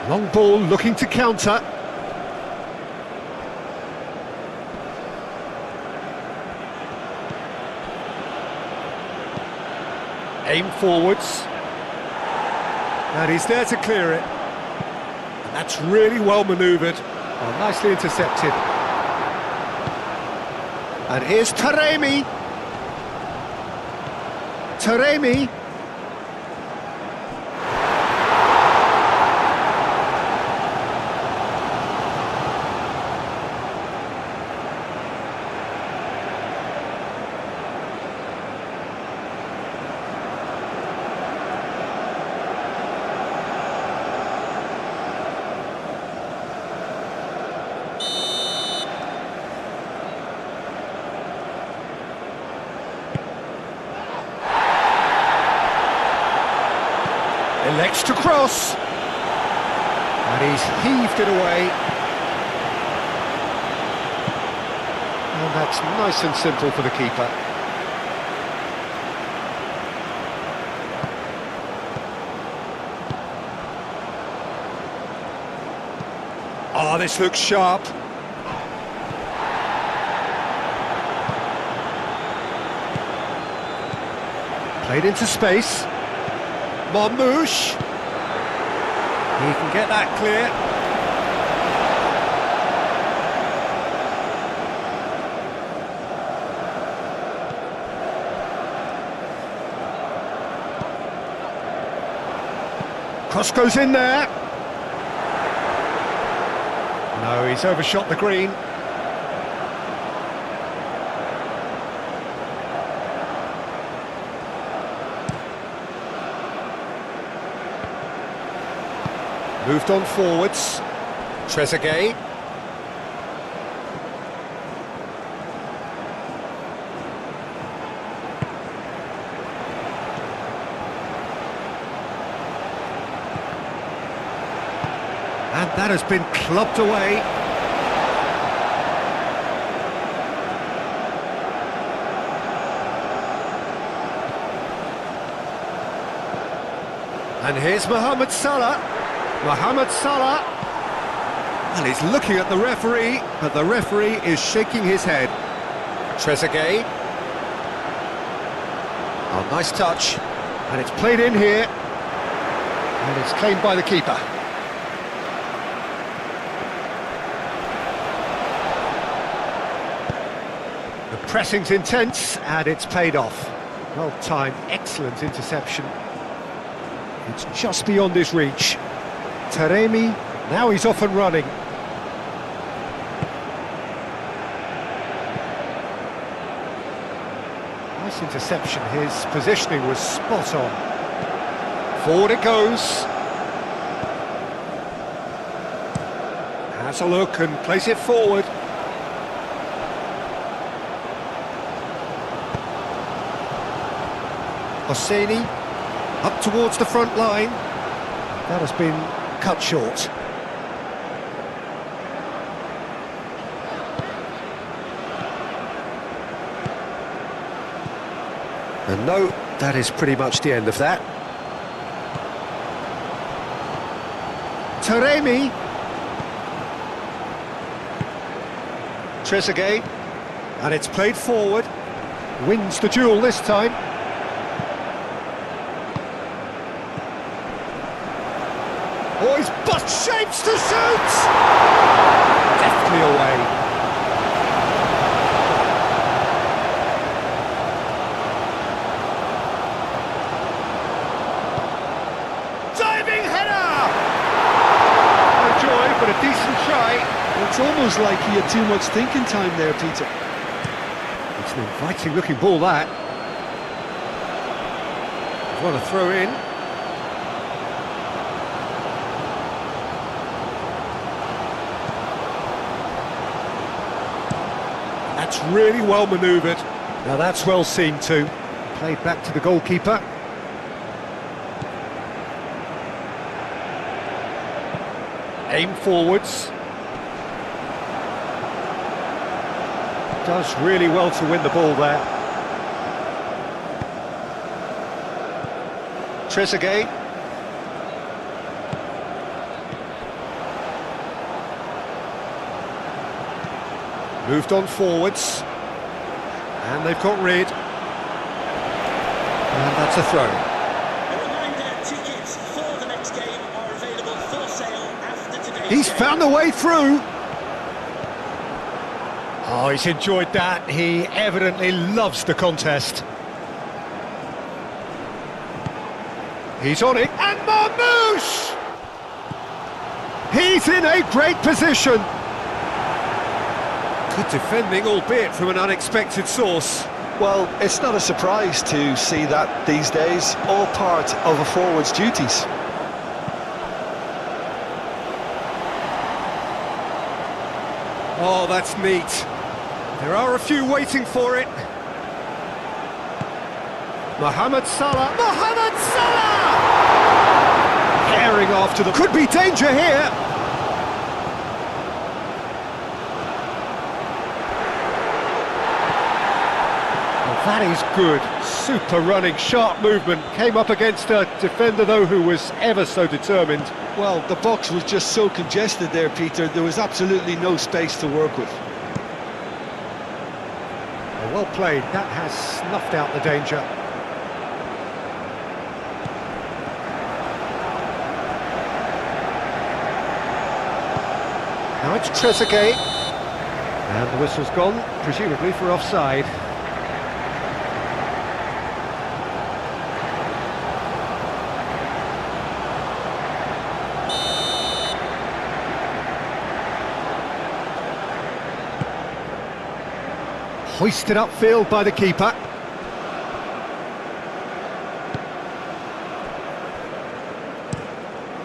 Long ball looking to counter. Aim forwards. And he's there to clear it. And that's really well manoeuvred. Oh, nicely intercepted. And here's Taremi. Taremi. Elects to cross, and he's heaved it away, and that's nice and simple for the keeper. Oh, this looks sharp. Played into space. Marmouche. He can get that clear. Cross goes in there. No, he's overshot the green. Moved on forwards. Trezeguet. And that has been clubbed away. And here's Mohamed Salah. Mohamed Salah, and he's looking at the referee, but the referee is shaking his head. Trezeguet. Oh, nice touch. And it's played in here, and it's claimed by the keeper. The pressing's intense, and it's paid off. Well timed, excellent interception. It's just beyond his reach. Taremi, now he's off and running. Nice interception, his positioning was spot on. Forward it goes. Has a look and plays it forward. Hosseini, up towards the front line. That has been cut short. And no, that is pretty much the end of that. Taremi. Trezeguet. And it's played forward. Wins the duel this time. Oh, he's butt shapes to shoot! Deftly away. Diving header! No joy, but a decent try. It's almost like he had too much thinking time there, Peter. It's an inviting looking ball, that. He's want to throw in. That's really well manoeuvred. Now that's well seen too. Played back to the goalkeeper. Aim forwards. Does really well to win the ball there. Trezeguet. Moved on forwards. And they've got rid. And that's a throw. A reminder, tickets for the next game are available for sale after today's He's game. found a way through. Oh, he's enjoyed that. He evidently loves the contest. He's on it, and Marmouche! He's in a great position. Good defending, albeit from an unexpected source. Well, it's not a surprise to see that these days, all part of a forward's duties. Oh, that's neat. There are a few waiting for it. Mohamed Salah. Mohamed Salah! Herring after the... Could be danger here. Well, that is good. Super running, sharp movement. Came up against a defender, though, who was ever so determined. Well, the box was just so congested there, Peter. There was absolutely no space to work with. Well played. That has snuffed out the danger. Now it's Trezeguet. And the whistle's gone, presumably for offside. Hoisted upfield by the keeper.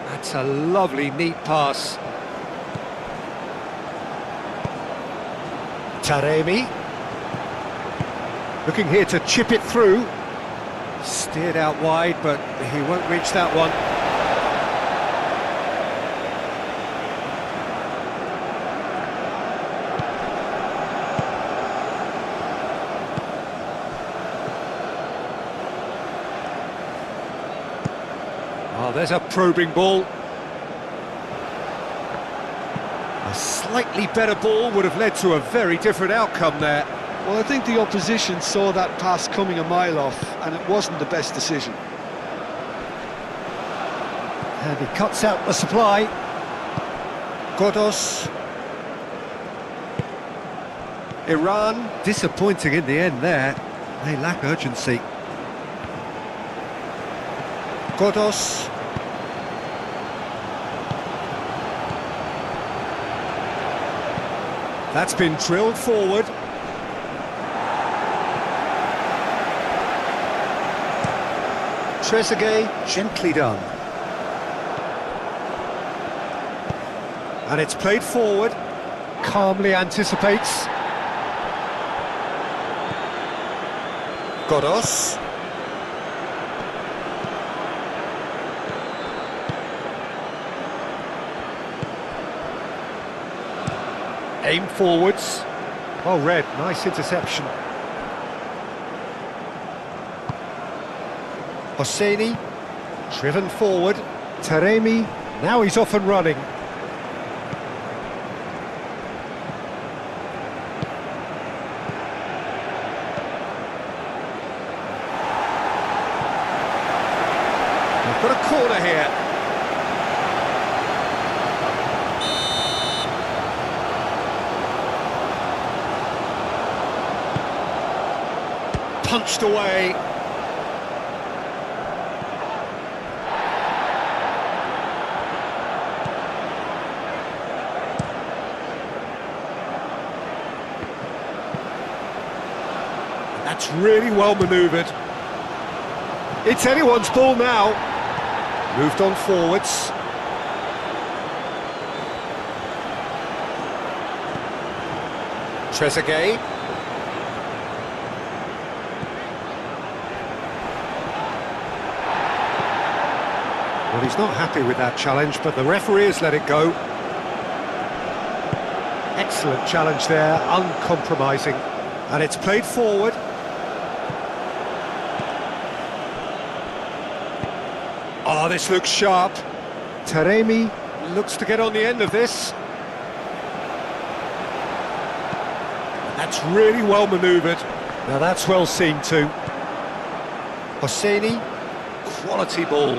That's a lovely, neat pass. Taremi. Looking here to chip it through. Steered out wide, but he won't reach that one. Oh, there's a probing ball. A slightly better ball would have led to a very different outcome there. Well, I think the opposition saw that pass coming a mile off, and it wasn't the best decision. And he cuts out the supply. Godos. Iran, disappointing in the end there. They lack urgency. Godos. That's been drilled forward. Trezeguet, gently done. And it's played forward. Calmly anticipates. Godos. Aim forwards. Well read, nice interception. Hosseini, driven forward. Taremi, now he's off and running. We've got a corner here. Punched away. That's really well manoeuvred. It's anyone's ball now. Moved on forwards. Trezeguet. Well, he's not happy with that challenge, but the referee has let it go. Excellent challenge there, uncompromising. And it's played forward. Oh, this looks sharp. Taremi looks to get on the end of this. That's really well manoeuvred. Now that's well seen too. Hosseini, quality ball.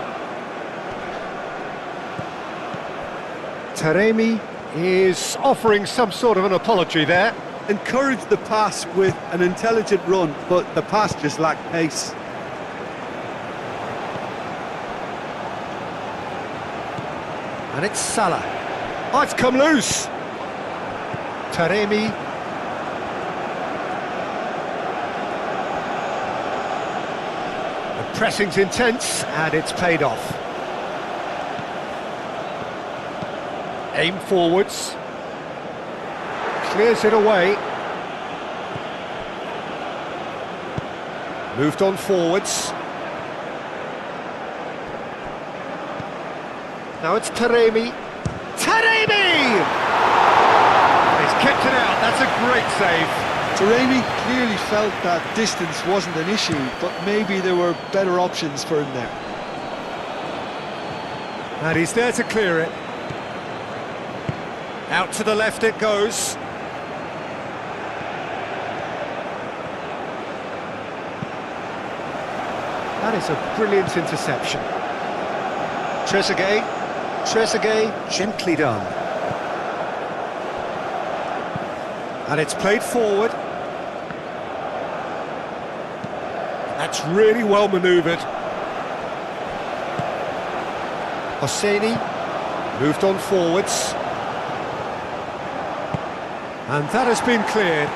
Taremi is offering some sort of an apology there. Encouraged the pass with an intelligent run, but the pass just lacked pace. And it's Salah. Oh, it's come loose. Taremi. The pressing's intense, and it's paid off. Aim forwards. Clears it away. Moved on forwards. Now it's Taremi. Taremi! He's kept it out, that's a great save. Taremi clearly felt that distance wasn't an issue, but maybe there were better options for him there. And he's there to clear it. Out to the left it goes. That is a brilliant interception. Trezeguet, gently done. And it's played forward. That's really well manoeuvred. Hosseini moved on forwards. And that has been cleared.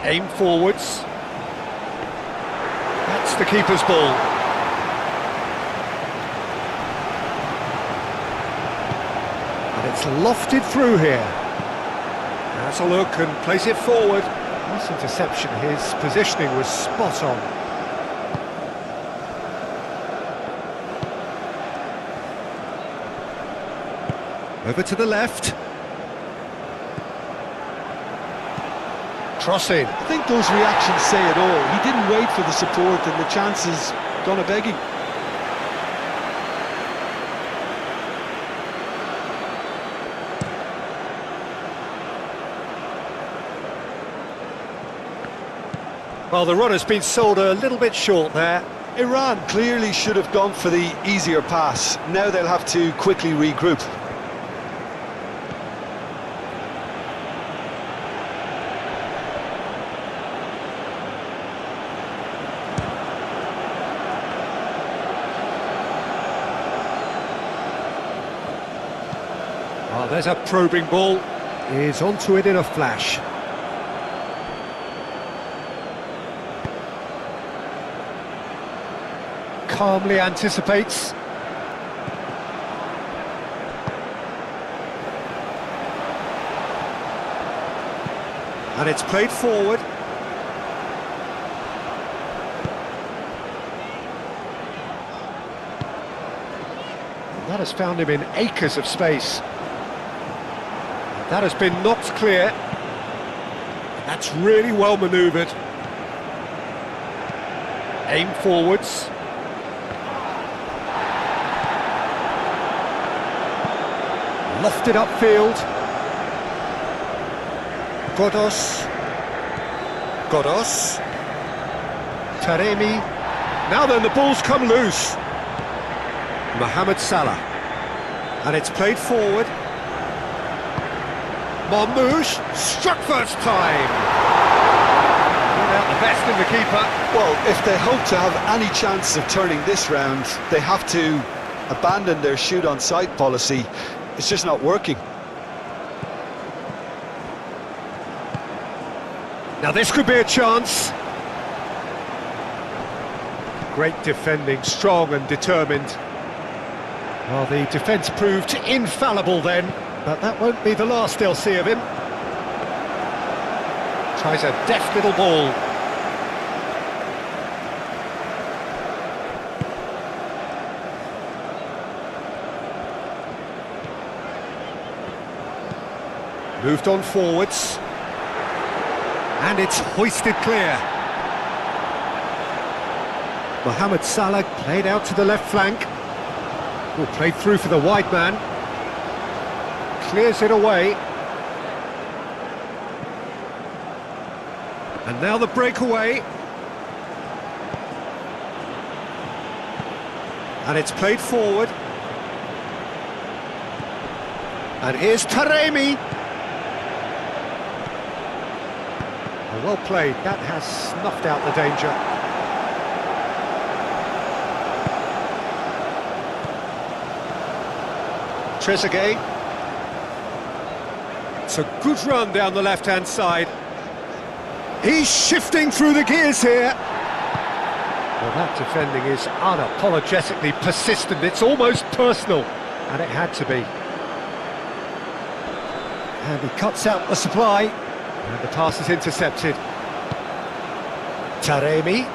Aim forwards. That's the keeper's ball. And it's lofted through here. Has a look and plays it forward. Nice interception, his positioning was spot on. Over to the left. Crossing. I think those reactions say it all. He didn't wait for the support and the chances gone a-begging. Well, the run has been sold a little bit short there. Iran clearly should have gone for the easier pass. Now they'll have to quickly regroup. Oh, there's a probing ball. He's onto it in a flash. Calmly anticipates. And it's played forward. That has found him in acres of space. That has been knocked clear. That's really well manoeuvred. Aim forwards. Lofted upfield. Godos. Taremi. Now then, the ball's come loose. Mohamed Salah. And it's played forward. Marmoush, struck first time. Without the best in the keeper. Well, if they hope to have any chance of turning this round, they have to abandon their shoot-on-sight policy. It's just not working. Now this could be a chance. Great defending, strong and determined. Well, the defence proved infallible then, but that won't be the last they'll see of him. Tries a deft little ball. Moved on forwards. And it's hoisted clear. Mohamed Salah played out to the left flank. Oh, played through for the wide man. Clears it away. And now the breakaway. And it's played forward. And here's Taremi. Well played, that has snuffed out the danger. Trezeguet. It's a good run down the left-hand side. He's shifting through the gears here. Well, that defending is unapologetically persistent. It's almost personal, and it had to be. And he cuts out the supply. And the pass is intercepted. Taremi.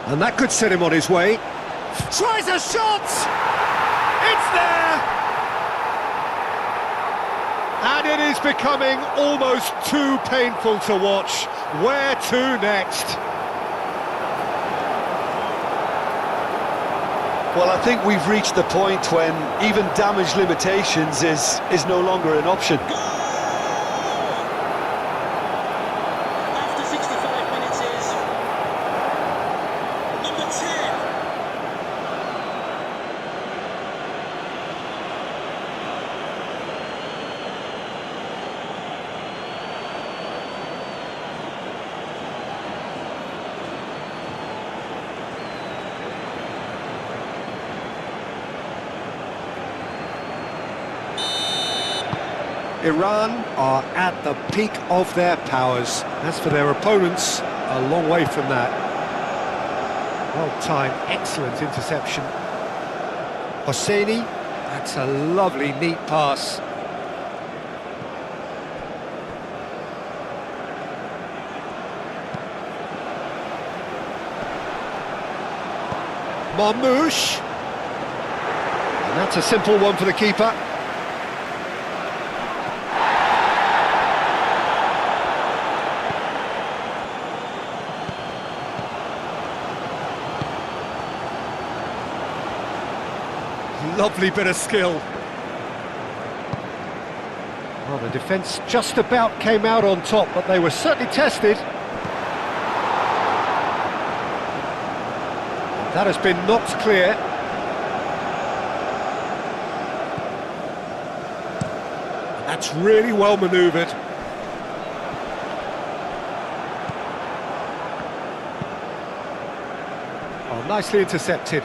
And that could set him on his way. Tries a shot! It's there! And it is becoming almost too painful to watch. Where to next? Well, I think we've reached the point when even damage limitations is no longer an option. After 65 minutes is number 10. Iran are at the peak of their powers. As for their opponents, a long way from that. Well-timed, excellent interception. Hosseini, that's a lovely, neat pass. Marmoush. And that's a simple one for the keeper. Lovely bit of skill. Well, the defence just about came out on top, but they were certainly tested. That has been knocked clear. That's really well manoeuvred. Oh, nicely intercepted.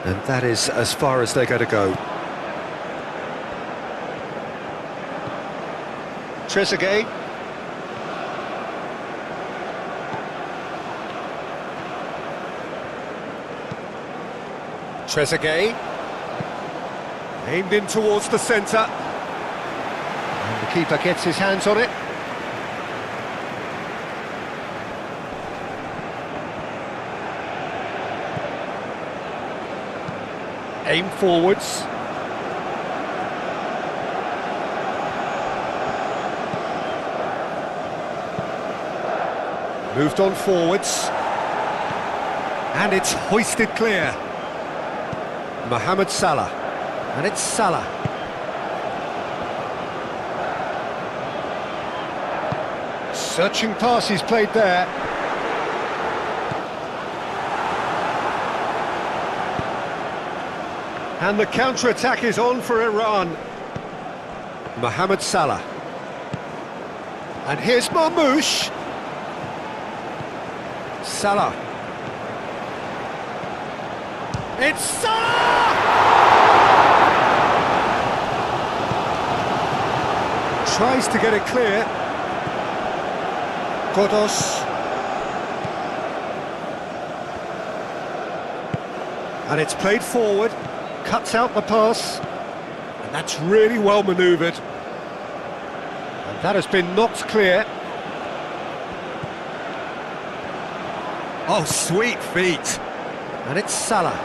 And that is as far as they're going to go. Trezeguet. Trezeguet. Aimed in towards the centre. And the keeper gets his hands on it. Aim forwards. Moved on forwards. And it's hoisted clear. Mohamed Salah. And it's Salah. Searching pass he's played there. And the counter-attack is on for Iran. Mohamed Salah. And here's Marmoush. Salah. It's Salah! Tries to get it clear. Kodos. And it's played forward. Cuts out the pass, and that's really well manoeuvred. And that has been knocked clear. Oh, sweet feet. And it's Salah.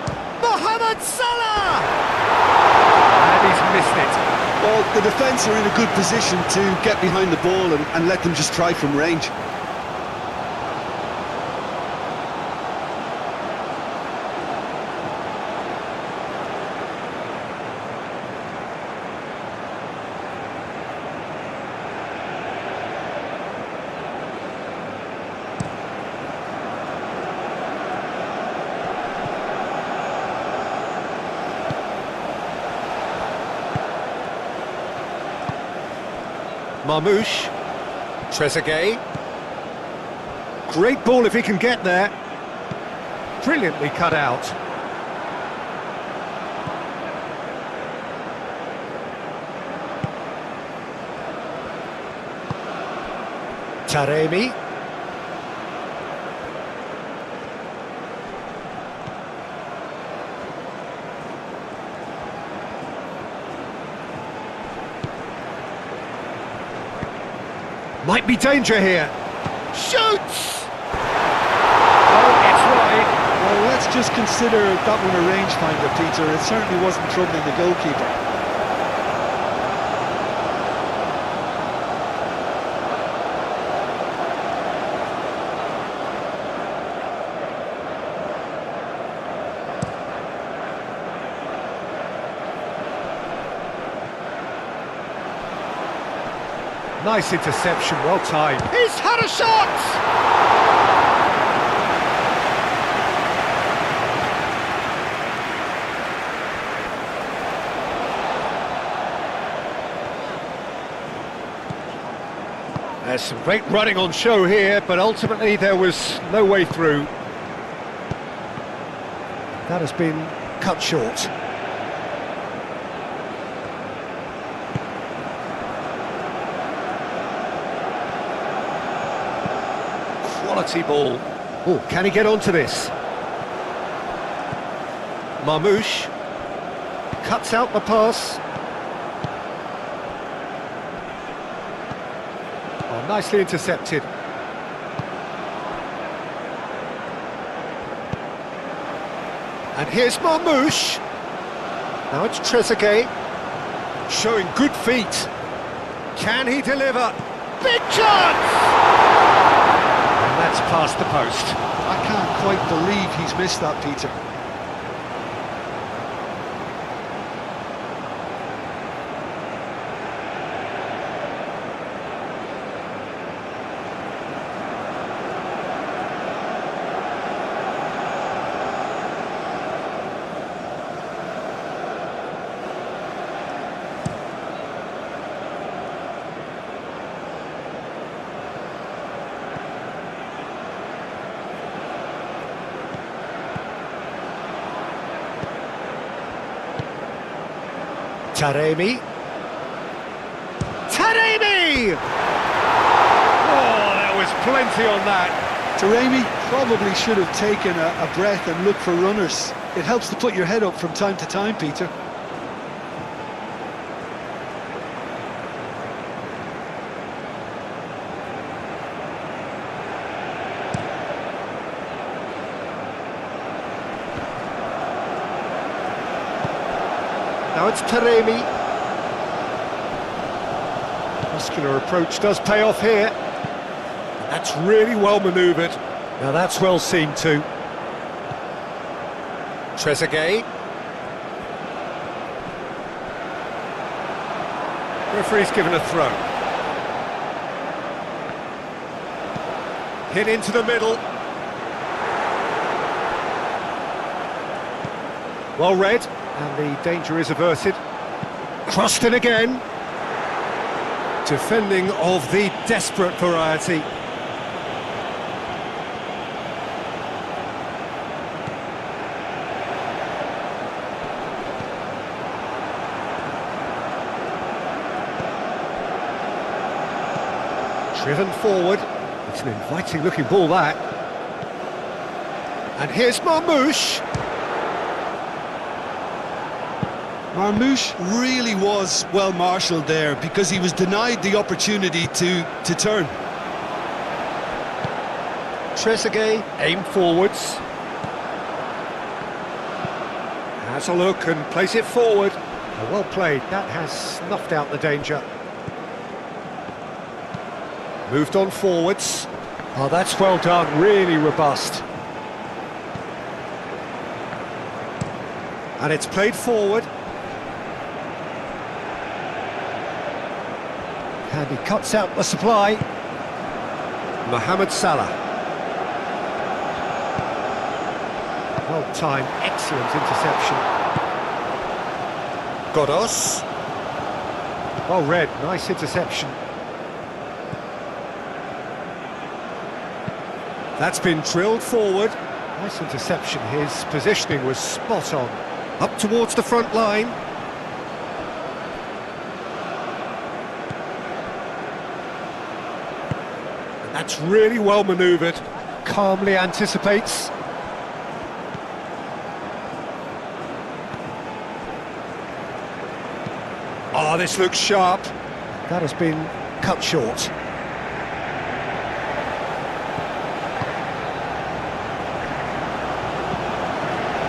Mohamed Salah! And he's missed it. Well, the defence are in a good position to get behind the ball and let them just try from range. Marmouche, Trezeguet. Great ball if he can get there. Brilliantly cut out. Taremi. Might be danger here. Shoots! Oh, it's right. Well, let's just consider that one a rangefinder, Peter. It certainly wasn't troubling the goalkeeper. Nice interception, well timed. He's had a shot! There's some great running on show here, but ultimately there was no way through. That has been cut short. Quality ball. Oh, can he get onto this? Marmouche cuts out the pass. Oh, nicely intercepted. And here's Marmouche. Now it's Trezeguet, showing good feet. Can he deliver? Big chance! That's past the post. I can't quite believe he's missed that, Peter. Taremi. Taremi! Oh, there was plenty on that. Taremi probably should have taken a breath and looked for runners. It helps to put your head up from time to time, Peter. Now it's Taremi. Muscular approach does pay off here. That's really well manoeuvred. Now that's well seen too. Trezeguet. Referee's given a throw. Hit into the middle. Well read. And the danger is averted. Crossed in again. Defending of the desperate variety. Driven forward. It's an inviting looking ball, that. And here's Marmouche. Marmoush really was well marshalled there because he was denied the opportunity to turn. Trezeguet, aim forwards. Has a look and plays it forward. Well played, that has snuffed out the danger. Moved on forwards. Oh, that's well done, really robust. And it's played forward. And he cuts out the supply. Mohamed Salah. Well timed, excellent interception. Godos. Well read, nice interception. That's been drilled forward. Nice interception, his positioning was spot on. Up towards the front line. And that's really well manoeuvred. Calmly anticipates. Oh, this looks sharp. That has been cut short.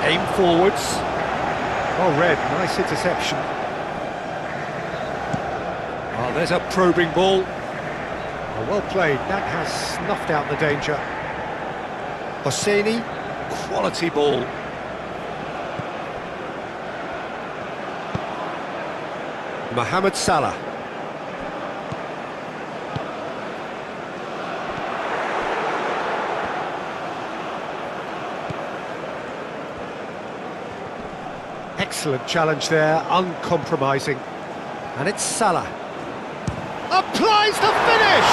Aim forwards. Well read, nice interception. Oh, there's a probing ball. Oh, well played, that has snuffed out the danger. Hosseini, quality ball. Mohamed Salah. Excellent challenge there, uncompromising. And it's Salah. Applies the finish!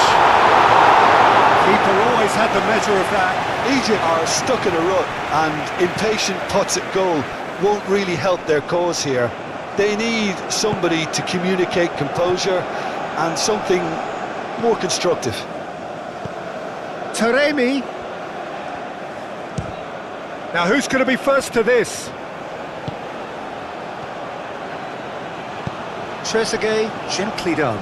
Keeper always had the measure of that. Egypt are stuck in a rut, and impatient putts at goal won't really help their cause here. They need somebody to communicate composure and something more constructive. Taremi. Now who's going to be first to this? Trezeguet, gently done.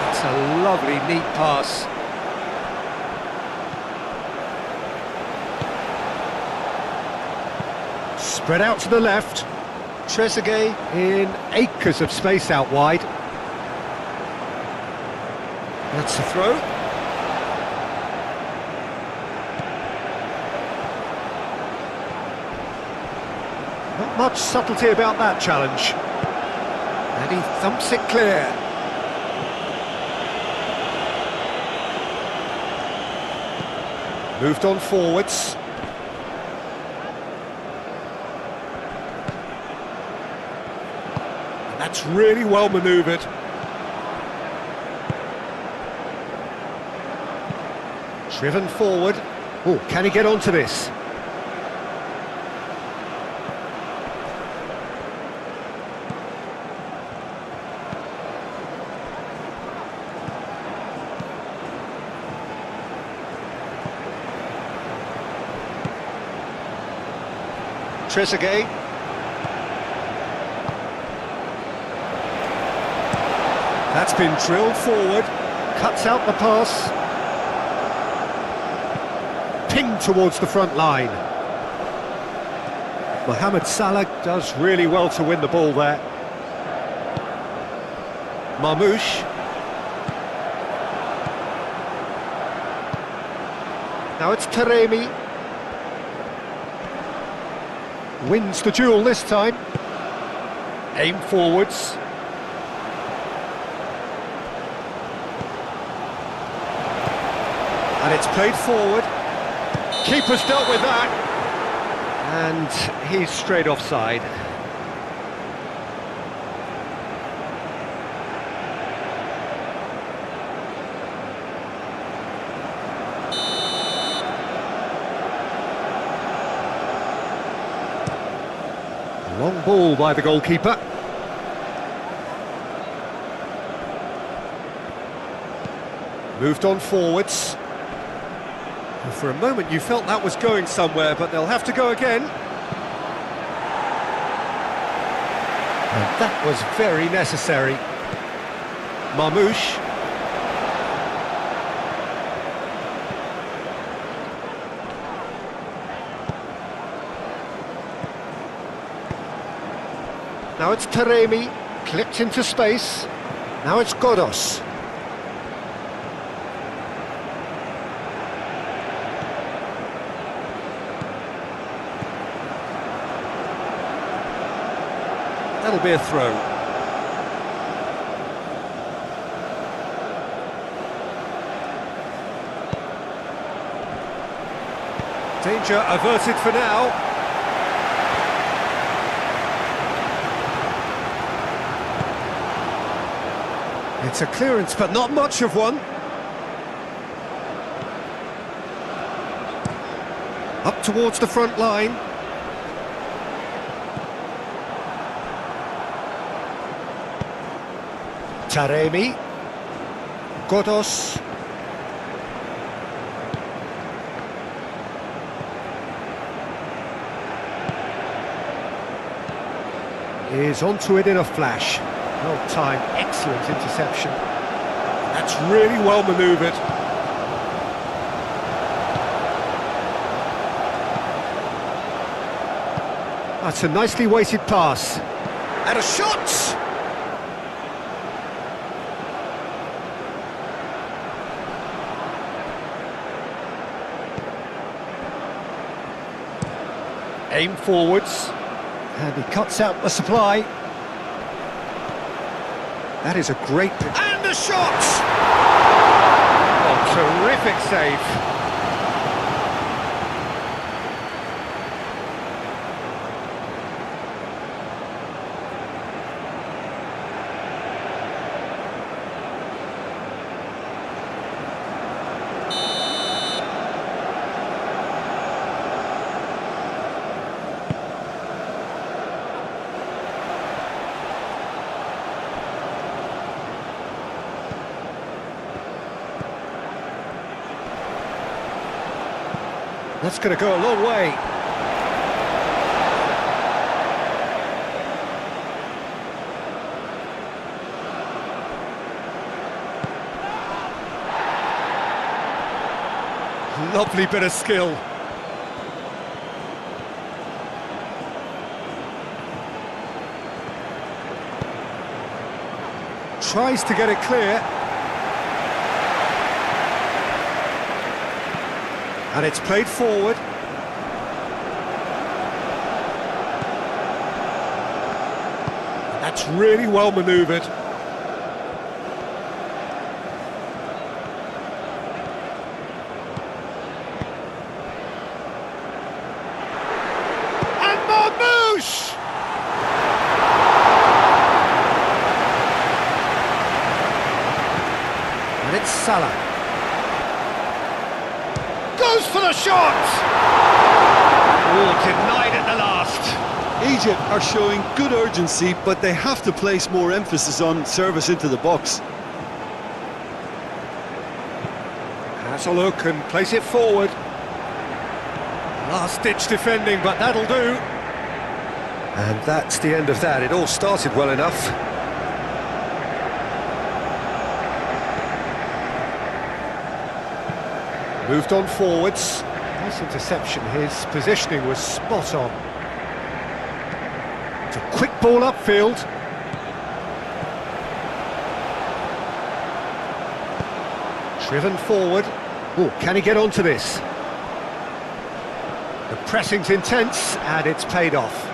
That's a lovely, neat pass. Spread out to the left. Trezeguet in acres of space out wide. That's the throw. Not much subtlety about that challenge. And he thumps it clear. Moved on forwards. And that's really well manoeuvred. Driven forward. Oh, can he get onto this? Trezeguet. That's been drilled forward, cuts out the pass. Pinged towards the front line. Mohamed Salah does really well to win the ball there. Marmoush. Now it's Taremi. Wins the duel this time. Aim forwards. And it's played forward. Keeper's dealt with that. And he's straight offside. Long ball by the goalkeeper. Moved on forwards. For a moment you felt that was going somewhere, but they'll have to go again. And that was very necessary. Marmouche. Now it's Taremi, clipped into space. Now it's Godos. That'll be a throw. Danger averted for now. It's a clearance, but not much of one. Up towards the front line. Taremi. Godos. Is onto it in a flash. Well timed, excellent interception. That's really well manoeuvred. That's a nicely weighted pass. And a shot! Aim forwards. And he cuts out the supply. That is a great... And the shot! Oh, terrific save. That's going to go a long way. Lovely bit of skill. Tries to get it clear. And it's played forward. That's really well manoeuvred. And Marmouche! And it's Salah. Goes for the shot! Oh, denied at the last. Egypt are showing good urgency, but they have to place more emphasis on service into the box. Has a look and place it forward. Last-ditch defending, but that'll do. And that's the end of that. It all started well enough. Moved on forwards. Nice interception. His positioning was spot on. It's a quick ball upfield. Driven forward. Oh, can he get onto this? The pressing's intense and it's paid off.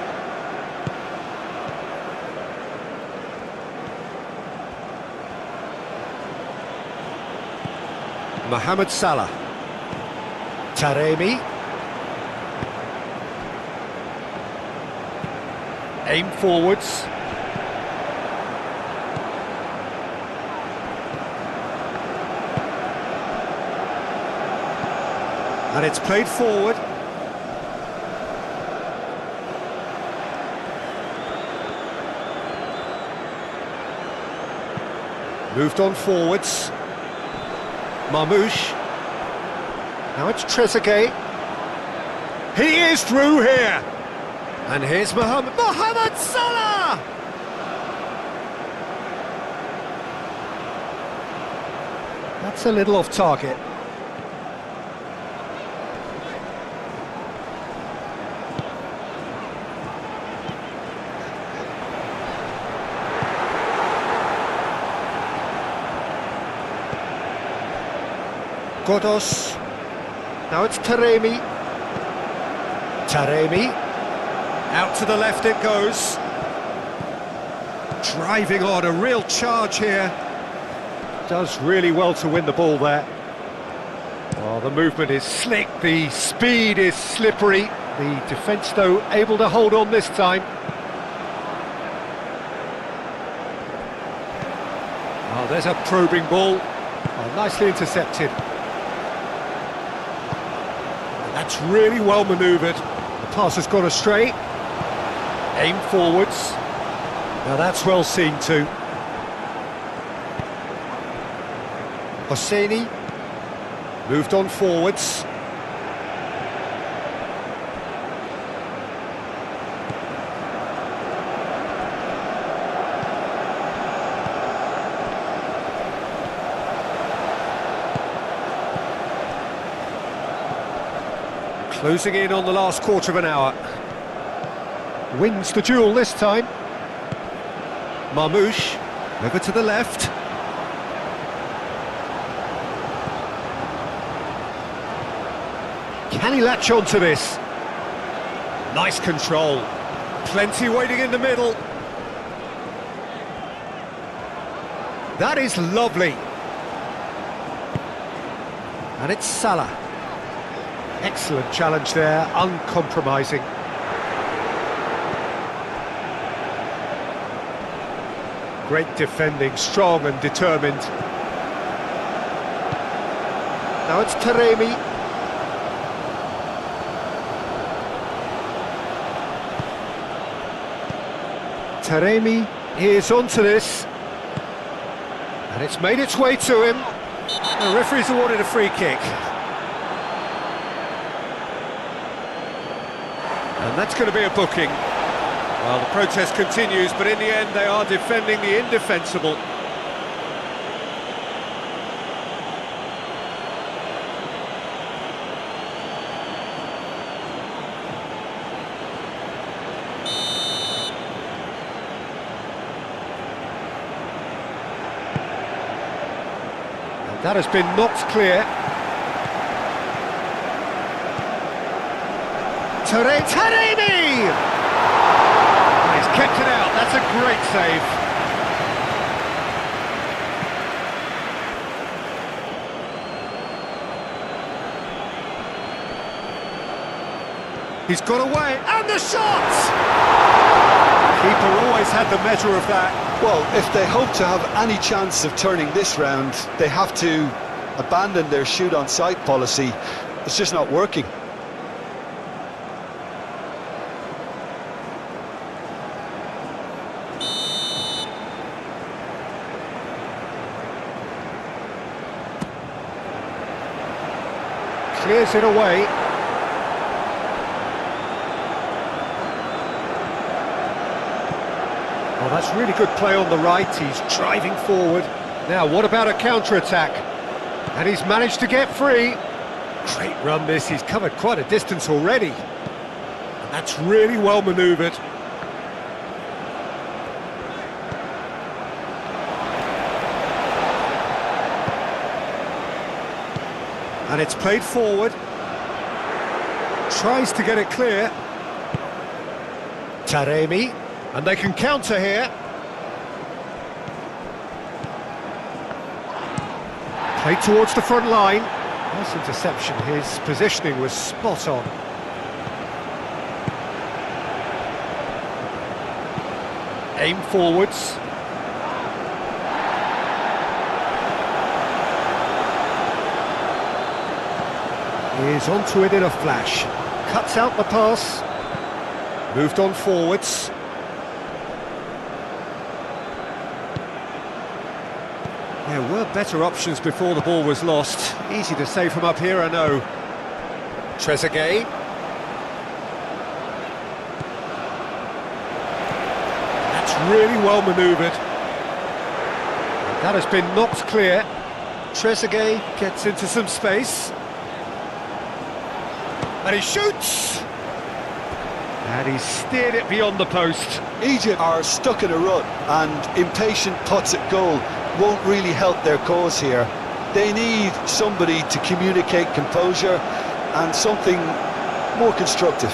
Mohamed Salah. Taremi. Aim forwards. And it's played forward. Moved on forwards. Marmouche. Now it's Trezeguet. He is through here. And here's Mohamed Salah! That's a little off target. Godos. Now it's Taremi. Taremi. Out to the left it goes. Driving on, a real charge here. Does really well to win the ball there. Oh, the movement is slick, the speed is slippery. The defence, though, able to hold on this time. Oh, there's a probing ball. Oh, nicely intercepted. That's really well manoeuvred. The pass has gone astray. Aim forwards. Now that's well seen too. Hosseini moved on forwards. Closing in on the last quarter of an hour. Wins the duel this time. Marmoush, over to the left. Can he latch on to this? Nice control. Plenty waiting in the middle. That is lovely. And it's Salah. Excellent challenge there, uncompromising. Great defending, strong and determined. Now it's Taremi. Taremi is onto this. And it's made its way to him. The referee's awarded a free kick. And that's going to be a booking. Well, the protest continues, but in the end they are defending the indefensible. And that has been knocked clear. Taremi! Oh, he's kept it out, that's a great save. He's got away, and the shot! Keeper always had the measure of that. Well, if they hope to have any chance of turning this round, they have to abandon their shoot-on-sight policy. It's just not working. Clears it away. Oh, that's really good play on the right. He's driving forward. Now, what about a counter-attack? And he's managed to get free. Great run this. He's covered quite a distance already. And that's really well manoeuvred. And it's played forward. Tries to get it clear. Taremi. And they can counter here. Played towards the front line. Nice interception. His positioning was spot on. Aim forwards. Is onto it in a flash. Cuts out the pass. Moved on forwards. There were better options before the ball was lost. Easy to say from up here, I know. Trezeguet. That's really well manoeuvred. That has been knocked clear. Trezeguet gets into some space. And he shoots! And he's steered it beyond the post. Egypt are stuck in a rut, and impatient putts at goal won't really help their cause here. They need somebody to communicate composure and something more constructive.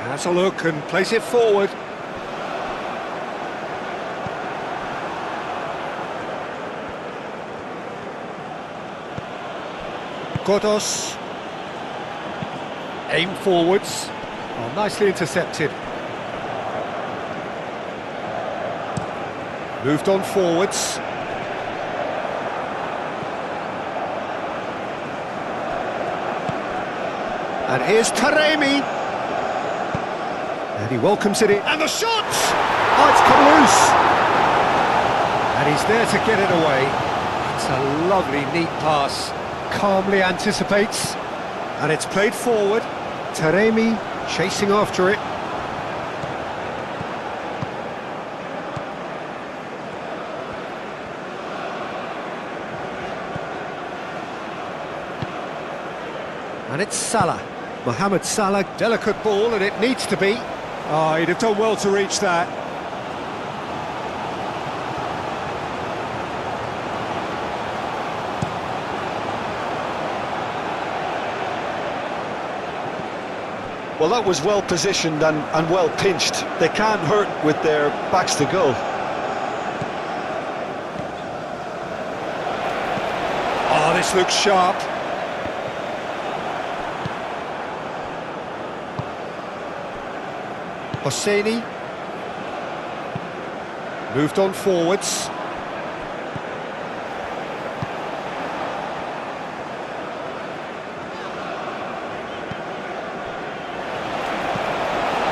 Has a look and plays it forward. Godos. Aim forwards. Oh, nicely intercepted. Moved on forwards. And here's Taremi. And he welcomes it in. And the shot! Oh, it's come loose. And he's there to get it away. It's a lovely, neat pass. Calmly anticipates. And it's played forward. Taremi chasing after it. And it's Salah. Mohamed Salah, delicate ball, and it needs to be. Oh, he'd have done well to reach that. Well, that was well positioned and well pinched. They can't hurt with their backs to goal. Oh, this looks sharp. Hosseini. Moved on forwards.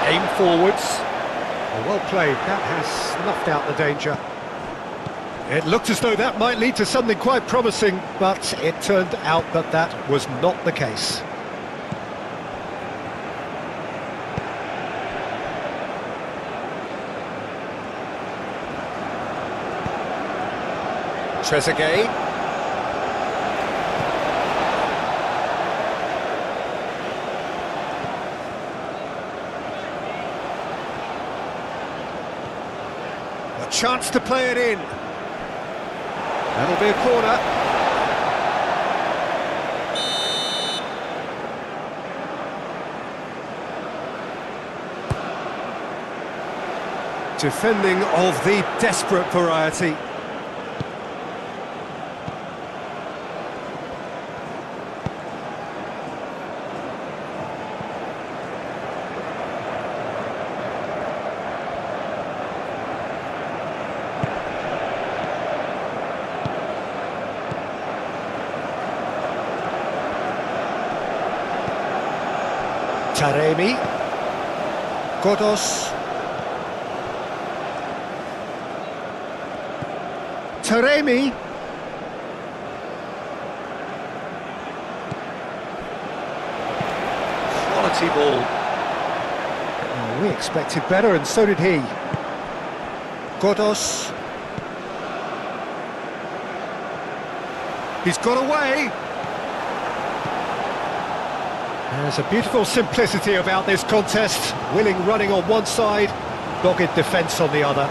Aim forwards. Oh, well played. That has snuffed out the danger. It looked as though that might lead to something quite promising, but it turned out that that was not the case. Trezeguet. A chance to play it in. That'll be a corner. Defending of the desperate variety. Taremi. Godos. Taremi. Quality ball. Oh, we expected better, and so did he. Godos. He's got away. There's a beautiful simplicity about this contest. Willing running on one side, dogged defence on the other.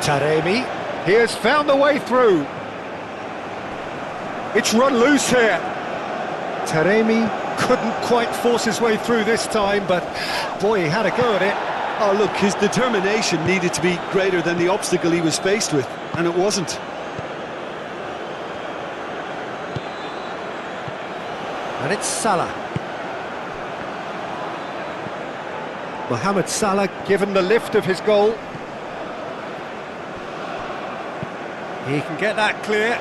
Taremi, he has found the way through. It's run loose here. Taremi couldn't quite force his way through this time, but boy, he had a go at it. Oh, look, his determination needed to be greater than the obstacle he was faced with, and it wasn't. And it's Salah. Mohamed Salah given the lift of his goal. He can get that clear.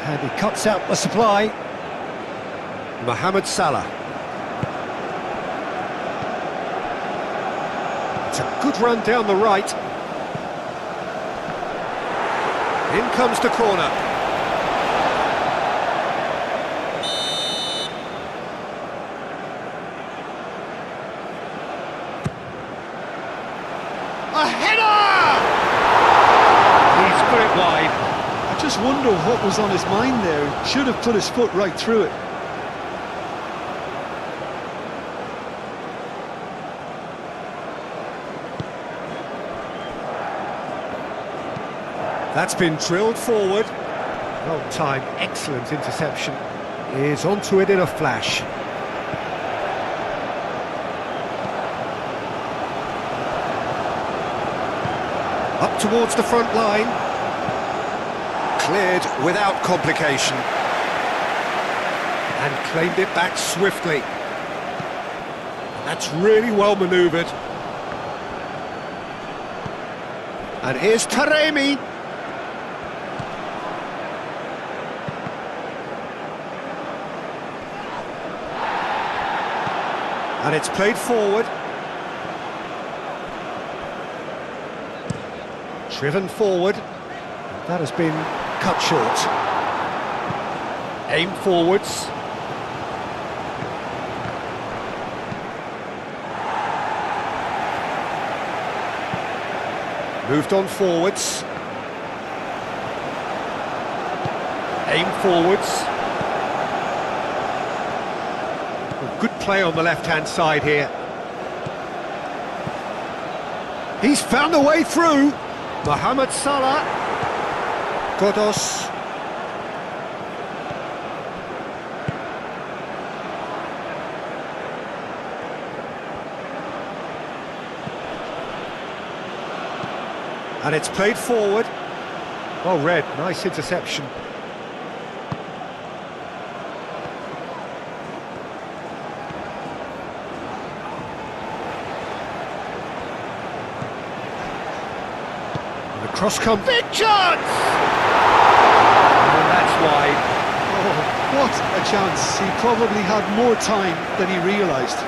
And he cuts out the supply. Mohamed Salah. It's a good run down the right. In comes the corner. A header! He's put it wide. I just wonder what was on his mind there. Should have put his foot right through it. That's been drilled forward. Well timed, excellent interception. Is onto it in a flash. Up towards the front line. Cleared without complication. And claimed it back swiftly. That's really well manoeuvred. And here's Taremi. And it's played forward. Driven forward. That has been cut short. Aimed forwards. Moved on forwards. Aimed forwards. Good play on the left-hand side here. He's found a way through. Mohamed Salah. Godos. And it's played forward. Well read, nice interception. Cross come, big chance! And that's wide. Oh, what a chance. He probably had more time than he realised.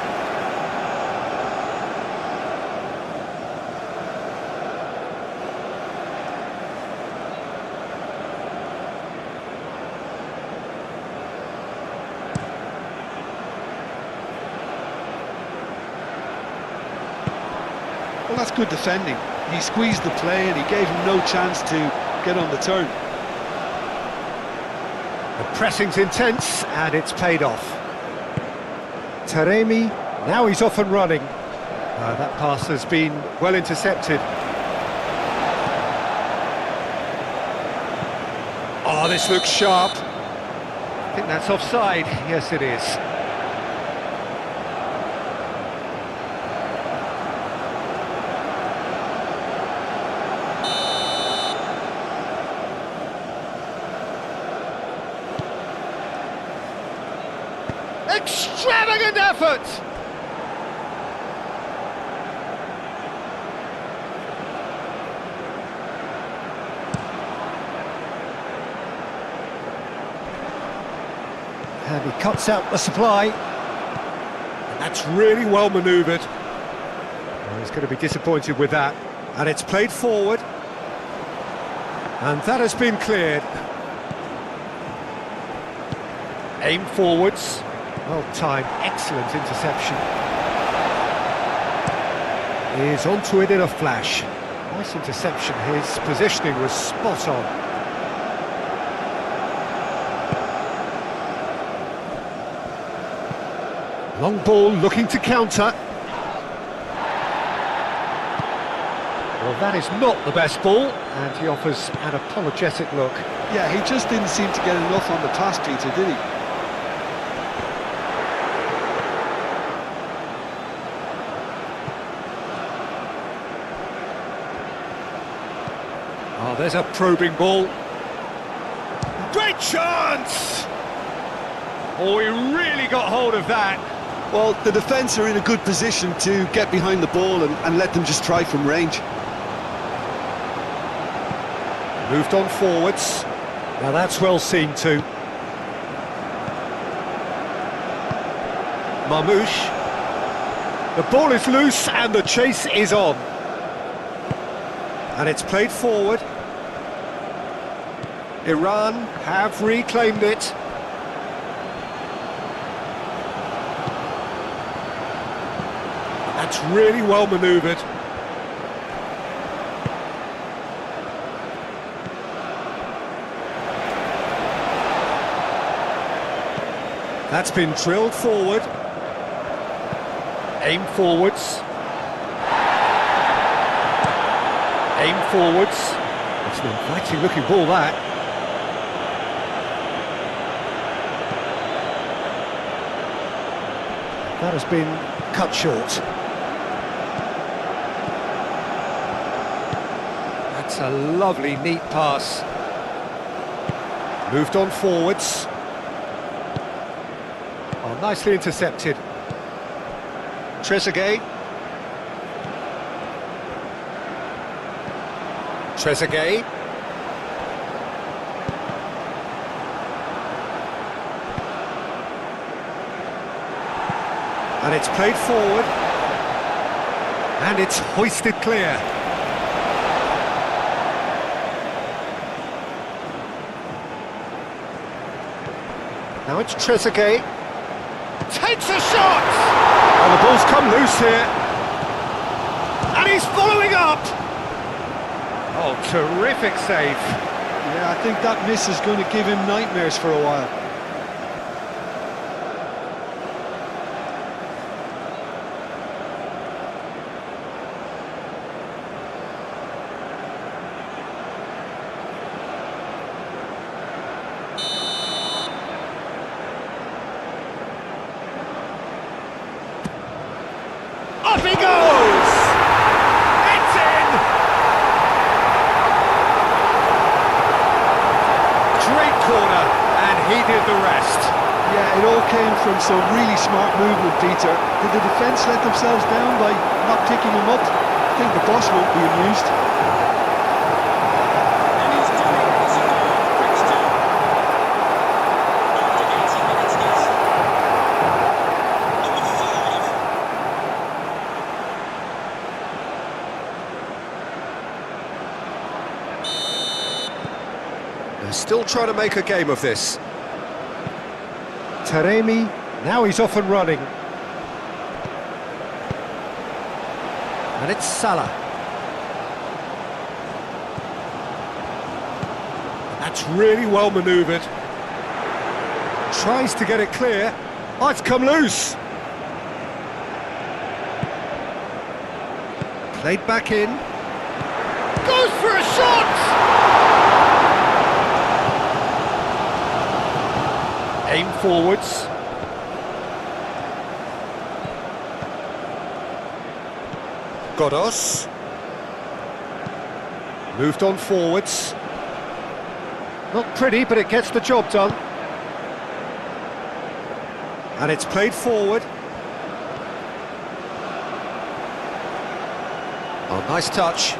Well, that's good defending. He squeezed the play and he gave him no chance to get on the turn. The pressing's intense and it's paid off. Taremi, now he's off and running. That pass has been well intercepted. Oh, this looks sharp. I think that's offside. Yes, it is. Extravagant effort! And he cuts out the supply. And that's really well manoeuvred. Well, he's going to be disappointed with that. And it's played forward. And that has been cleared. Aimed forwards. Well timed, excellent interception. Is onto it in a flash. Nice interception, his positioning was spot on. Long ball looking to counter. Well, that is not the best ball, and he offers an apologetic look. Yeah, he just didn't seem to get enough on the pass, Peter, did he? Oh, there's a probing ball. Great chance! Oh, he really got hold of that. Well, the defence are in a good position to get behind the ball and let them just try from range. Moved on forwards. Now that's well seen too. Marmouche. The ball is loose and the chase is on. And it's played forward. Iran have reclaimed it. That's really well manoeuvred. That's been drilled forward. Aim forwards. Aim forwards. It's an inviting looking ball, that. That has been cut short. That's a lovely, neat pass. Moved on forwards. Oh, nicely intercepted. Trezeguet. Trezeguet. And it's played forward. And it's hoisted clear. Now it's Trezeguet. Takes a shot! And the ball's come loose here. And he's following up! Oh, terrific save. Yeah, I think that miss is going to give him nightmares for a while. Off he goes! It's in! Great corner, and he did the rest. Yeah, it all came from some really smart movement, Peter. Did the defence let themselves down by not picking him up? I think the boss won't be amused. And he's done it as a goal brings to. After 80 minutes, he's number 5. They're still trying to make a game of this. Taremi, now he's off and running. And it's Salah. That's really well manoeuvred. Tries to get it clear. Oh, it's come loose. Played back in. Goes for a shot! Aim forwards. Godos. Moved on forwards. Not pretty, but it gets the job done. And it's played forward. Oh, nice touch.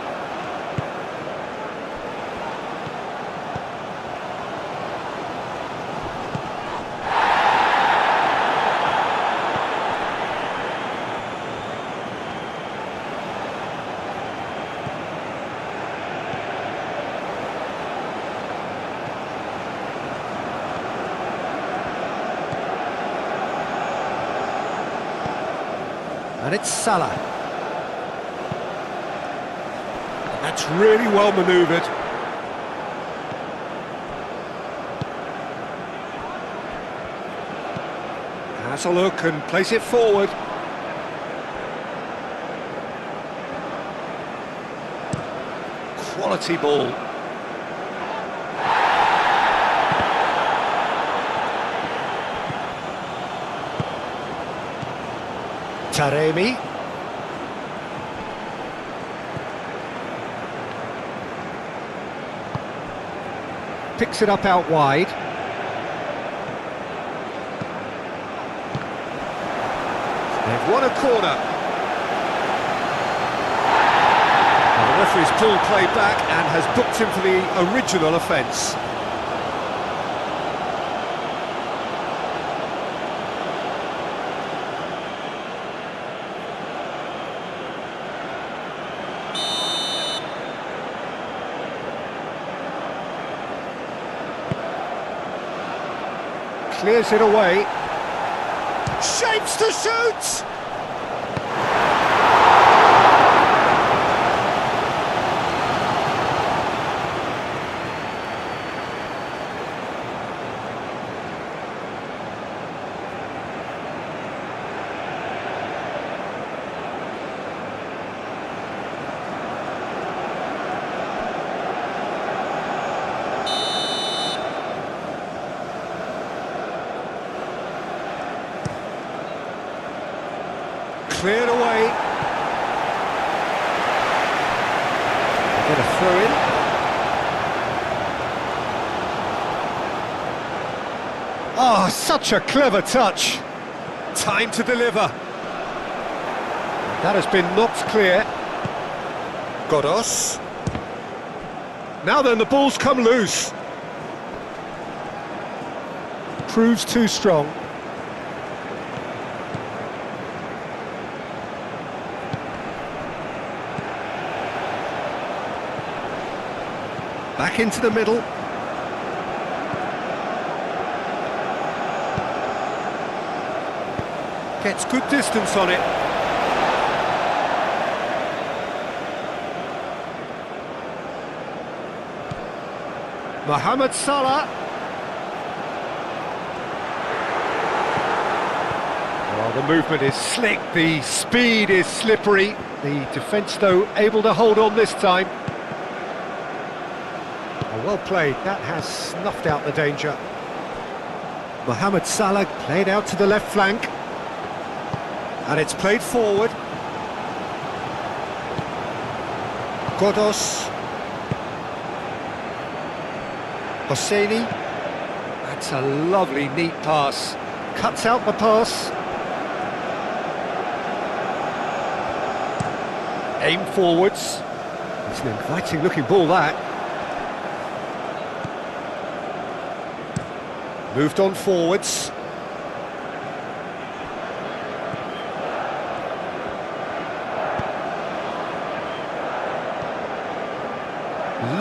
And it's Salah. That's really well manoeuvred. Has a look and plays it forward. Quality ball. Taremi. picks it up out wide. They've won a corner. Now the referee's pulled play back and has booked him for the original offence. Clears it away. Shapes to shoot! Cleared away. Get a throw in. Oh, such a clever touch. Time to deliver. That has been knocked clear. Godos. Now then, the ball's come loose. Proves too strong. Back into the middle. Gets good distance on it. Mohamed Salah. Oh, the movement is slick, the speed is slippery. The defence, though, able to hold on this time. Well played, that has snuffed out the danger. Mohamed Salah played out to the left flank. And it's played forward. Godos. Hosseini. That's a lovely, neat pass. Cuts out the pass. Aim forwards. It's an inviting looking ball, that. Moved on forwards.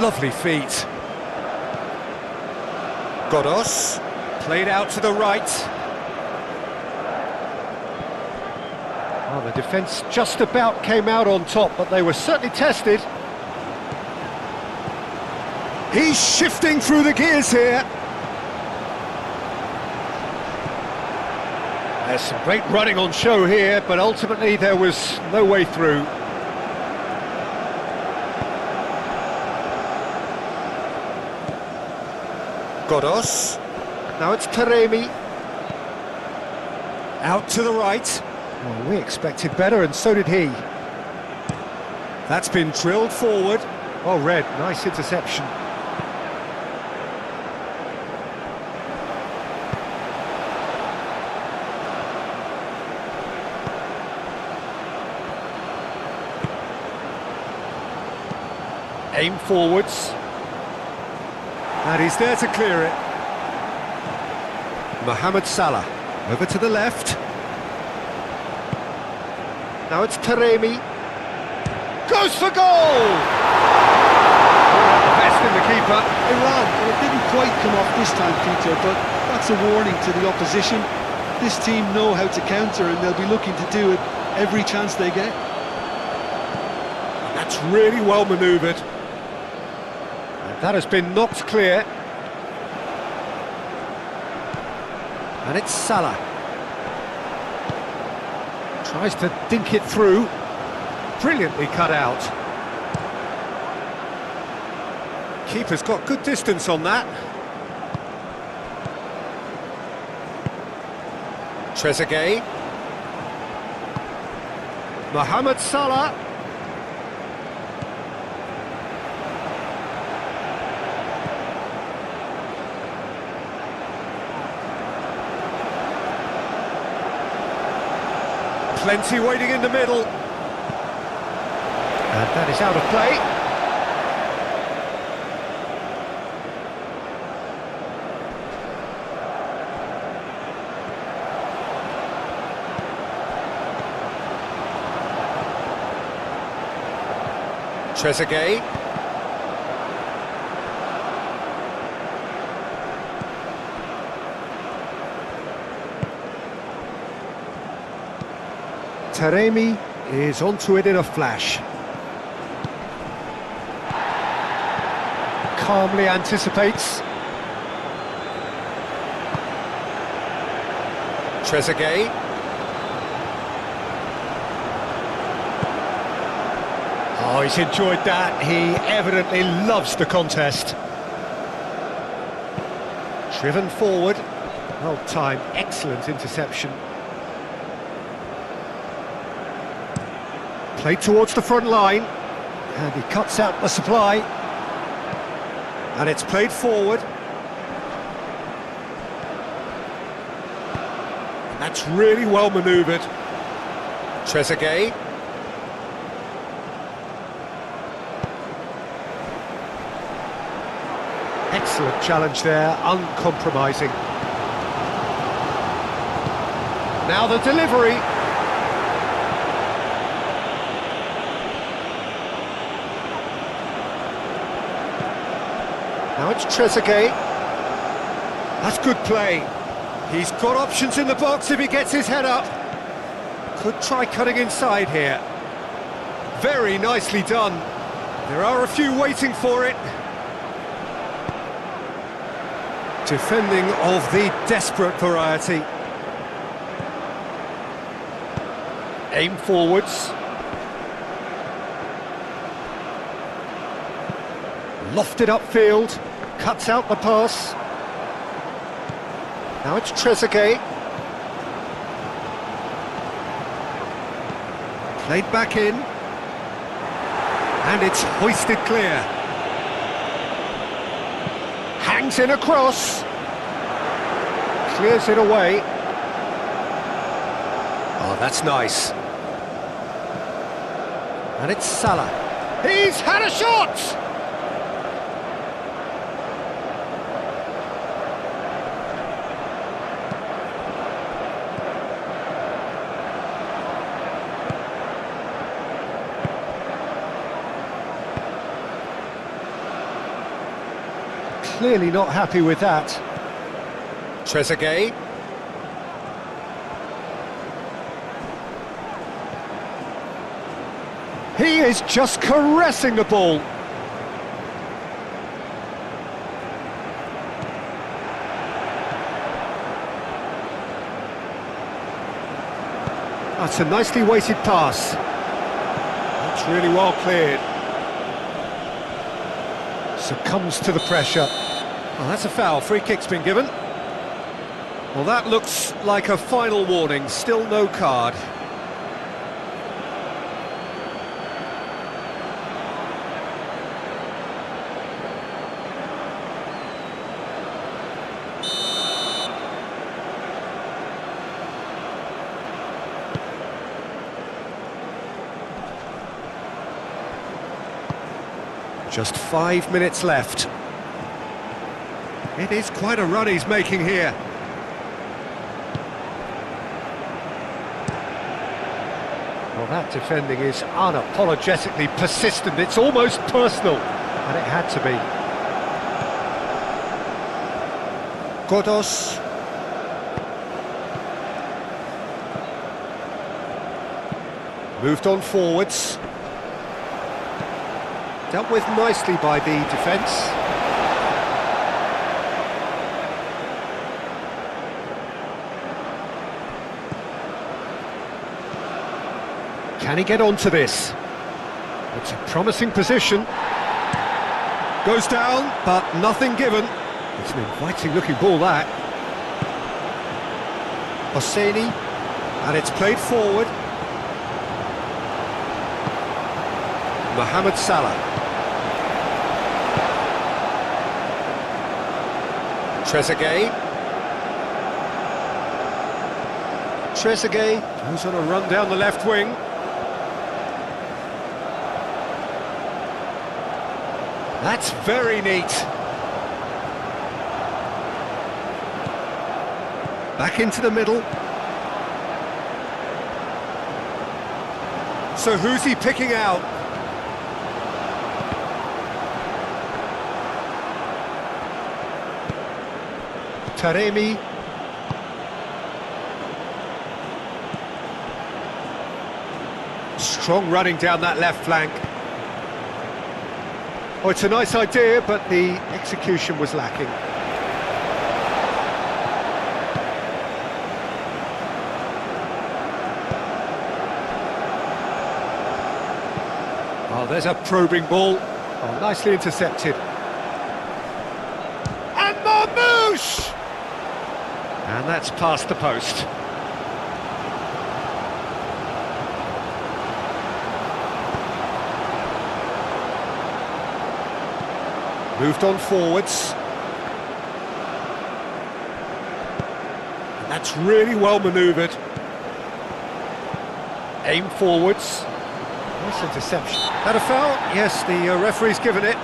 Lovely feet. Godos. Played out to the right. Well, the defence just about came out on top, but they were certainly tested. He's shifting through the gears here. There's some great running on show here, but ultimately there was no way through. Godos. Now it's Taremi. Out to the right. Well, we expected better, and so did he. That's been drilled forward. Oh, Red, nice interception. Aim forwards. And he's there to clear it. Mohamed Salah, over to the left. Now it's Taremi. Goes for goal! Best in the keeper. Iran, well, it didn't quite come off this time, Peter, but that's a warning to the opposition. This team know how to counter, and they'll be looking to do it every chance they get. That's really well manoeuvred. That has been knocked clear. And it's Salah. Tries to dink it through. Brilliantly cut out. Keeper's got good distance on that. Trezeguet. Mohamed Salah. Plenty waiting in the middle. And that is out of play. Trezeguet. Taremi is onto it in a flash. Calmly anticipates. Trezeguet. Oh, he's enjoyed that. He evidently loves the contest. Driven forward. Well timed, excellent interception. Played towards the front line. And he cuts out the supply. And it's played forward. And that's really well manoeuvred. Trezeguet. Excellent challenge there, uncompromising. Now the delivery. Now it's Trezeguet. That's good play. He's got options in the box if he gets his head up. Could try cutting inside here. Very nicely done. There are a few waiting for it. Defending of the desperate variety. Aim forwards. Lofted upfield. Cuts out the pass. Now it's Trezeguet. Played back in. And it's hoisted clear. Hangs in across. Clears it away. Oh, that's nice. And it's Salah. He's had a shot! Clearly not happy with that. Trezeguet. He is just caressing the ball. That's a nicely weighted pass. That's really well cleared. Succumbs to the pressure. Oh, that's a foul. Free kick's been given. Well, that looks like a final warning. Still no card. Just 5 minutes left. It is quite a run he's making here. Well, that defending is unapologetically persistent. It's almost personal, and it had to be. Godos. Moved on forwards. Dealt with nicely by the defence. Can he get onto this? It's a promising position. Goes down, but nothing given. It's an inviting looking ball, that. Hosseini, and it's played forward. Mohamed Salah. Trezeguet. Trezeguet goes on a run down the left wing. That's very neat. Back into the middle. So who's he picking out? Taremi. Strong running down that left flank. Oh, it's a nice idea, but the execution was lacking. Oh, there's a probing ball. Oh, nicely intercepted. And Marmouche! And that's past the post. Moved on forwards. And that's really well manoeuvred. Aim forwards. Nice interception. That a foul? Yes, the referee's given it.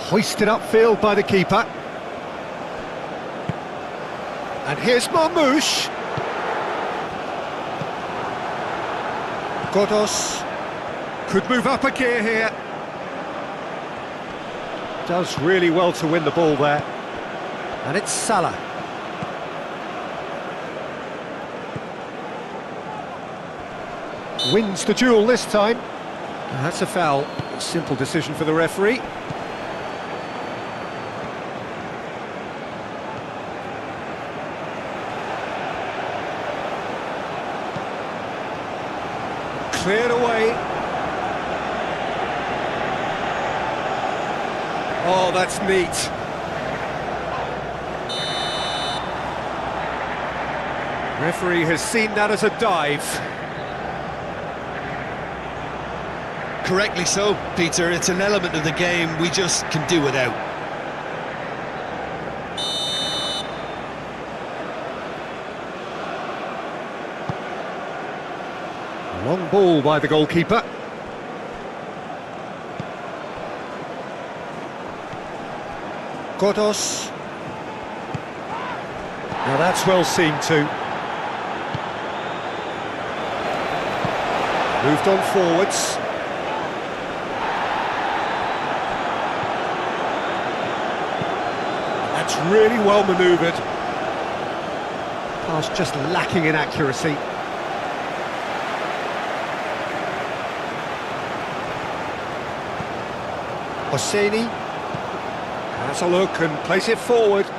Hoisted upfield by the keeper. And here's Marmouche. Godos could move up a gear here. Does really well to win the ball there. And it's Salah. Wins the duel this time. And that's a foul. Simple decision for the referee. Cleared away. Oh, that's neat. Referee has seen that as a dive. Correctly so, Peter. It's an element of the game we just can do without. Long ball by the goalkeeper. Godos. Now that's well seen too. Moved on forwards. That's really well manoeuvred. Pass just lacking in accuracy. Hosseini has a look and plays it forward. And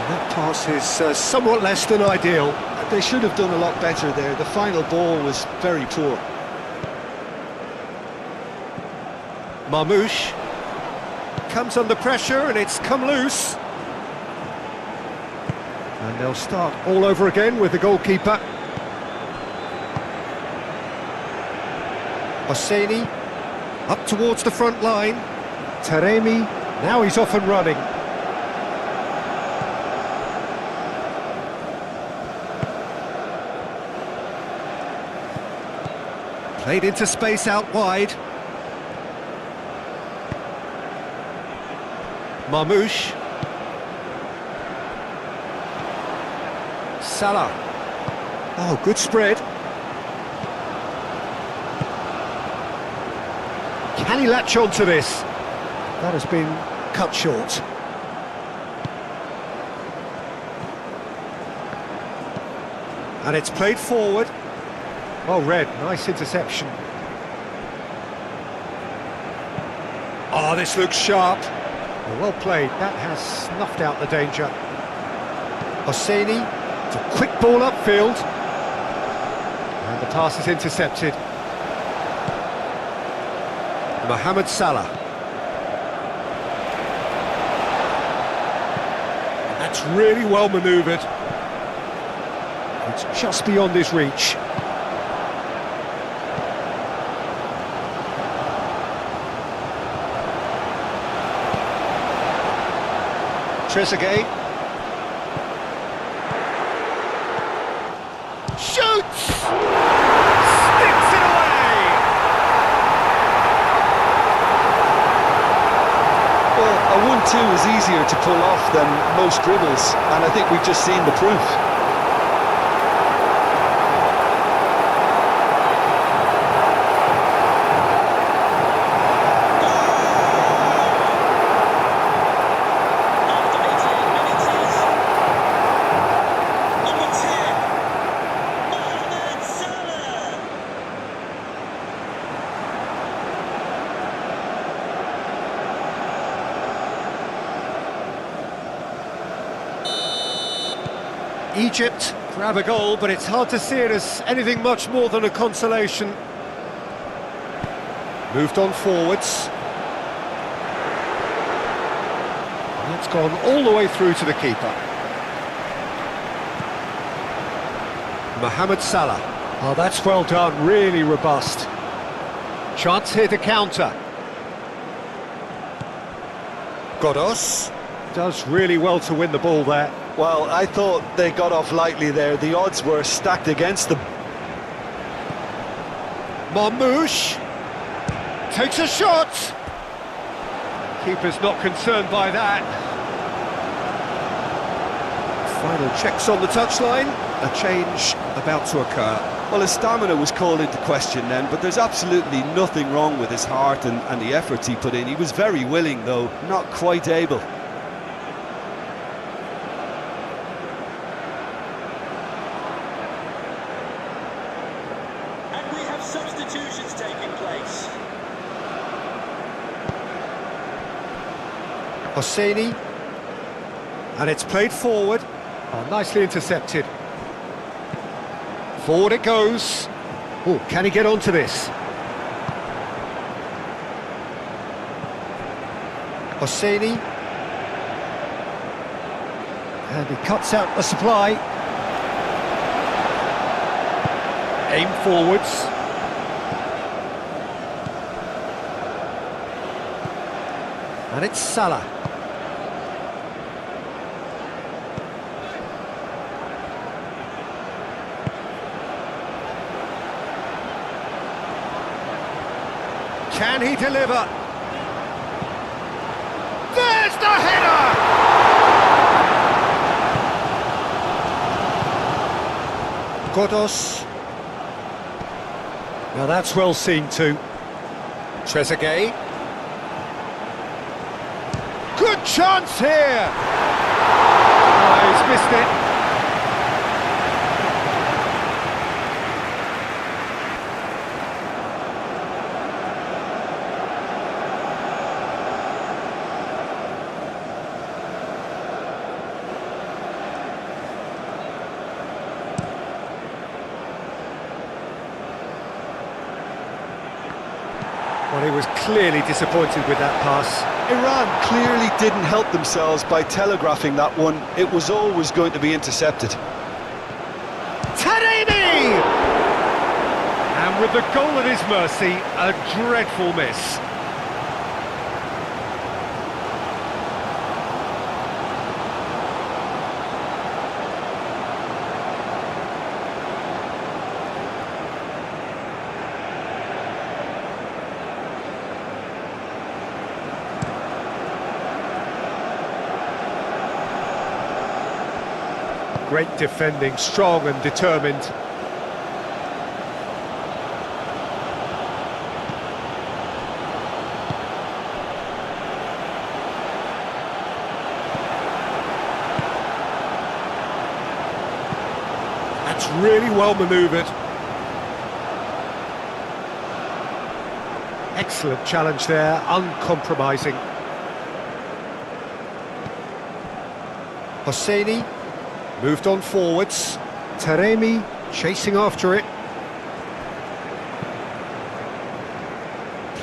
that pass is somewhat less than ideal. They should have done a lot better there. The final ball was very poor. Marmouche comes under pressure and it's come loose. And they'll start all over again with the goalkeeper. Hosseini up towards the front line. Taremi, now he's off and running. Played into space out wide. Marmouche. Salah. Oh, good spread. Can he latch on to this? That has been cut short. And it's played forward. Well read, nice interception. Oh, this looks sharp. Well played, that has snuffed out the danger. Hosseini, it's a quick ball upfield. And the pass is intercepted. Mohamed Salah. That's really well manoeuvred. It's just beyond his reach. Trezeguet. Shoots! Sticks it away! Well, a 1-2 is easier to pull off than most dribbles, and I think we've just seen the proof. After 88 minutes is number 10, Mohamed Salah. Egypt grab a goal, but it's hard to see it as anything much more than a consolation. Moved on forwards. And it's gone all the way through to the keeper. Mohamed Salah. Oh, that's well done, really robust. Chance here to counter. Godos does really well to win the ball there. Well, I thought they got off lightly there. The odds were stacked against them. Marmoush takes a shot. Keeper's not concerned by that. Final checks on the touchline. A change about to occur. Well, his stamina was called into question then, but there's absolutely nothing wrong with his heart and the efforts he put in. He was very willing, though, not quite able. And we have substitutions taking place. Hosseini. And it's played forward. Oh, nicely intercepted. Forward it goes. Oh, can he get onto this? Hosseini. And he cuts out the supply. Aim forwards. And it's Salah. Can he deliver? There's the header! Godos. Now that's well seen too. Trezeguet. Good chance here! Oh, he's missed it. Well, he was clearly disappointed with that pass. Iran clearly didn't help themselves by telegraphing that one. It was always going to be intercepted. Taremi! And with the goal at his mercy, a dreadful miss. Great defending, strong and determined. That's really well manoeuvred. Excellent challenge there, uncompromising. Hosseini. Moved on forwards. Taremi chasing after it.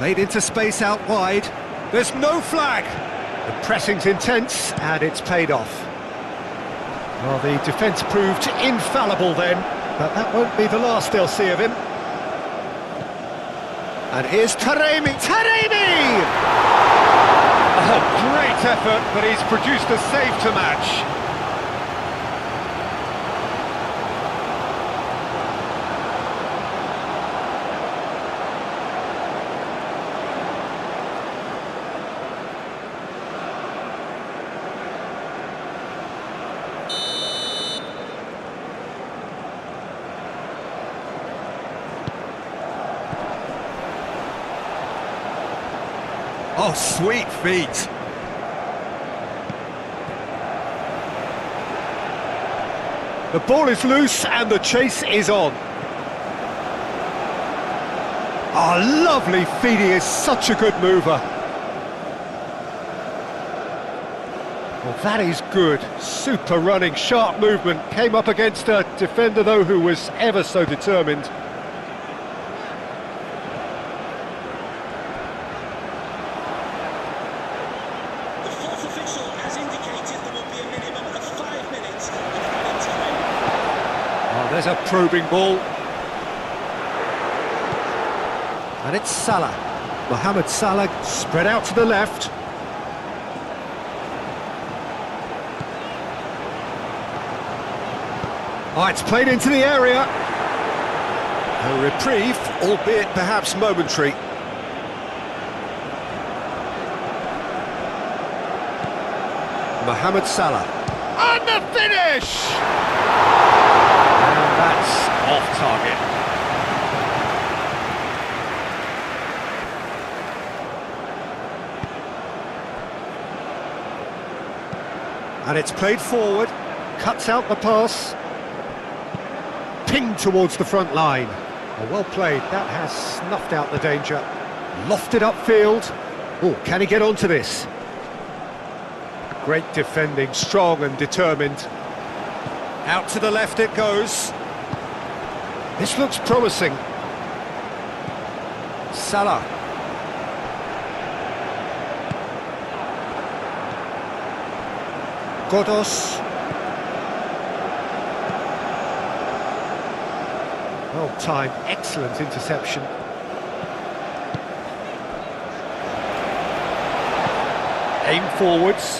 Played into space out wide. There's no flag. The pressing's intense, and it's paid off. Well, the defence proved infallible then, but that won't be the last they'll see of him. And here's Taremi. Taremi! A great effort, but he's produced a save to match. Oh, sweet feet. The ball is loose and the chase is on. Oh, lovely feet. He is such a good mover. Well, that is good. Super running, sharp movement. Came up against a defender, though, who was ever so determined. There's a probing ball. And it's Salah. Mohamed Salah spread out to the left. Oh, it's played into the area. A reprieve, albeit perhaps momentary. Mohamed Salah. And the finish! That's off target. And it's played forward, cuts out the pass, pinged towards the front line. Oh, well played, that has snuffed out the danger. Lofted upfield. Oh, can he get onto this? Great defending, strong and determined. Out to the left it goes. This looks promising. Salah. Godos. Well timed, excellent interception. Aim forwards.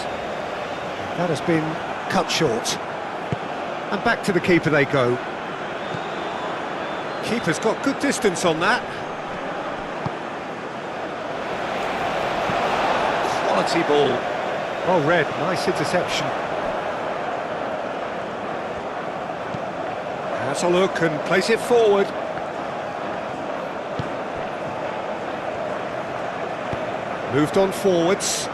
That has been cut short. And back to the keeper they go. Keeper's got good distance on that. Quality ball. Well read, nice interception. Has a look and place it forward. Moved on forwards.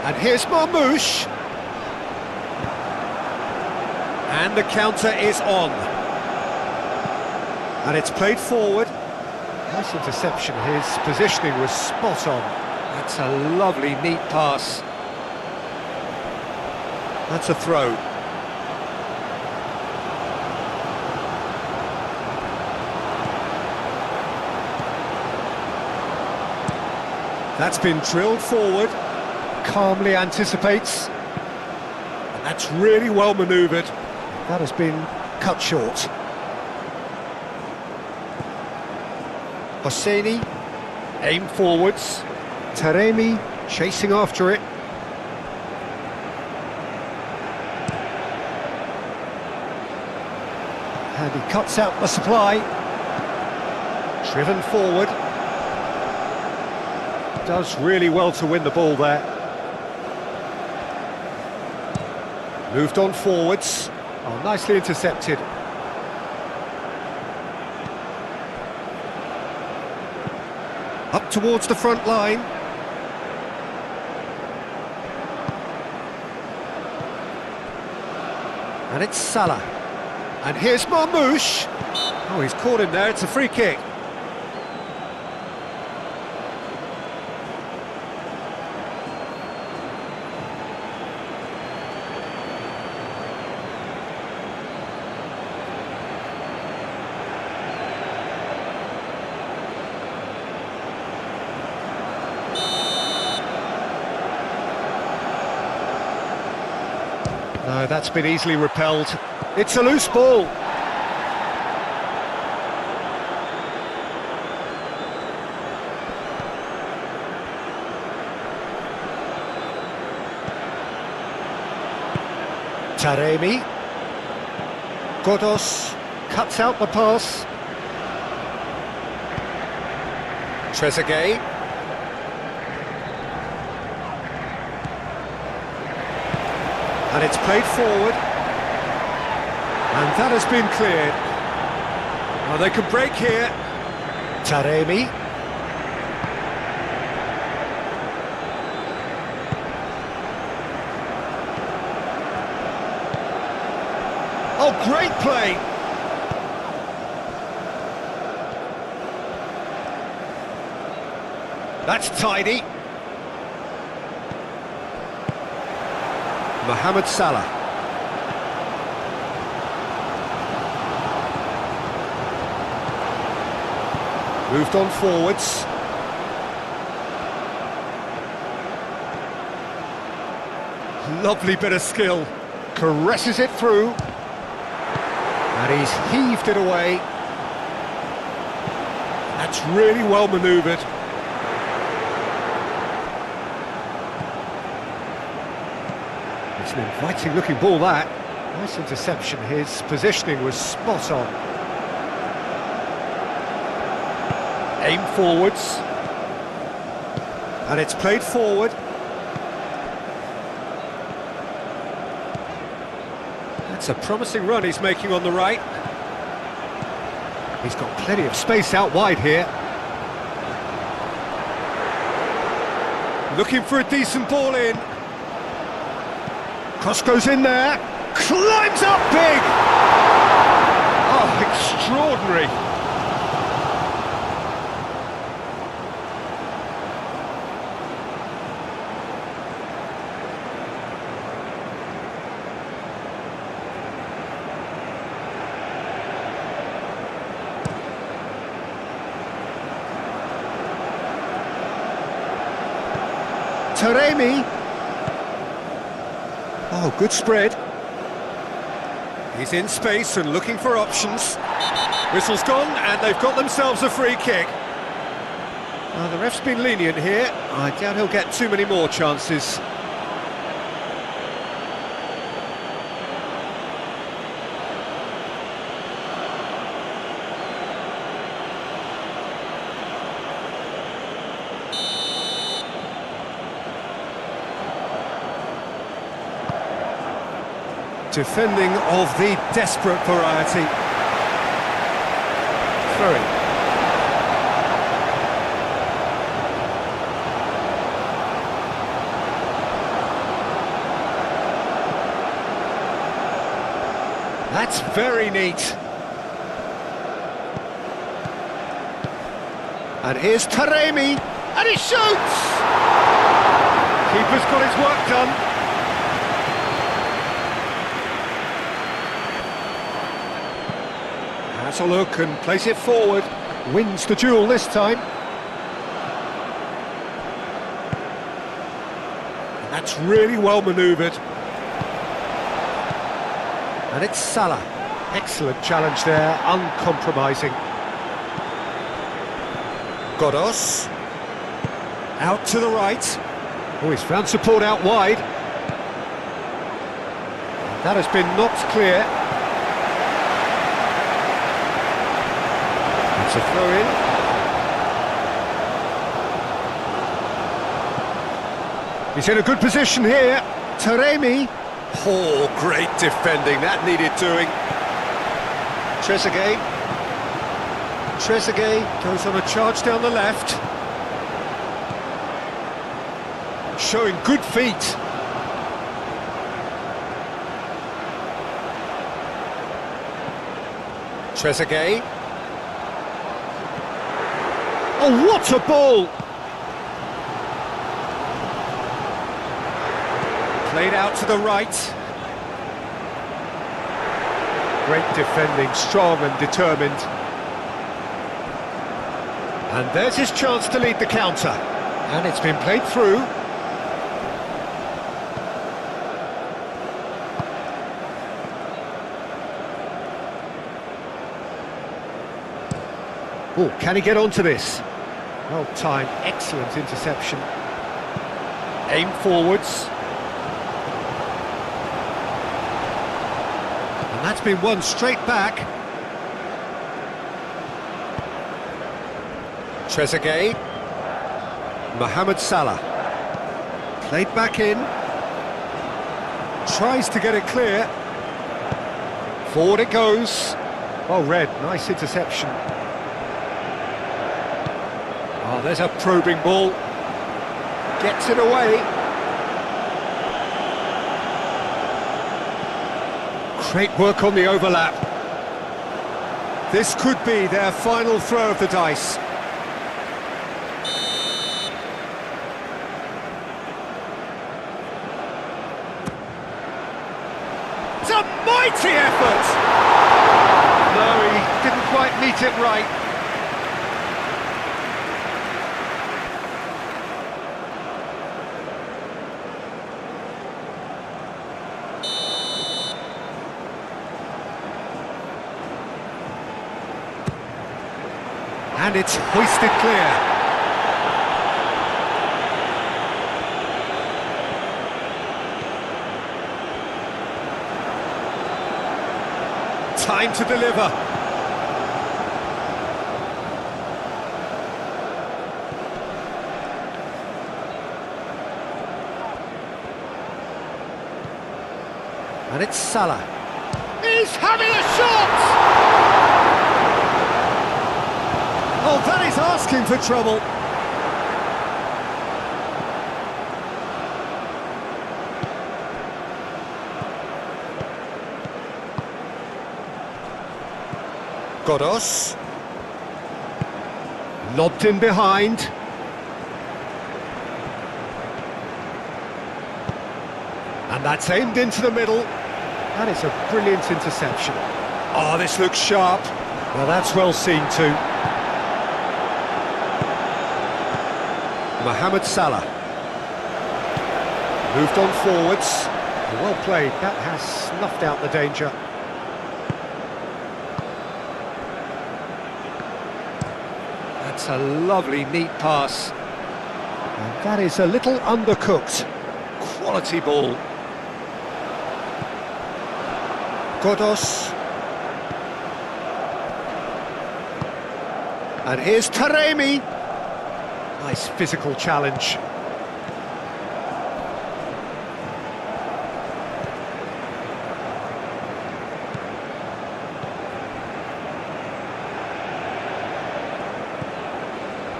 And here's Marmoush. And the counter is on. And it's played forward. Nice interception. His positioning was spot on. That's a lovely, neat pass. That's a throw. That's been drilled forward. Calmly anticipates. And that's really well manoeuvred. That has been cut short. Hosseini, aim forwards. Taremi chasing after it. And he cuts out the supply. Driven forward. Does really well to win the ball there. Moved on forwards. Oh, nicely intercepted. Up towards the front line. And it's Salah. And here's Marmoush. Oh, he's caught him there, it's a free kick. No, that's been easily repelled. It's a loose ball. Taremi. Godos cuts out the pass. Trezeguet. And it's played forward. And that has been cleared. Well, they can break here. Taremi. Oh, great play! That's tidy. Mohamed Salah. Moved on forwards. Lovely bit of skill. Caresses it through. And he's heaved it away. That's really well manoeuvred. It's an inviting looking ball, that. Nice interception. His positioning was spot on. Aim forwards. And it's played forward. That's a promising run he's making on the right. He's got plenty of space out wide here. Looking for a decent ball in. Cross goes in there. Climbs up big! Oh, extraordinary. Taremi. Oh, good spread. He's in space and looking for options. Whistle's gone, and they've got themselves a free kick. The ref's been lenient here. I doubt he'll get too many more chances. Defending of the desperate variety. Fera. That's very neat. And here's Taremi, and he shoots! Keeper's got his work done. Has a look and plays it forward. Wins the duel this time. And that's really well manoeuvred. And it's Salah. Excellent challenge there, uncompromising. Godos. Out to the right. Oh, he's found support out wide. That has been knocked clear. It's a throw-in. He's in a good position here. Taremi. Oh, great defending. That needed doing. Trezeguet. Trezeguet goes on a charge down the left. Showing good feet. Trezeguet. Oh, what a ball! Played out to the right. Great defending, strong and determined. And there's his chance to lead the counter. And it's been played through. Oh, can he get onto this? Well timed, excellent interception. Aim forwards. And that's been won straight back. Trezeguet. Mohamed Salah. Played back in. Tries to get it clear. Forward it goes. Well read, nice interception. Oh, there's a probing ball. Gets it away. Great work on the overlap. This could be their final throw of the dice. It's a mighty effort! No, he didn't quite meet it right. And it's hoisted clear. Time to deliver. And it's Salah. He's having a shot! Oh, that is asking for trouble. Godos. Lobbed in behind. And that's aimed into the middle. That is a brilliant interception. Oh, this looks sharp. Well, that's well seen too. Mohamed Salah. Moved on forwards. Well played, that has snuffed out the danger. That's a lovely, neat pass. And that is a little undercooked. Quality ball. Godos. And here's Taremi. Nice physical challenge.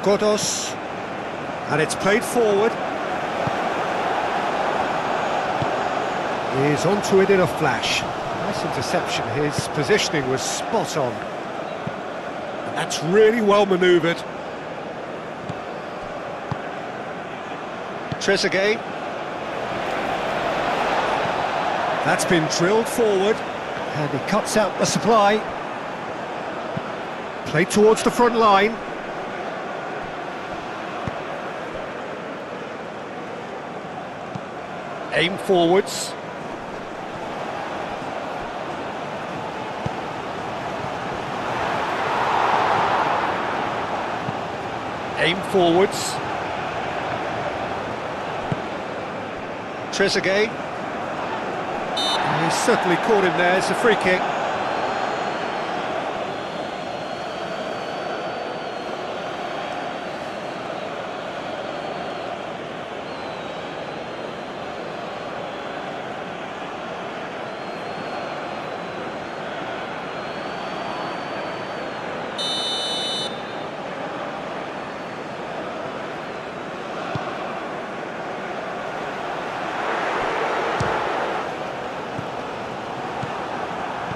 Godos. And it's played forward. He's onto it in a flash. Nice interception, his positioning was spot on. And that's really well manoeuvred. Trezeguet. That's been drilled forward. And he cuts out the supply. Played towards the front line. Aim forwards. Aim forwards. Trezeguet. He's certainly caught him there, it's a free kick.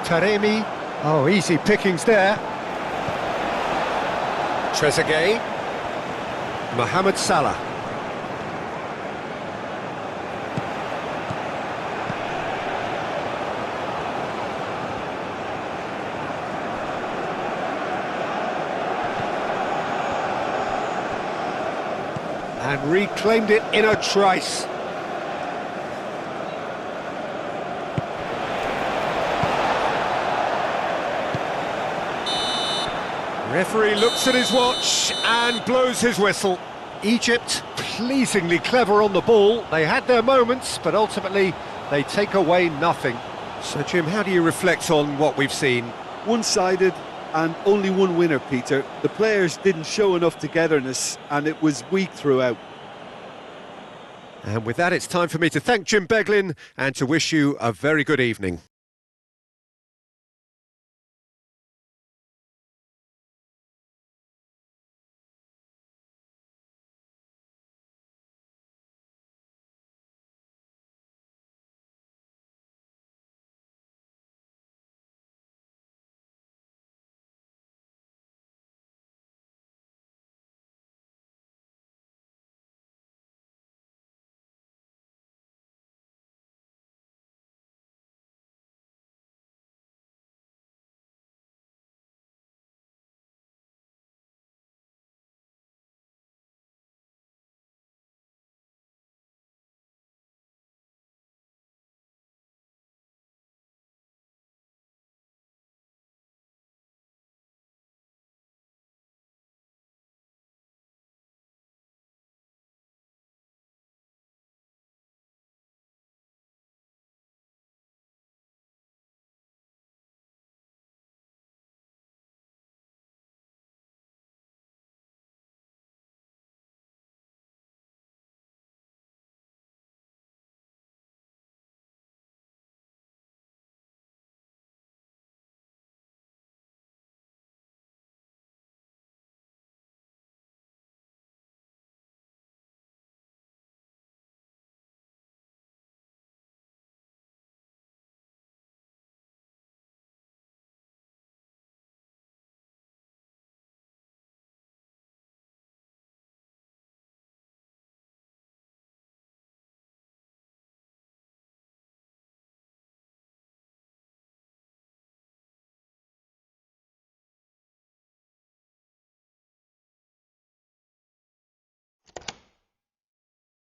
Taremi. Oh, easy pickings there. Trezeguet. Mohamed Salah. And reclaimed it in a trice. Referee looks at his watch and blows his whistle. Egypt pleasingly clever on the ball. They had their moments, but ultimately they take away nothing. So Jim, how do you reflect on what we've seen? One-sided and only one winner, Peter. The players didn't show enough togetherness and it was weak throughout. And with that, it's time for me to thank Jim Beglin and to wish you a very good evening.